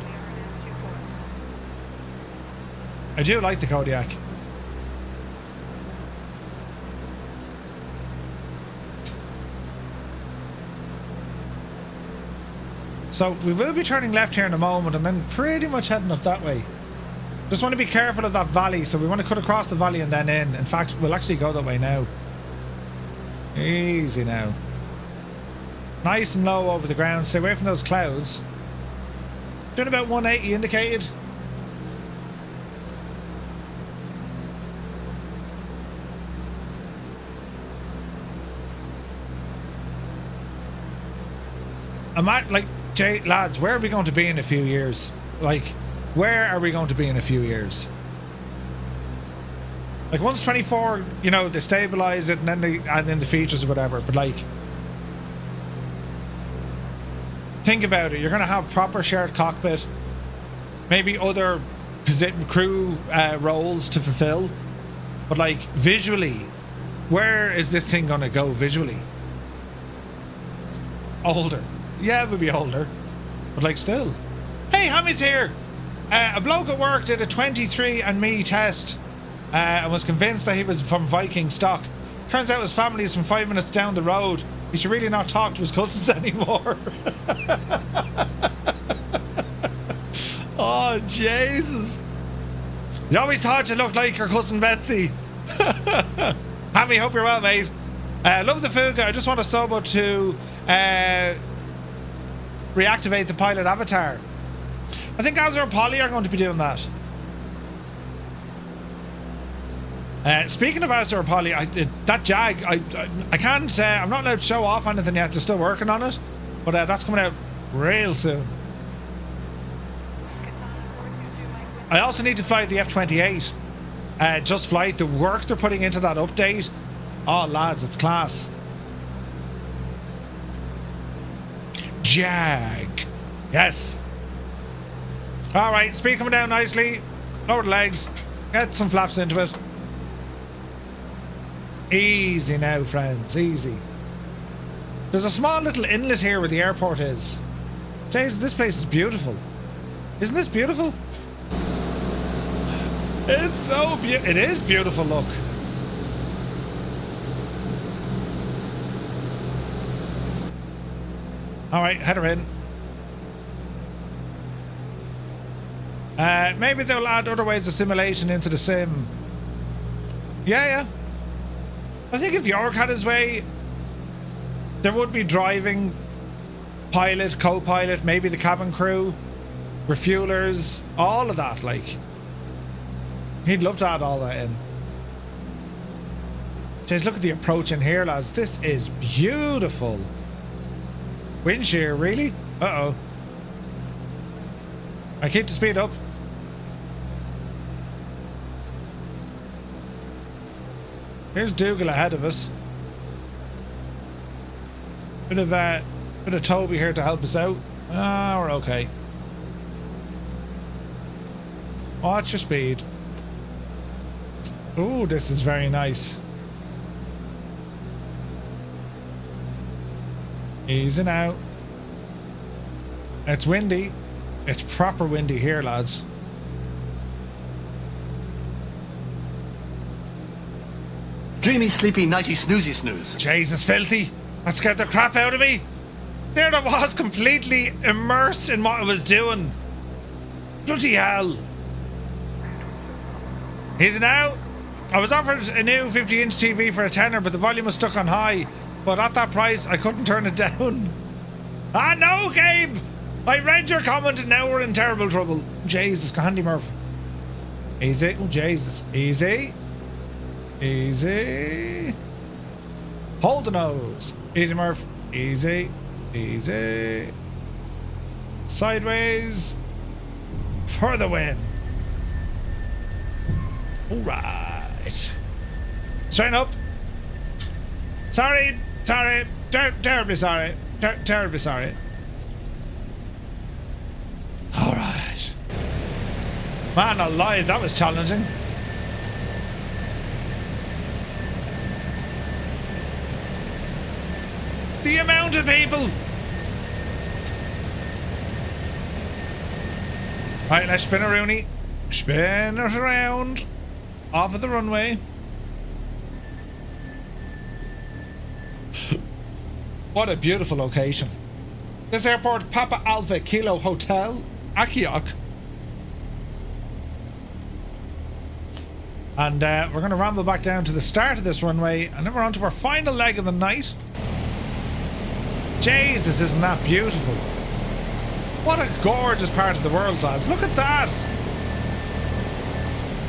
I do like the Kodiak. So we will be turning left here in a moment and then pretty much heading up that way. Just want to be careful of that valley, so we want to cut across the valley and then in. In fact, we'll actually go that way now. Easy now. Nice and low over the ground. Stay away from those clouds. Doing about 180 indicated. I'm at, like, Jay, lads, where are we going to be in a few years? Like, where are we going to be in a few years? Like, once 24, you know, they stabilize it and then they add in the features or whatever, but like, think about it. You're going to have proper shared cockpit, maybe other crew roles to fulfill, but like, visually, where is this thing going to go visually? Older. Yeah, it would be older, but like, still. Hey, Hammy's here. A bloke at work did a 23andMe test and was convinced that he was from Viking stock. Turns out his family is from 5 minutes down the road. He should really not talk to his cousins anymore. Oh, Jesus. You always thought you looked like your cousin Betsy. Hammy, hope you're well, mate. Love the Fuga. I just want a Sobo to reactivate the pilot avatar. I think Azure and Polly are going to be doing that. Speaking of Azure and Polly, that Jag, I can't, I'm not allowed to show off anything yet. They're still working on it, but that's coming out real soon. I also need to fly the F-28. Just flight, the work they're putting into that update. Oh, lads, it's class. Jag. Yes. All right, speed coming down nicely. Lower the legs. Get some flaps into it. Easy now, friends. Easy. There's a small little inlet here where the airport is. Jeez, this place is beautiful. Isn't this beautiful? It's so beautiful. It is beautiful, look. All right, head her in. Maybe they'll add other ways of simulation into the sim. Yeah. I think if York had his way, there would be driving, pilot, co-pilot, maybe the cabin crew, refuelers, all of that, like. He'd love to add all that in. Jeez, look at the approach in here, lads. This is beautiful. Wind shear, really? Uh-oh. I keep the speed up. Here's Dougal ahead of us. Bit of Toby here to help us out. Ah, we're okay. Watch your speed. Ooh, this is very nice. Easy now. It's windy. It's proper windy here, lads. Dreamy, sleepy, nighty, snoozy, snooze. Jesus, filthy. That scared the crap out of me. There I was, completely immersed in what I was doing. Bloody hell. Easy now. I was offered a new 50-inch TV for a tenner, but the volume was stuck on high. But at that price, I couldn't turn it down. Ah, no, Gabe! I read your comment and now we're in terrible trouble. Jesus, Candy Murph. Easy. Oh, Jesus. Easy. Easy. Hold the nose. Easy, Murph. Easy. Easy. Sideways. For the win. All right. Straighten up. Sorry. Sorry. Terribly sorry. Terribly sorry. All right. Man alive, that was challenging. The amount of people. Right, let's spin a Rooney. Spin it around. Off of the runway. What a beautiful location. This airport, Papa Alpha Kilo Hotel, Akhiok. And we're going to ramble back down to the start of this runway, and then we're on to our final leg of the night. Jesus, isn't that beautiful? What a gorgeous part of the world, lads. Look at that.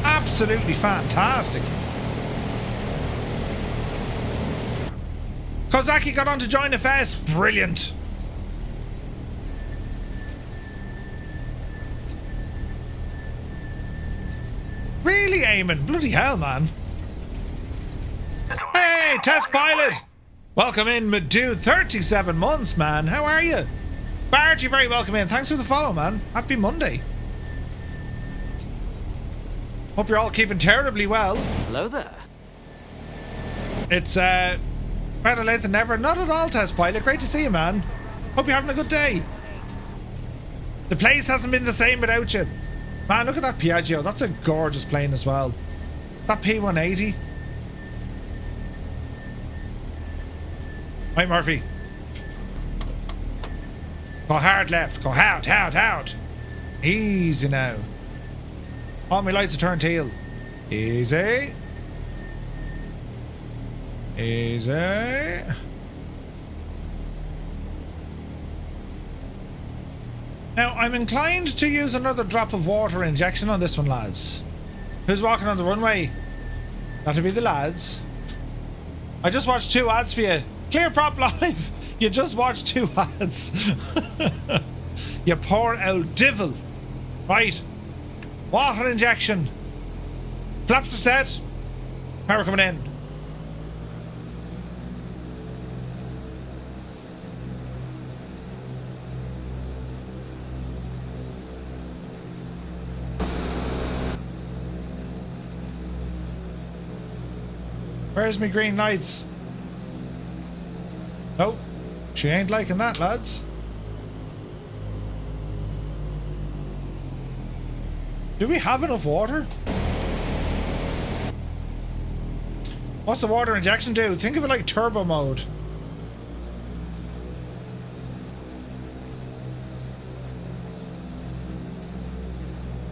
Absolutely fantastic. Kozaki got on to join FS. Brilliant. Really, Eamon? Bloody hell, man. Hey, test pilot. Welcome in, my dude. 37 months, man. How are you? Bart, you're very welcome in. Thanks for the follow, man. Happy Monday. Hope you're all keeping terribly well. Hello there. It's better late than never. Not at all, test pilot. Great to see you, man. Hope you're having a good day. The place hasn't been the same without you. Man, look at that Piaggio. That's a gorgeous plane as well. That P180. Right, Murphy. Go hard left. Go hard. Easy now. All my lights are turned teal. Easy. Easy. Now, I'm inclined to use another drop of water injection on this one, lads. Who's walking on the runway? That'll be the lads. I just watched 2 ads for you. Clear Prop Live. You just watched 2 ads. You poor old devil. Right. Water injection. Flaps are set. Power coming in. Where's me green lights? Nope. She ain't liking that, lads. Do we have enough water? What's the water injection do? Think of it like turbo mode.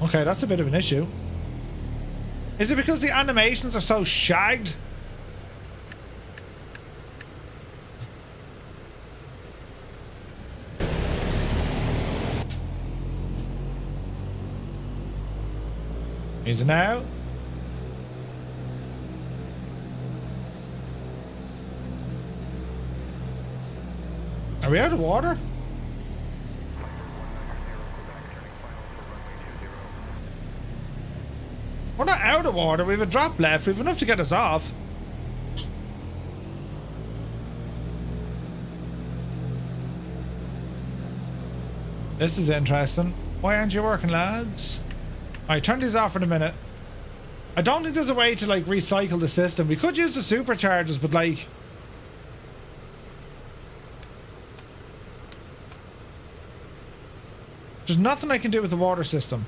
Okay, that's a bit of an issue. Is it because the animations are so shagged? Easy now. Are we out of water? We're not out of water. We have a drop left. We have enough to get us off. This is interesting. Why aren't you working, lads? Alright, turn these off for a minute. I don't think there's a way to, like, recycle the system. We could use the superchargers, but, like... there's nothing I can do with the water system.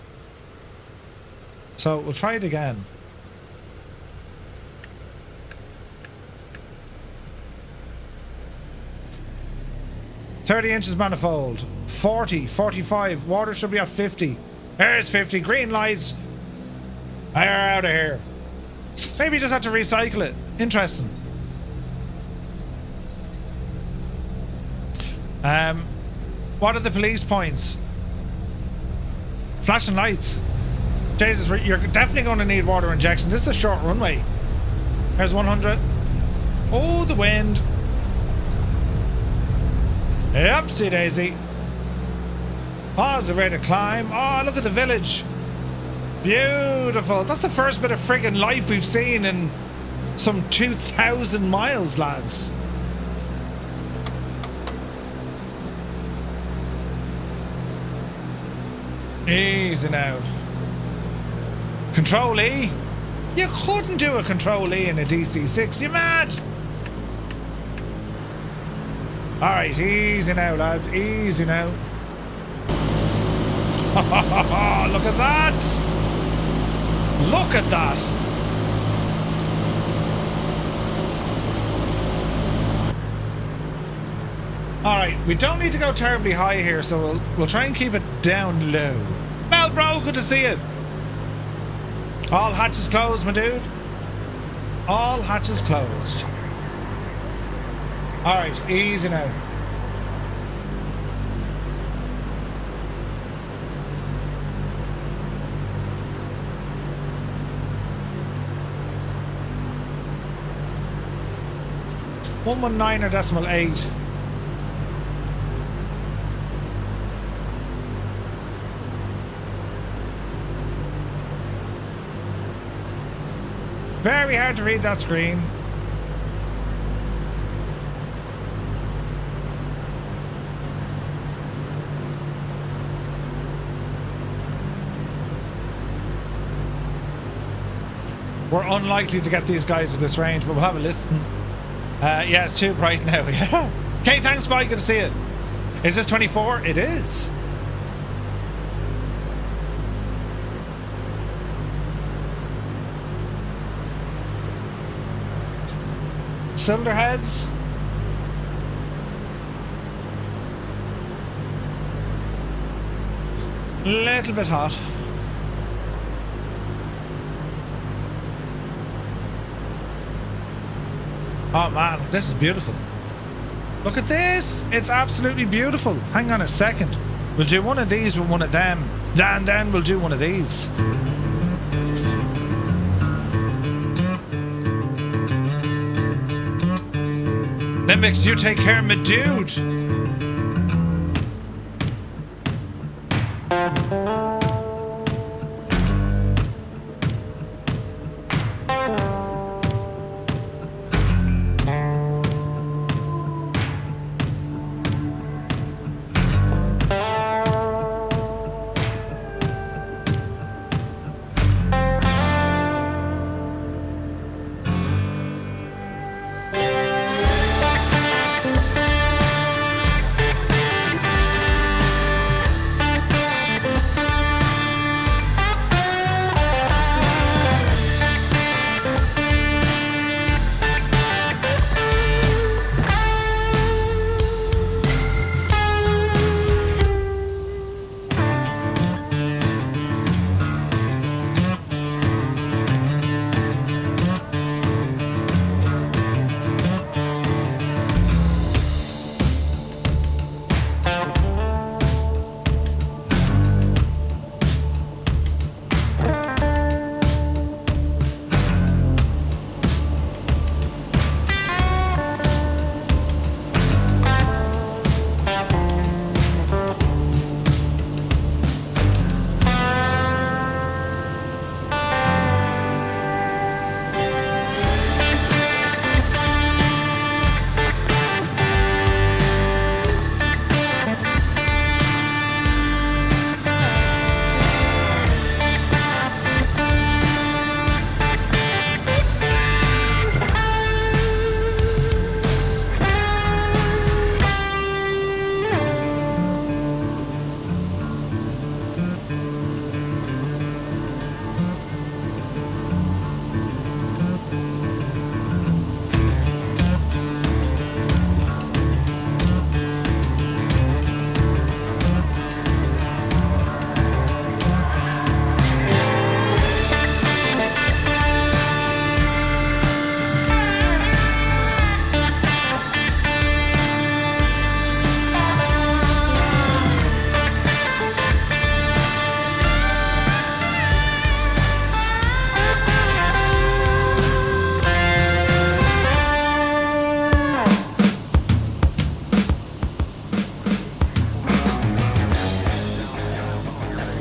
So, we'll try it again. $30 manifold. 40, 45. Water should be at 50. There's 50. Green lights. They're out of here. Maybe you just have to recycle it. Interesting. What are the police points? Flashing lights. Jesus, you're definitely going to need water injection. This is a short runway. There's 100. Oh, the wind. Upsy daisy. Pause the rate of climb. Oh, look at the village. Beautiful. That's the first bit of friggin' life we've seen in some 2,000 miles, lads. Easy now. Control E? You couldn't do a Control E in a DC-6. You mad? Alright, easy now, lads. Easy now. Look at that! Look at that! Alright, we don't need to go terribly high here, so we'll try and keep it down low. Mel, bro, good to see you. All hatches closed, my dude. All hatches closed. Alright, easy now. .119.8. Very hard to read that screen. We're unlikely to get these guys at this range, but we'll have a listen. Yeah, it's too bright now. Yeah. Okay, thanks, bye. Good to see you. Is this 24? It is. Cylinder heads. Little bit hot. Oh man, this is beautiful. Look at this. It's absolutely beautiful. Hang on a second. We'll do one of these with one of them. Then we'll do one of these. Limix, you take care, my dude.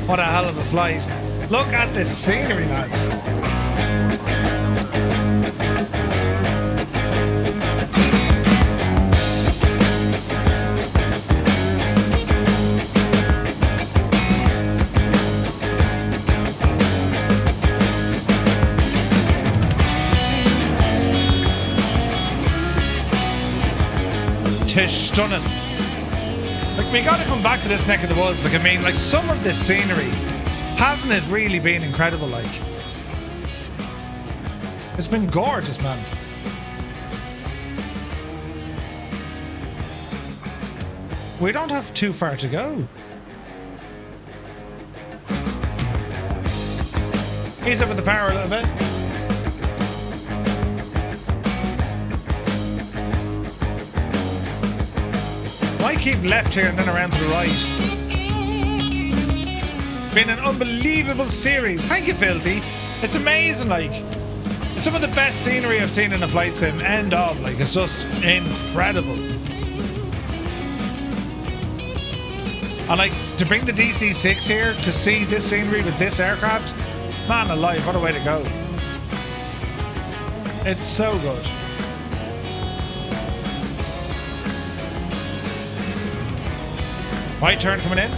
What a hell of a flight. Look at this scenery, lads. Tish stunning. Like, we gotta come back to this neck of the woods. Like, I mean, like, some of this scenery, hasn't it really been incredible? Like, it's been gorgeous, man. We don't have too far to go. Ease up with the power a little bit. Why keep left here and then around to the right? Been an unbelievable series. Thank you, Filthy. It's amazing, like. It's some of the best scenery I've seen in a flight sim. End of, like, it's just incredible. And like, to bring the DC-6 here to see this scenery with this aircraft, man alive, what a way to go. It's so good. Right turn coming in.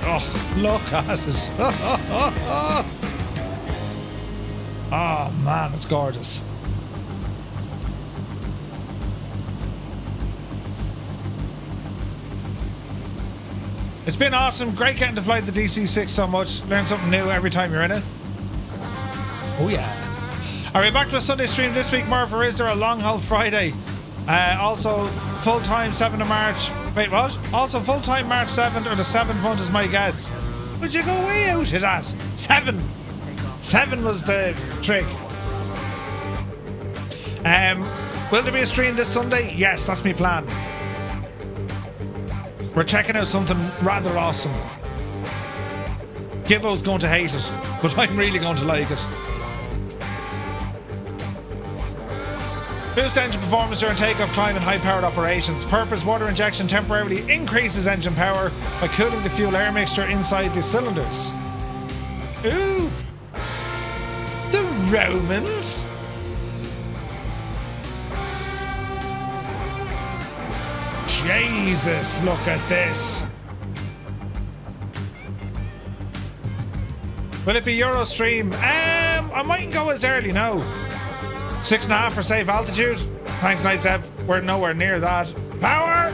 Oh, look at it. Oh man, it's gorgeous. It's been awesome. Great getting to fly the DC-6 so much. Learn something new every time you're in it. Oh yeah. Are we back to a Sunday stream this week, Murph, or is there a long haul Friday? Also, full-time 7th of March. Wait, what? Also, full-time March 7th or the 7th month is my guess. Would you go way out of that? 7. 7 was the trick. Will there be a stream this Sunday? Yes, that's my plan. We're checking out something rather awesome. Gibbo's going to hate it, but I'm really going to like it. Boost engine performance during takeoff, climb, and high-powered operations. Purpose: water injection temporarily increases engine power by cooling the fuel-air mixture inside the cylinders. Ooh! The Romans? Jesus, look at this. Will it be Eurostream? I mightn't go as early, no. 6.5 for safe altitude. Thanks, Night Zeb. We're nowhere near that. Power!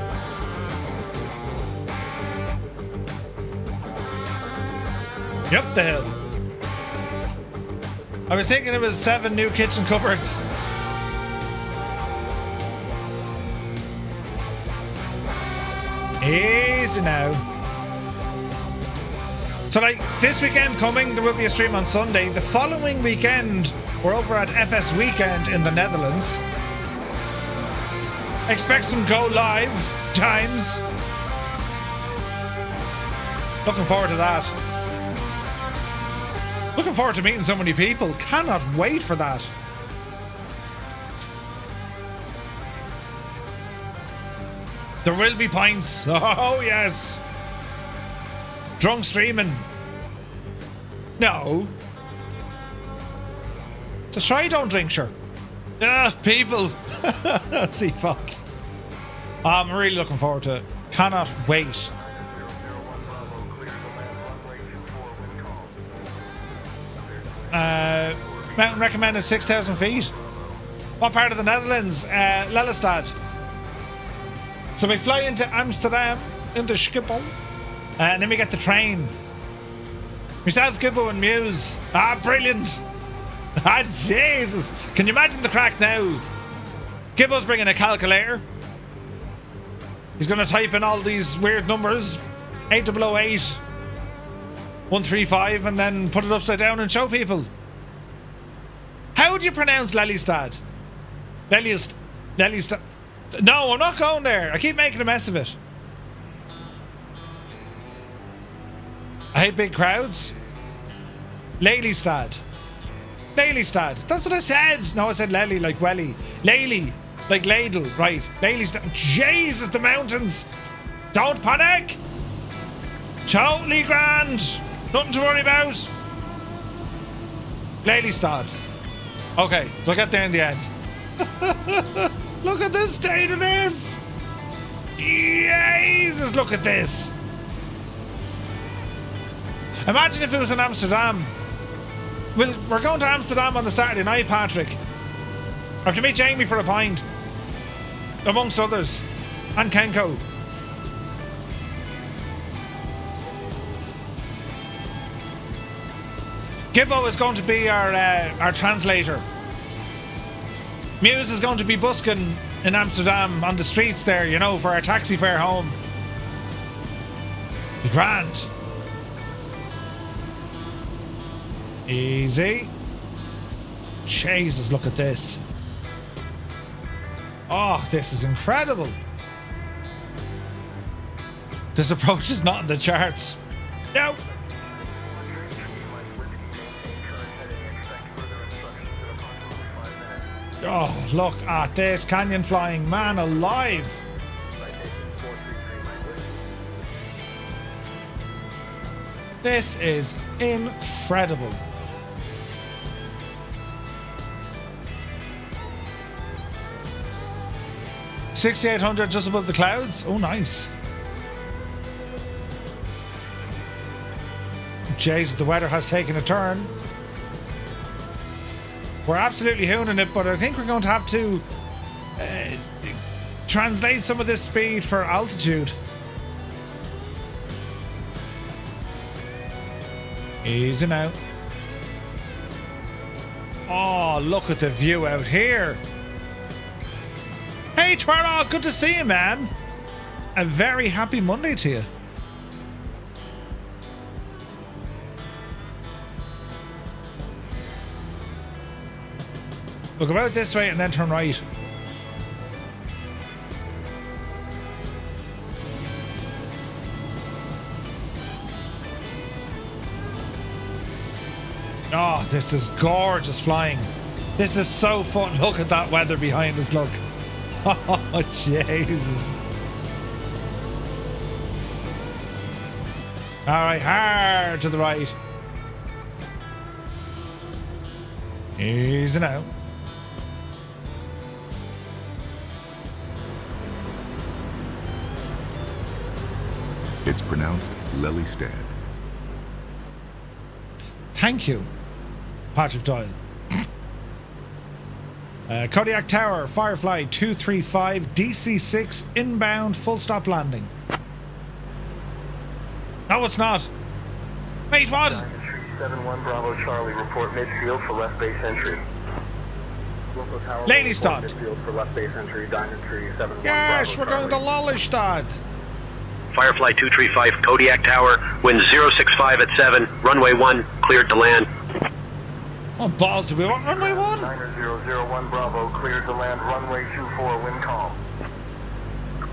Up the hill. I was thinking it was 7 new kitchen cupboards. Easy now. So like this weekend coming, there will be a stream on Sunday. The following weekend, we're over at FS Weekend in the Netherlands. Expect some go live times. Looking forward to that. Looking forward to meeting so many people. Cannot wait for that. There will be pints. Oh, yes. Drunk streaming. No. Just try, don't drink, sure. People. See, Fox. I'm really looking forward to it. Cannot wait. Mountain recommended 6,000 feet. What part of the Netherlands? Lelystad. So we fly into Amsterdam, into Schiphol, and then we get the train. Myself, Gibbo, and Muse. Ah, brilliant. Ah, Jesus. Can you imagine the crack now? Gibbo's bringing a calculator. He's going to type in all these weird numbers. 8008, 135, and then put it upside down and show people. How do you pronounce Lelystad? Lelystad. No, I'm not going there. I keep making a mess of it. I hate big crowds. Lelystad. Lelystad. That's what I said. No, I said Lely like welly. Lely like ladle. Right. Lelystad. Jesus, the mountains. Don't panic. Totally grand. Nothing to worry about. Lelystad. Okay, we'll get there in the end. Look at the state of this. Jesus, look at this. Imagine if it was in Amsterdam. We're going to Amsterdam on the Saturday night, Patrick. I have to meet Jamie for a pint. Amongst others. And Kenko. Gibbo is going to be our translator. Muse is going to be busking in Amsterdam on the streets there, you know, for our taxi fare home. Grand. Easy. Jesus, look at this. Oh, this is incredible. This approach is not in the charts. No. Oh, look at this canyon flying, man alive. This is incredible. $6,800 just above the clouds. Oh, nice. Jeez, the weather has taken a turn. We're absolutely hooning it, but I think we're going to have to translate some of this speed for altitude. Easy now. Oh, look at the view out here. Hey, Twarog, good to see you, man. A very happy Monday to you. Look about this way and then turn right. Oh, this is gorgeous flying. This is so fun. Look at that weather behind us, look. Oh, Jesus. All right, hard to the right. Easy now. It's pronounced Lelystad. Thank you, Patrick Doyle. Kodiak Tower, Firefly 235, DC-6, inbound, full stop landing. No, it's not. Wait, what? 71 Bravo Charlie, report midfield for left base entry. Lelystad. Midfield for left base entry, Diamond Tree 71 Yes, Bravo we're going to Lelystad. Firefly 235, Kodiak Tower, wind 065 at 7, runway 1, cleared to land. Oh, balls, do we want runway 1? 9001 Bravo, cleared to land, runway 24, wind calm.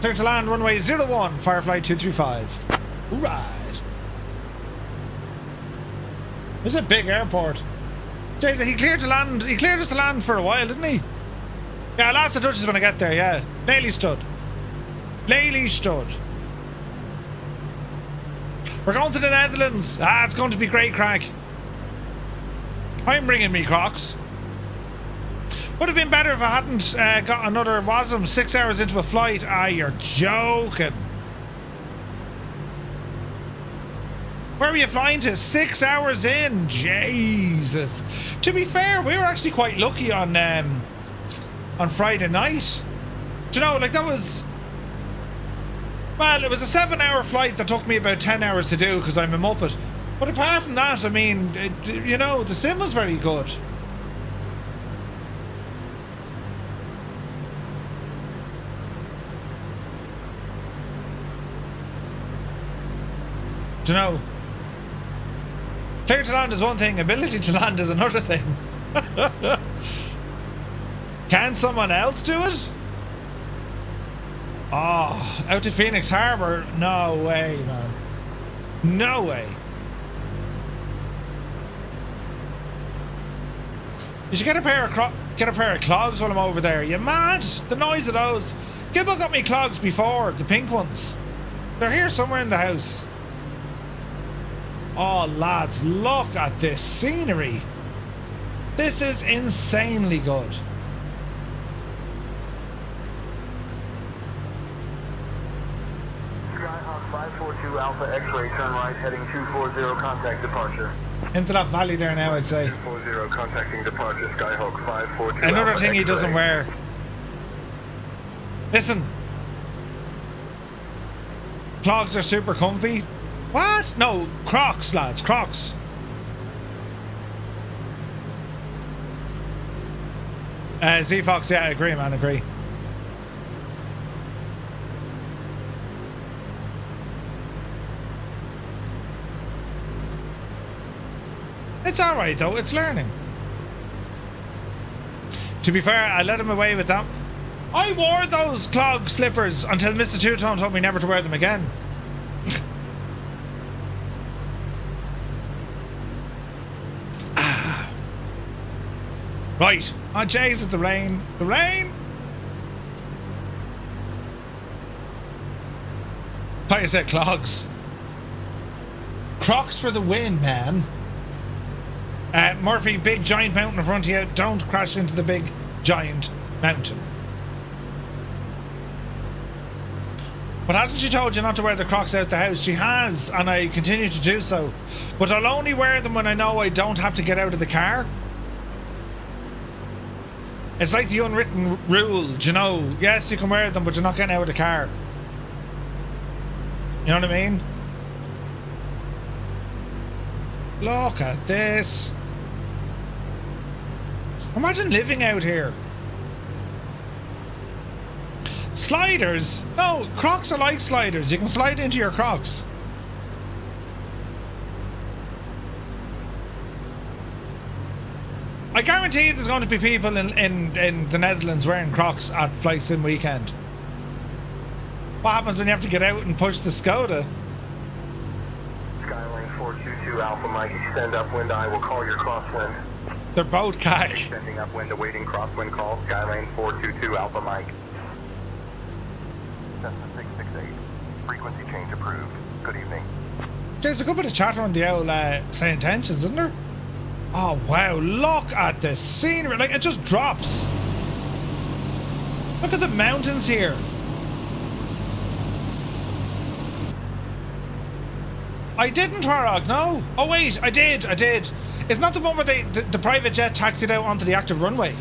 Clear to land, runway 01, Firefly 235. All right. This is a big airport. Jeez, he cleared us to land for a while, didn't he? Yeah, lots of touches when I get there, yeah. Lelystad. Lelystad. We're going to the Netherlands. Ah, it's going to be great crack. I'm bringing me Crocs. Would have been better if I hadn't got another WASM 6 hours into a flight. Ah, you're joking. Where were you flying to? 6 hours in. Jesus. To be fair, we were actually quite lucky on Friday night. Do you know, like that was... Well, it was a 7-hour flight that took me about 10 hours to do because I'm a muppet. But apart from that, I mean, you know, the sim was very good. Do you know? Clear to land is one thing, ability to land is another thing. Can someone else do it? Oh, out to Phoenix Harbor? No way, man. No way. You should get a pair of clogs while I'm over there. You mad? The noise of those. Gibbo got me clogs before, the pink ones. They're here somewhere in the house. Oh, lads, look at this scenery. This is insanely good. Skyhawk 542 Alpha X-ray, turn right, heading 240, contact departure. Into that valley there now, I'd say. 240, contacting departure, Skyhawk 542 Another Alpha thing he X-ray. doesn't wear. Listen. Clogs are super comfy. What? No, Crocs, lads, Crocs. Z-Fox, yeah, I agree, man, agree. It's alright though, it's learning. To be fair, I let him away with that. I wore those clog slippers until Mr. Two-Tone told me never to wear them again. Right. Oh, jeez, the rain. The rain! Thought you said clogs. Crocs for the win, man. Murphy, big giant mountain in front of you. Don't crash into the big giant mountain. But hasn't she told you not to wear the Crocs out the house? She has, and I continue to do so. But I'll only wear them when I know I don't have to get out of the car. It's like the unwritten rule, do you know? Yes, you can wear them, but you're not getting out of the car. You know what I mean? Look at this. Imagine living out here. Sliders? No, Crocs are like sliders. You can slide into your Crocs. I guarantee there's going to be people in the Netherlands wearing Crocs at Flight Sim weekend. What happens when you have to get out and push the Skoda? Skyline 422 Alpha Mike, extend upwind, I will call your crosswind. They're both CAC. Extending upwind, awaiting crosswind call, Skyline 422 Alpha Mike. Cessna 668, frequency change approved. Good evening. There's a good bit of chatter on the old St. Tensions, isn't there? Oh wow, look at the scenery, like it just drops. Look at the mountains here. I didn't, Warog, no. Oh wait, I did. It's not the one where the private jet taxied out onto the active runway.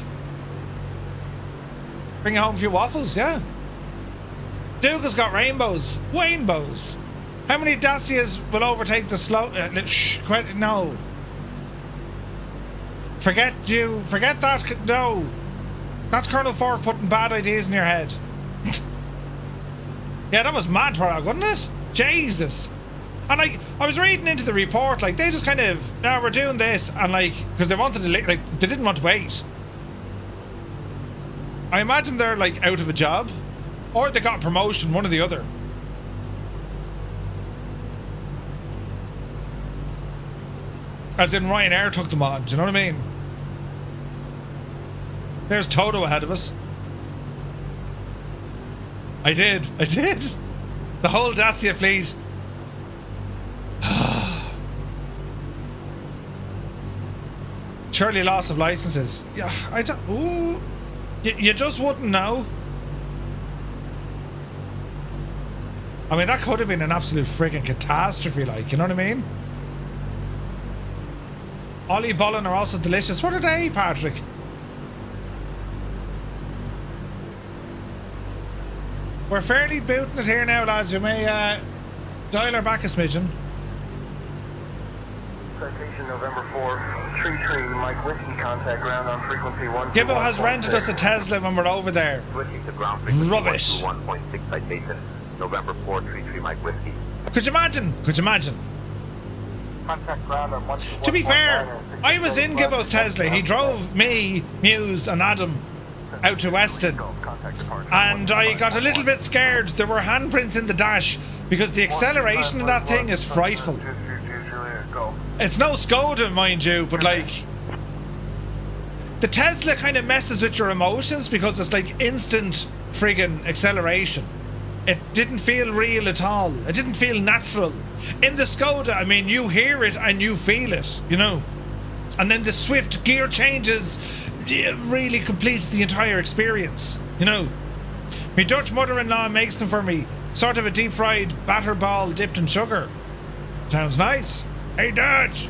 Bring you home a few waffles, yeah. Dougal's got rainbows, wainbows. How many Dacias will overtake the slow... no. Forget that, no. That's Colonel Fork putting bad ideas in your head. Yeah, that was mad, Warog, wasn't it? Jesus. And like, I was reading into the report, like they just kind of, now we're doing this, and like, because they wanted to, like, they didn't want to wait. I imagine they're like out of a job, or they got a promotion, one or the other. As in Ryanair took them on, do you know what I mean? There's Toto ahead of us. I did. The whole Dacia fleet. Surely loss of licenses. Yeah, I don't. Ooh, you just wouldn't know. I mean, that could have been an absolute friggin' catastrophe, like, you know what I mean? Ollie Bollen are also delicious. What are they, Patrick? We're fairly booting it here now, lads. You may dial her back a smidgen. Citation November 4, Tree, Mike Whiskey, contact ground on frequency 1. Gibbo has rented us a Tesla when we're over there. Switching to ground frequency Rubbish. 1.6 citation. November 4, Tree, Mike Whiskey. Could you imagine? Contact ground on 121. To be fair, I was in Gibbo's Tesla. He drove me, Muse, and Adam out to Weston. And I got a little bit scared. There were handprints in the dash because the acceleration in that thing is frightful. It's no Skoda, mind you, but like, the Tesla kind of messes with your emotions because it's like instant friggin' acceleration. It didn't feel real at all. It didn't feel natural. In the Skoda, I mean, you hear it and you feel it, you know. And then the swift gear changes really complete the entire experience, you know. My Dutch mother-in-law makes them for me. Sort of a deep-fried batter ball dipped in sugar. Sounds nice. Hey, Dutch!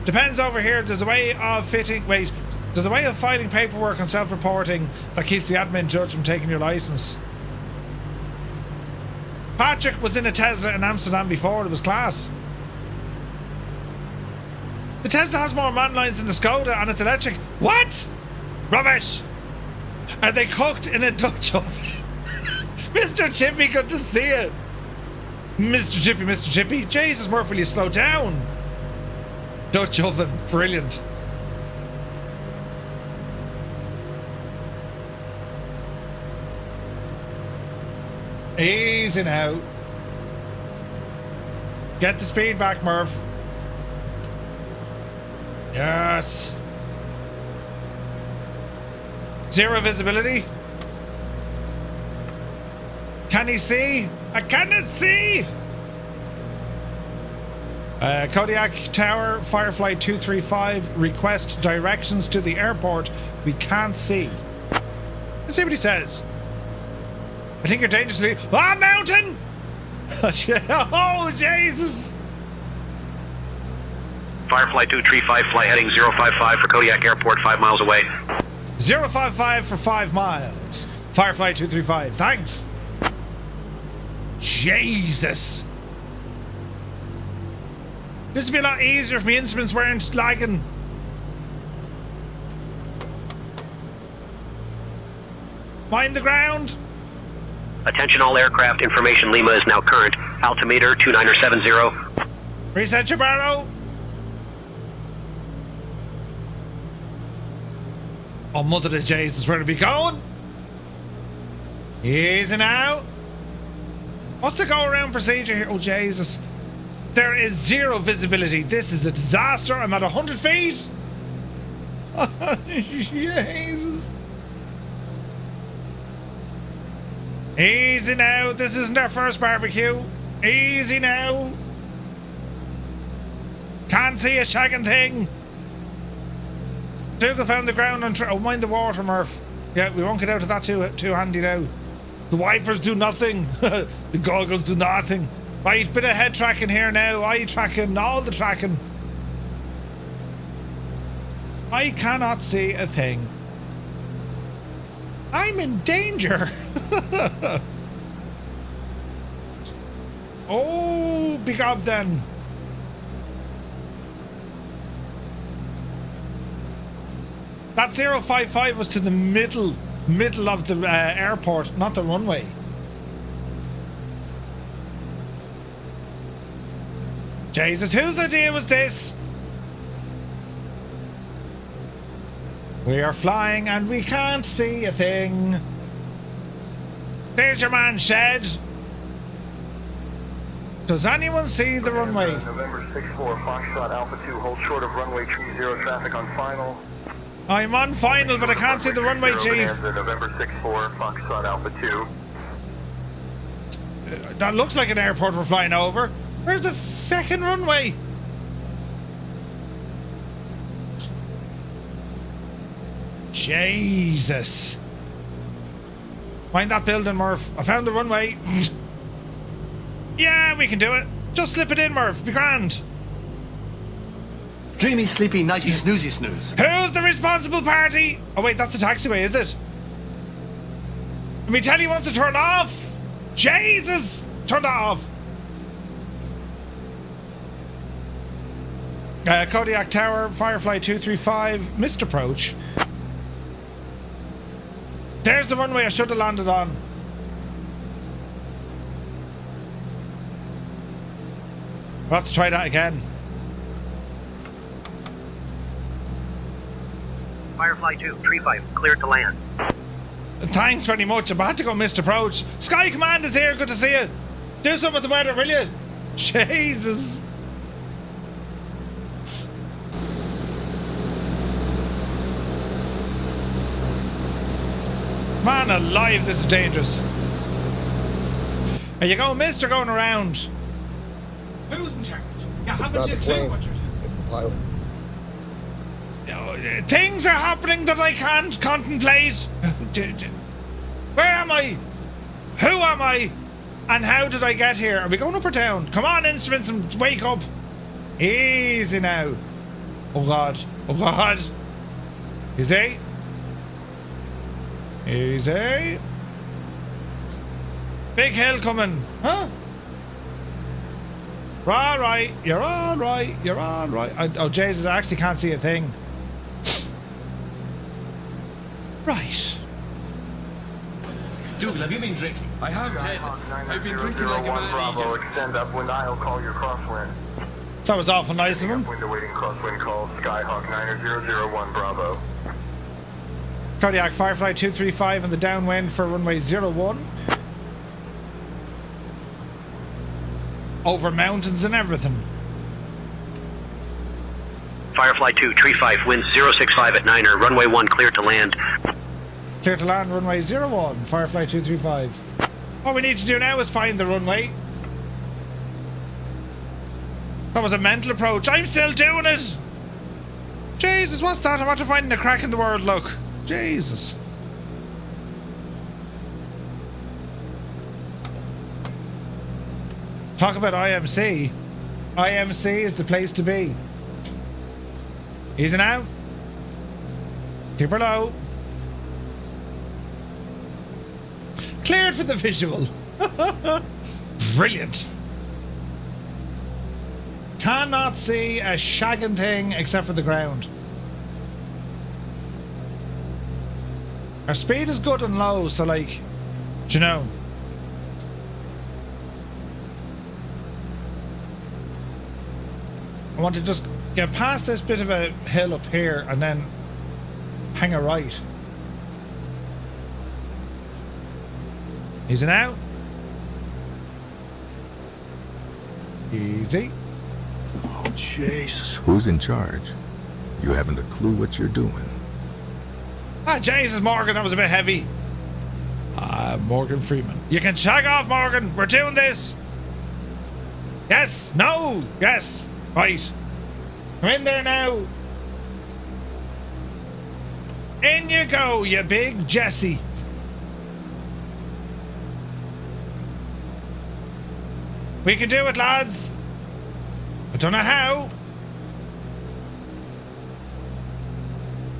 Depends over here. There's a way of filing paperwork and self-reporting that keeps the admin judge from taking your license. Patrick was in a Tesla in Amsterdam before. It was class. The Tesla has more man lines than the Skoda and it's electric. What? Rubbish! Are they cooked in a Dutch oven? Mr. Chippy, good to see you. Mr. Chippy. Jesus, Murphy, you slow down. Dutch oven. Brilliant. Easy now. Get the speed back, Murph. Yes. Zero visibility. Can he see? I cannot see. Kodiak Tower, Firefly 235. Request directions to the airport. We can't see. Let's see what he says. I think you're dangerously. Ah, mountain! Oh, Jesus! Firefly 235, fly heading 055 for Kodiak Airport, 5 miles away. 055 for 5 miles. Firefly 235, thanks. Jesus. This would be a lot easier if my instruments weren't lagging. Mind the ground. Attention all aircraft, information Lima is now current. Altimeter 2970. Reset your barrow. Oh, mother of Jesus, where to be going? Easy now. What's the go around procedure here? Oh, Jesus. There is zero visibility. This is a disaster. I'm at 100 feet. Jesus. Easy now. This isn't our first barbecue. Easy now. Can't see a shagging thing. Dougal found the ground and oh, mind the water, Murph. Yeah, we won't get out of that too handy now. The wipers do nothing. The goggles do nothing. Right, bit of head tracking here now. Eye tracking, all the tracking. I cannot see a thing. I'm in danger. Oh, big up then. That 055 was to the middle of the airport, not the runway. Jesus, whose idea was this? We are flying and we can't see a thing. There's your man, Shed. Does anyone see the runway? November 64, Foxtrot Alpha 2, hold short of runway 30 traffic on final. I'm on final, but I can't see the runway, Chief. November 64, Foxtrot Alpha 2. That looks like an airport we're flying over. Where's the feckin' runway? Jesus. Mind that building, Murph. I found the runway. Yeah, we can do it. Just slip it in, Murph. Be grand. Dreamy, sleepy, nighty, snoozy, snooze. Who's the responsible party? Oh, wait, that's the taxiway, is it? Let me tell you once to turn off. Jesus! Turn that off. Kodiak Tower, Firefly 235, missed approach. There's the runway I should have landed on. We'll have to try that again. Firefly 235, cleared to land. Thanks very much. I had to go missed approach. Sky Command is here. Good to see you. Do something with the weather, will you? Jesus. Man alive, this is dangerous. Are you going mist or going around? Who's in charge? You haven't a clue what you're doing. It's the pilot. Things are happening that I can't contemplate. Where am I? Who am I? And how did I get here? Are we going up or down? Come on, instruments, and wake up. Easy now. Oh God. Oh God. Easy. Easy. Big hill coming. Huh? All right. You're all right. You're all right. Oh, Jesus, I actually can't see a thing. Right. Dougal, have you been drinking? I have, Ted. I've been drinking like a mad Bravo, Egypt. extend upwind, I'll call your crosswind. That was awful nice of him. Wind awaiting crosswind call, Skyhawk 9001 Bravo. Kodiak Firefly 235 in the downwind for runway 01. Over mountains and everything. Firefly 2, tree 5, wind 065 at 9er, runway 1 cleared to land. Clear to land, runway 01, Firefly 235. All we need to do now is find the runway. That was a mental approach. I'm still doing it! Jesus, what's that? I'm after finding a crack in the world, look. Jesus. Talk about IMC. IMC is the place to be. Easy now. Keep her low. Cleared for the visual. Brilliant. Cannot see a shagging thing except for the ground. Our speed is good and low, so like, do you know? I want to just get past this bit of a hill up here and then hang a right. Easy now. Easy. Oh, Jesus. Who's in charge? You haven't a clue what you're doing. Ah, Jesus, Morgan, that was a bit heavy. Morgan Freeman. You can shag off, Morgan. We're doing this. Yes. No. Yes. Right. Come in there now. In you go, you big Jesse. We can do it, lads. I don't know how,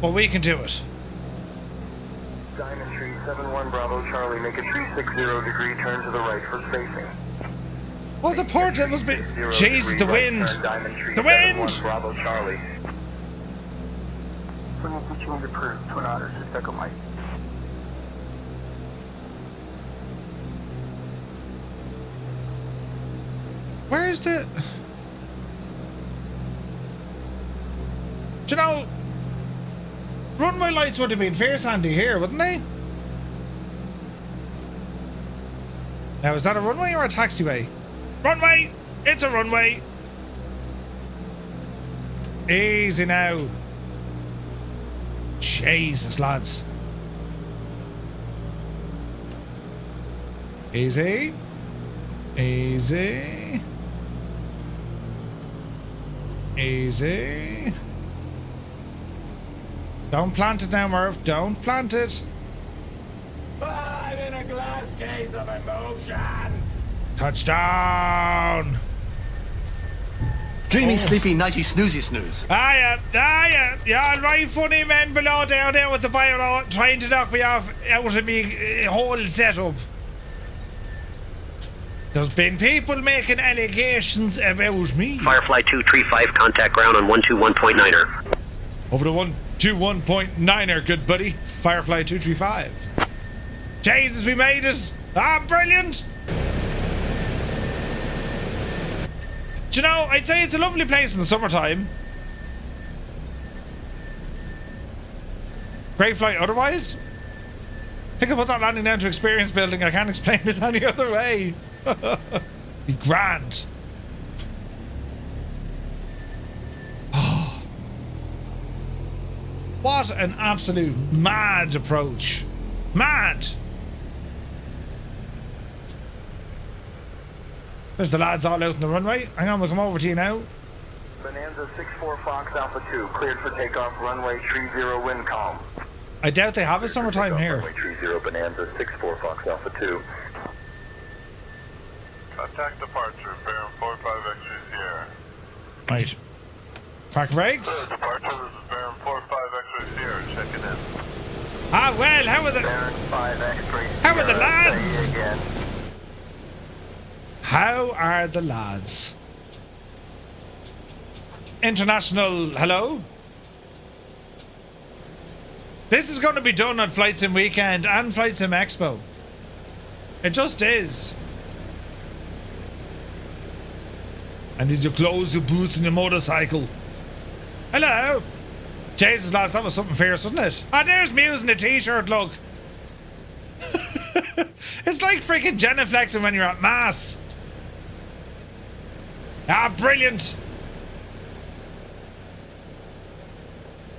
but we can do it. Diamond Tree 71 Bravo Charlie, make a 360 degree turn to the right for spacing. Oh, the poor devil's been. Jeez, the wind. The wind! Bravo Charlie. Bring up the change approved. Twin Otter, 6 Echo Mike. Where's the... Do you know... Runway lights would have been fierce handy here, wouldn't they? Now, is that a runway or a taxiway? Runway! It's a runway! Easy now. Jesus, lads. Easy. Easy. Easy. Don't plant it now, Murph. Don't plant it. I'm in a glass case of emotion. Touchdown. Dreamy, sleepy, nighty, snoozy, snooze. Yeah, right funny men below down there with the fire trying to knock me off out of me whole setup. There's been people making allegations about me. Firefly 2, tree 5, contact ground on 121.9er. Over to 121.9er, good buddy. Firefly 235. Jesus, we made it. Ah, brilliant. Do you know, I'd say it's a lovely place in the summertime. Great flight otherwise. I think I put that landing down to experience building. I can't explain it any other way. Be grand. Oh. What an absolute mad approach. Mad. There's the lads all out in the runway. Hang on, we'll come over to you now. Bonanza 64 Fox Alpha 2, cleared for takeoff, runway 30 wind calm. I doubt they have a summertime here. Runway 30 Bonanza 64 Fox Alpha 2. Attack departure, bearing 45 X-ray Sierra. Right. Crack brakes. Departure, this is bearing 45 X-ray Sierra, checking in. Ah, well, how are the... Bearing 5 X-ray How are the lads? Say again. How are the lads? International hello? This is going to be done on Flight Sim Weekend and Flight Sim Expo. It just is. And did you close your boots in your motorcycle? Hello? Jesus, lads, that was something fierce, wasn't it? Ah, there's Muse in the t-shirt, look. It's like freaking genuflecting when you're at mass. Ah, brilliant.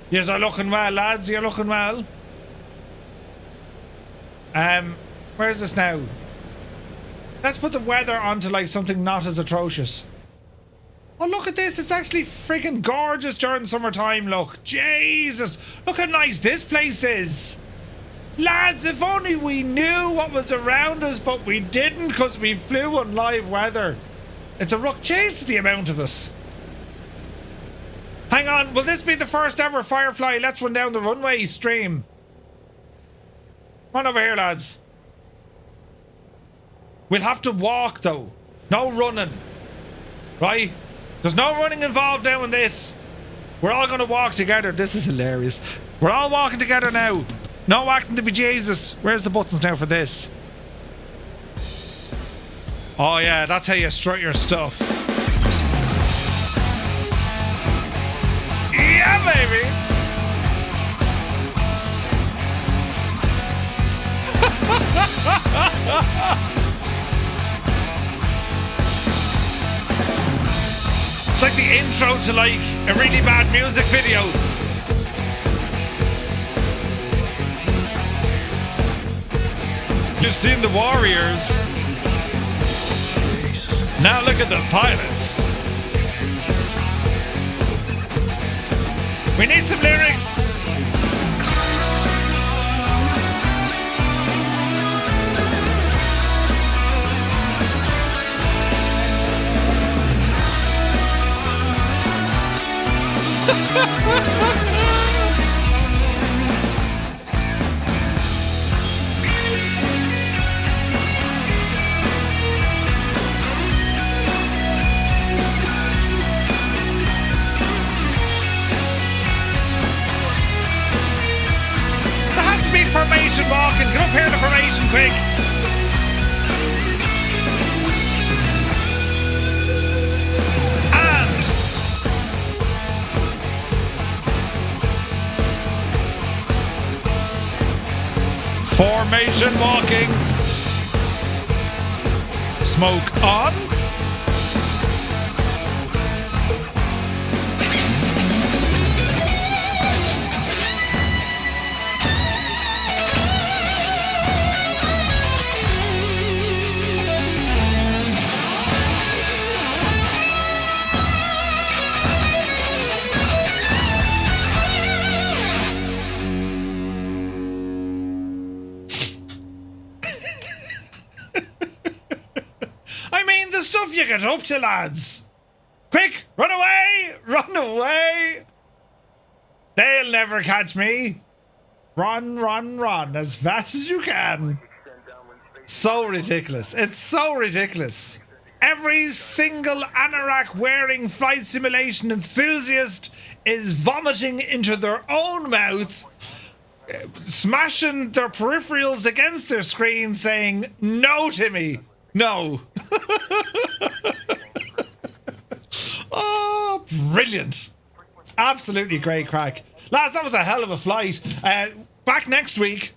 Yes, you're looking well, lads. You're looking well. Where's this now? Let's put the weather onto like something not as atrocious. Oh, look at this. It's actually freaking gorgeous during summertime, look. Jesus. Look how nice this place is. Lads, if only we knew what was around us, but we didn't because we flew on live weather. It's a rock chase, the amount of us. Hang on, will this be the first ever Firefly Let's Run Down the Runway stream? Come on over here, lads. We'll have to walk, though. No running. Right? There's no running involved now in this. We're all going to walk together. This is hilarious. We're all walking together now. No acting to be Jesus. Where's the buttons now for this? Oh yeah, that's how you strut your stuff. Yeah, baby. It's like the intro to like a really bad music video. You've seen the Warriors. Now look at the pilots. We need some lyrics. Formation walking. Get up here in the formation quick. And formation walking. Smoke on. You get up to, lads. Quick, run away, run away. They'll never catch me. Run, run, run as fast as you can. So ridiculous. It's so ridiculous. Every single anorak wearing flight simulation enthusiast is vomiting into their own mouth, smashing their peripherals against their screen saying, no, Timmy, no. Oh, brilliant. Absolutely great crack. Lads, that was a hell of a flight. Back next week.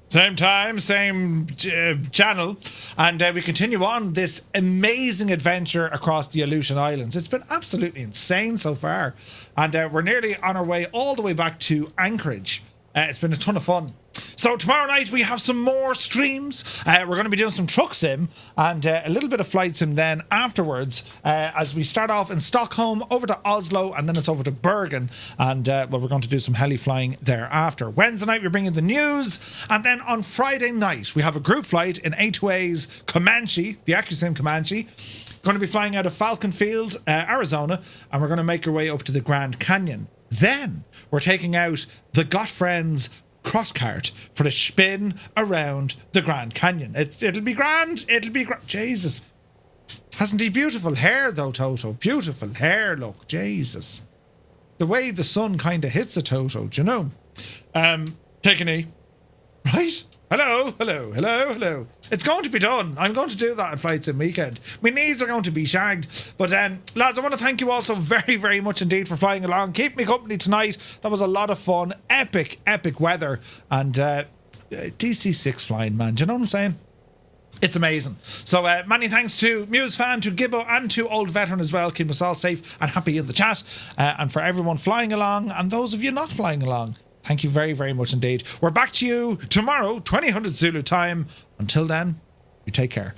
Same time, same channel. And we continue on this amazing adventure across the Aleutian Islands. It's been absolutely insane so far. And we're nearly on our way all the way back to Anchorage. It's been a ton of fun. So tomorrow night we have some more streams. We're going to be doing some truck sim and a little bit of flight sim then afterwards as we start off in Stockholm, over to Oslo, and then it's over to Bergen. And well, we're going to do some heli flying thereafter. Wednesday night we're bringing the news, and then on Friday night we have a group flight in A2A's Comanche, the AccuSim Comanche. Going to be flying out of Falcon Field, Arizona, and we're going to make our way up to the Grand Canyon. Then we're taking out the Got Friends crosscart for a spin around the Grand Canyon. It'll be grand. It'll be grand. Jesus. Hasn't he beautiful hair though, Toto? Beautiful hair, look. Jesus. The way the sun kind of hits a Toto, do you know? Take a knee. Right? Hello. It's going to be done. I'm going to do that at Flight Sim Weekend. My knees are going to be shagged. But lads, I want to thank you all so very, very much indeed for flying along. Keep me company tonight. That was a lot of fun. Epic weather. And DC-6 flying, man. Do you know what I'm saying? It's amazing. So many thanks to Muse Fan, to Gibbo, and to Old Veteran as well. Keep us all safe and happy in the chat. And for everyone flying along, and those of you not flying along, thank you very, very much indeed. We're back to you tomorrow, 2000 Zulu time. Until then, you take care.